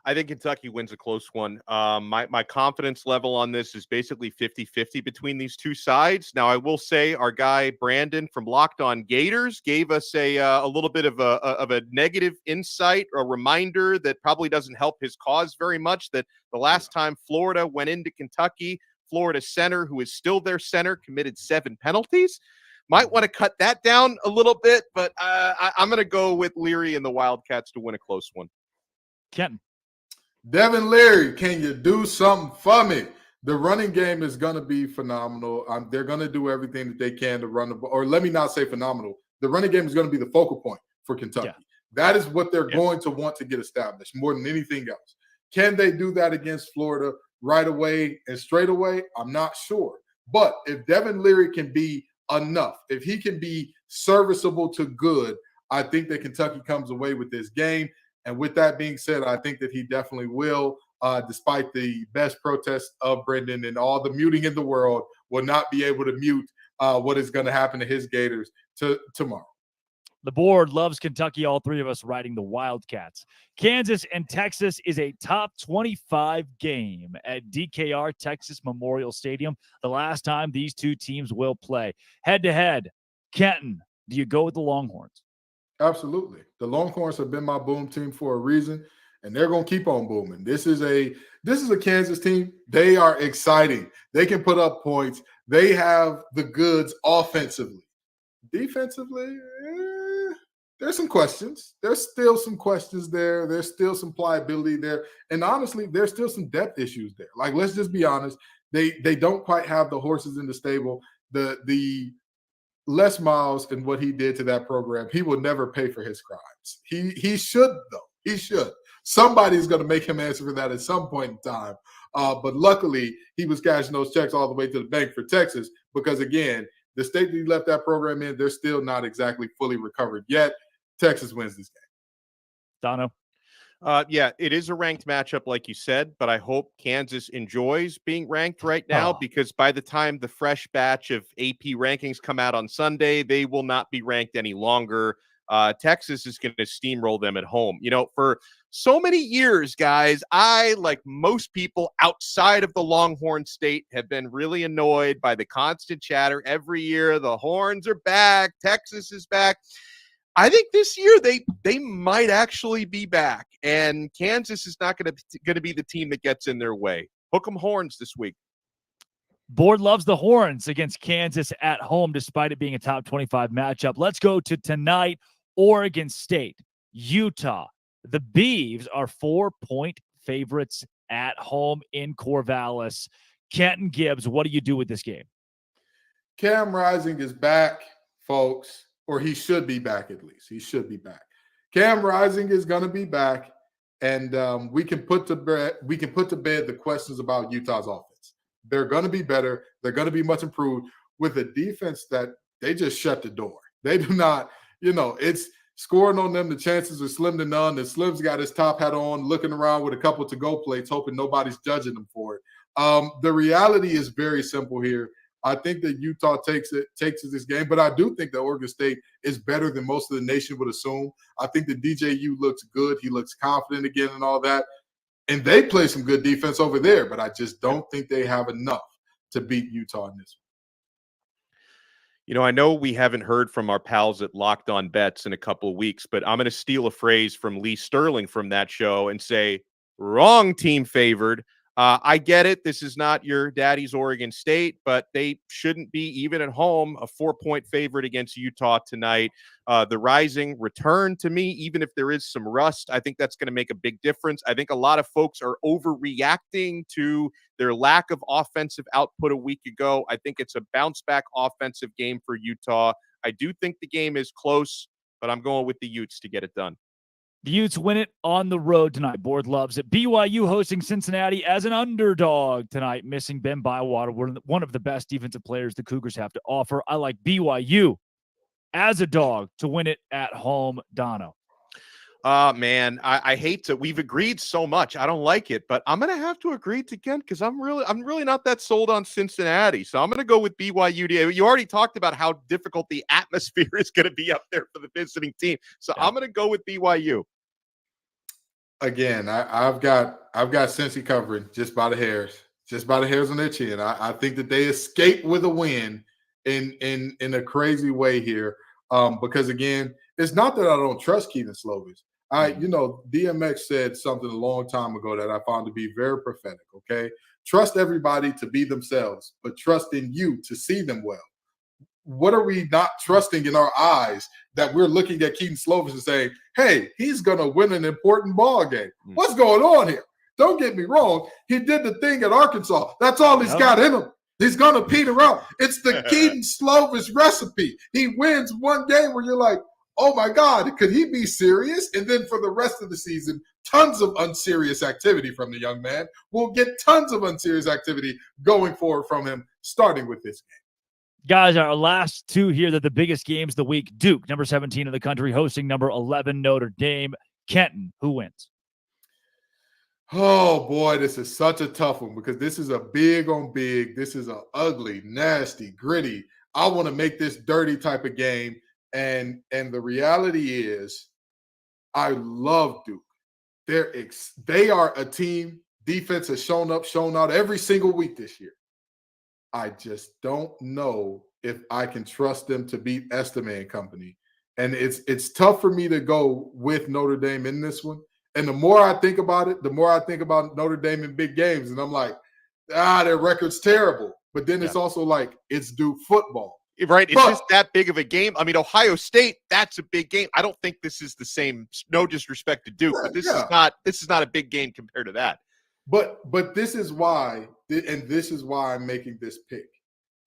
I think Kentucky wins a close one. My confidence level on this is basically 50-50 between these two sides. Now, I will say our guy Brandon from Locked On Gators gave us a little bit of a negative insight, a reminder that probably doesn't help his cause very much, that the last time Florida went into Kentucky, Florida center, who is still their center, committed 7 penalties. Might want to cut that down a little bit, but I'm going to go with Leary and the Wildcats to win a close one. Kenton. Devin Leary, can you do something for me? The running game is going to be phenomenal. They're going to do everything that they can to run the ball. Or let me not say phenomenal. The running game is going to be the focal point for Kentucky. Yeah. That is what they're going to want to get established more than anything else. Can they do that against Florida right away and straight away? I'm not sure. But if Devin Leary can be enough, if he can be serviceable to good, I think that Kentucky comes away with this game. And with that being said, I think that he definitely will, despite the best protests of Brendan and all the muting in the world, will not be able to mute what is going to happen to his Gators tomorrow. The board loves Kentucky, all three of us riding the Wildcats. Kansas and Texas is a top 25 game at DKR Texas Memorial Stadium, the last time these two teams will play. Head-to-head, Kenton, do you go with the Longhorns? Absolutely. The Longhorns have been my boom team for a reason, and they're going to keep on booming. This is a Kansas team. They are exciting. They can put up points. They have the goods offensively. Defensively, there's some questions. There's still some questions there. There's still some pliability there. And honestly, there's still some depth issues there. Like, let's just be honest. They don't quite have the horses in the stable. The Les Miles and what he did to that program, he will never pay for his crimes. He should, though. He should. Somebody's going to make him answer for that at some point in time. But luckily, he was cashing those checks all the way to the bank for Texas because, again, the state that he left that program in, they're still not exactly fully recovered yet. Texas wins this game. Dono? Yeah, it is a ranked matchup, like you said, but I hope Kansas enjoys being ranked right now because by the time the fresh batch of AP rankings come out on Sunday, they will not be ranked any longer. Texas is going to steamroll them at home. You know, for so many years, guys, I, like most people outside of the Longhorn State, have been really annoyed by the constant chatter every year. The Horns are back. Texas is back. I think this year they might actually be back, and Kansas is not going to be the team that gets in their way. Hook 'em horns this week. Board loves the horns against Kansas at home, despite it being a top 25 matchup. Let's go to tonight. Oregon State, Utah. The Beavs are 4-point favorites at home in Corvallis. Kenton Gibbs, what do you do with this game? Cam Rising is back, folks, or he should be back at least. He should be back. Cam Rising is going to be back, and we can put to bed the questions about Utah's offense. They're going to be better. They're going to be much improved with a defense that they just shut the door. They do not, it's scoring on them. The chances are slim to none. The Slim's got his top hat on, looking around with a couple to-go plates, hoping nobody's judging them for it. The reality is very simple here. I think that Utah takes this game, but I do think that Oregon State is better than most of the nation would assume. I think that DJU looks good. He looks confident again and all that. And they play some good defense over there, but I just don't think they have enough to beat Utah in this one. I know we haven't heard from our pals at Locked On Bets in a couple of weeks, but I'm going to steal a phrase from Lee Sterling from that show and say, wrong team favored. I get it. This is not your daddy's Oregon State, but they shouldn't be, even at home, a 4-point favorite against Utah tonight. The Rising return to me, even if there is some rust, I think that's going to make a big difference. I think a lot of folks are overreacting to their lack of offensive output a week ago. I think it's a bounce-back offensive game for Utah. I do think the game is close, but I'm going with the Utes to get it done. The Utes win it on the road tonight. Board loves it. BYU hosting Cincinnati as an underdog tonight, missing Ben Bywater, one of the best defensive players the Cougars have to offer. I like BYU as a dog to win it at home. Dono. Man, I hate to. We've agreed so much. I don't like it, but I'm going to have to agree again because I'm really not that sold on Cincinnati. So I'm going to go with BYU. You already talked about how difficult the atmosphere is going to be up there for the visiting team. So I'm going to go with BYU. Again, I've got Cincy covering just by the hairs on their chin. I think that they escape with a win in a crazy way here. Because again, it's not that I don't trust Keaton Slovis. DMX said something a long time ago that I found to be very prophetic. Okay, trust everybody to be themselves, but trust in you to see them well. What are we not trusting in our eyes that we're looking at Keaton Slovis and saying, hey, he's going to win an important ball game? What's going on here? Don't get me wrong. He did the thing at Arkansas. That's all he's got in him. He's going to peter out. It's the Keaton Slovis recipe. He wins one game where you're like, oh, my God, could he be serious? And then for the rest of the season, tons of unserious activity from the young man. We'll get tons of unserious activity going forward from him, starting with this game. Guys, our last two here, they're the biggest games of the week. Duke, number 17 in the country, hosting number 11 Notre Dame. Kenton, who wins? Oh, boy, this is such a tough one because this is a big on big. This is an ugly, nasty, gritty. I want to make this dirty type of game. And the reality is I love Duke. They are a team. Defense has shown out every single week this year. I just don't know if I can trust them to beat Estime and company. And it's tough for me to go with Notre Dame in this one. And the more I think about it, the more I think about Notre Dame in big games. And I'm like, their record's terrible. But then it's also like, it's Duke football. Right. It's just that big of a game. I mean, Ohio State, that's a big game. I don't think this is the same. No disrespect to Duke, but this is not a big game compared to that. But this is why, and this is why I'm making this pick,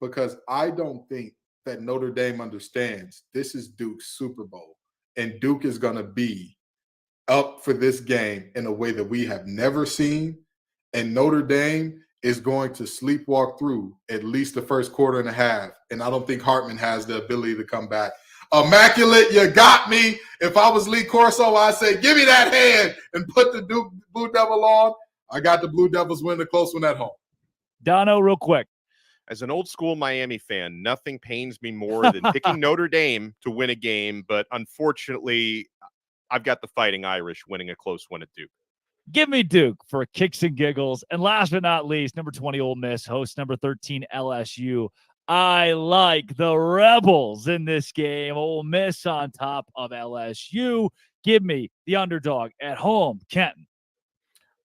because I don't think that Notre Dame understands this is Duke's Super Bowl, and Duke is going to be up for this game in a way that we have never seen, and Notre Dame is going to sleepwalk through at least the first quarter and a half, and I don't think Hartman has the ability to come back. Immaculate, you got me. If I was Lee Corso, I'd say, give me that hand and put the Duke Blue Devil on. I got the Blue Devils win the close one at home. Dono, real quick. As an old school Miami fan, nothing pains me more than picking Notre Dame to win a game. But unfortunately, I've got the Fighting Irish winning a close one at Duke. Give me Duke for kicks and giggles. And last but not least, number 20 Ole Miss hosts number 13 LSU. I like the Rebels in this game. Ole Miss on top of LSU. Give me the underdog at home, Kenton.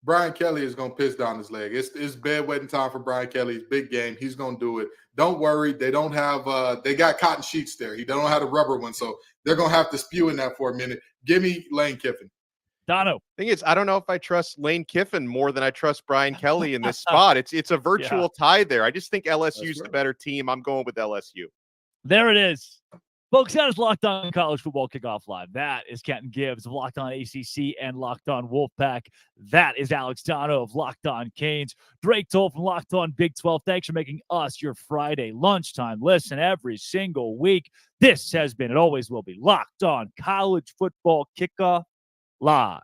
Brian Kelly is going to piss down his leg. It's bedwetting time for Brian Kelly. It's big game. He's going to do it. Don't worry. They don't have they got cotton sheets there. They don't have the rubber one, so they're going to have to spew in that for a minute. Give me Lane Kiffin. Dono. Thing is, I don't know if I trust Lane Kiffin more than I trust Brian Kelly in this spot. It's a virtual tie there. I just think LSU's the better team. I'm going with LSU. There it is. Folks, that is Locked On College Football Kickoff Live. That is Kenton Gibbs of Locked On ACC and Locked On Wolfpack. That is Alex Dono of Locked On Canes. Drake Toll from Locked On Big 12. Thanks for making us your Friday lunchtime listen every single week. This has been, it always will be, Locked On College Football Kickoff Live.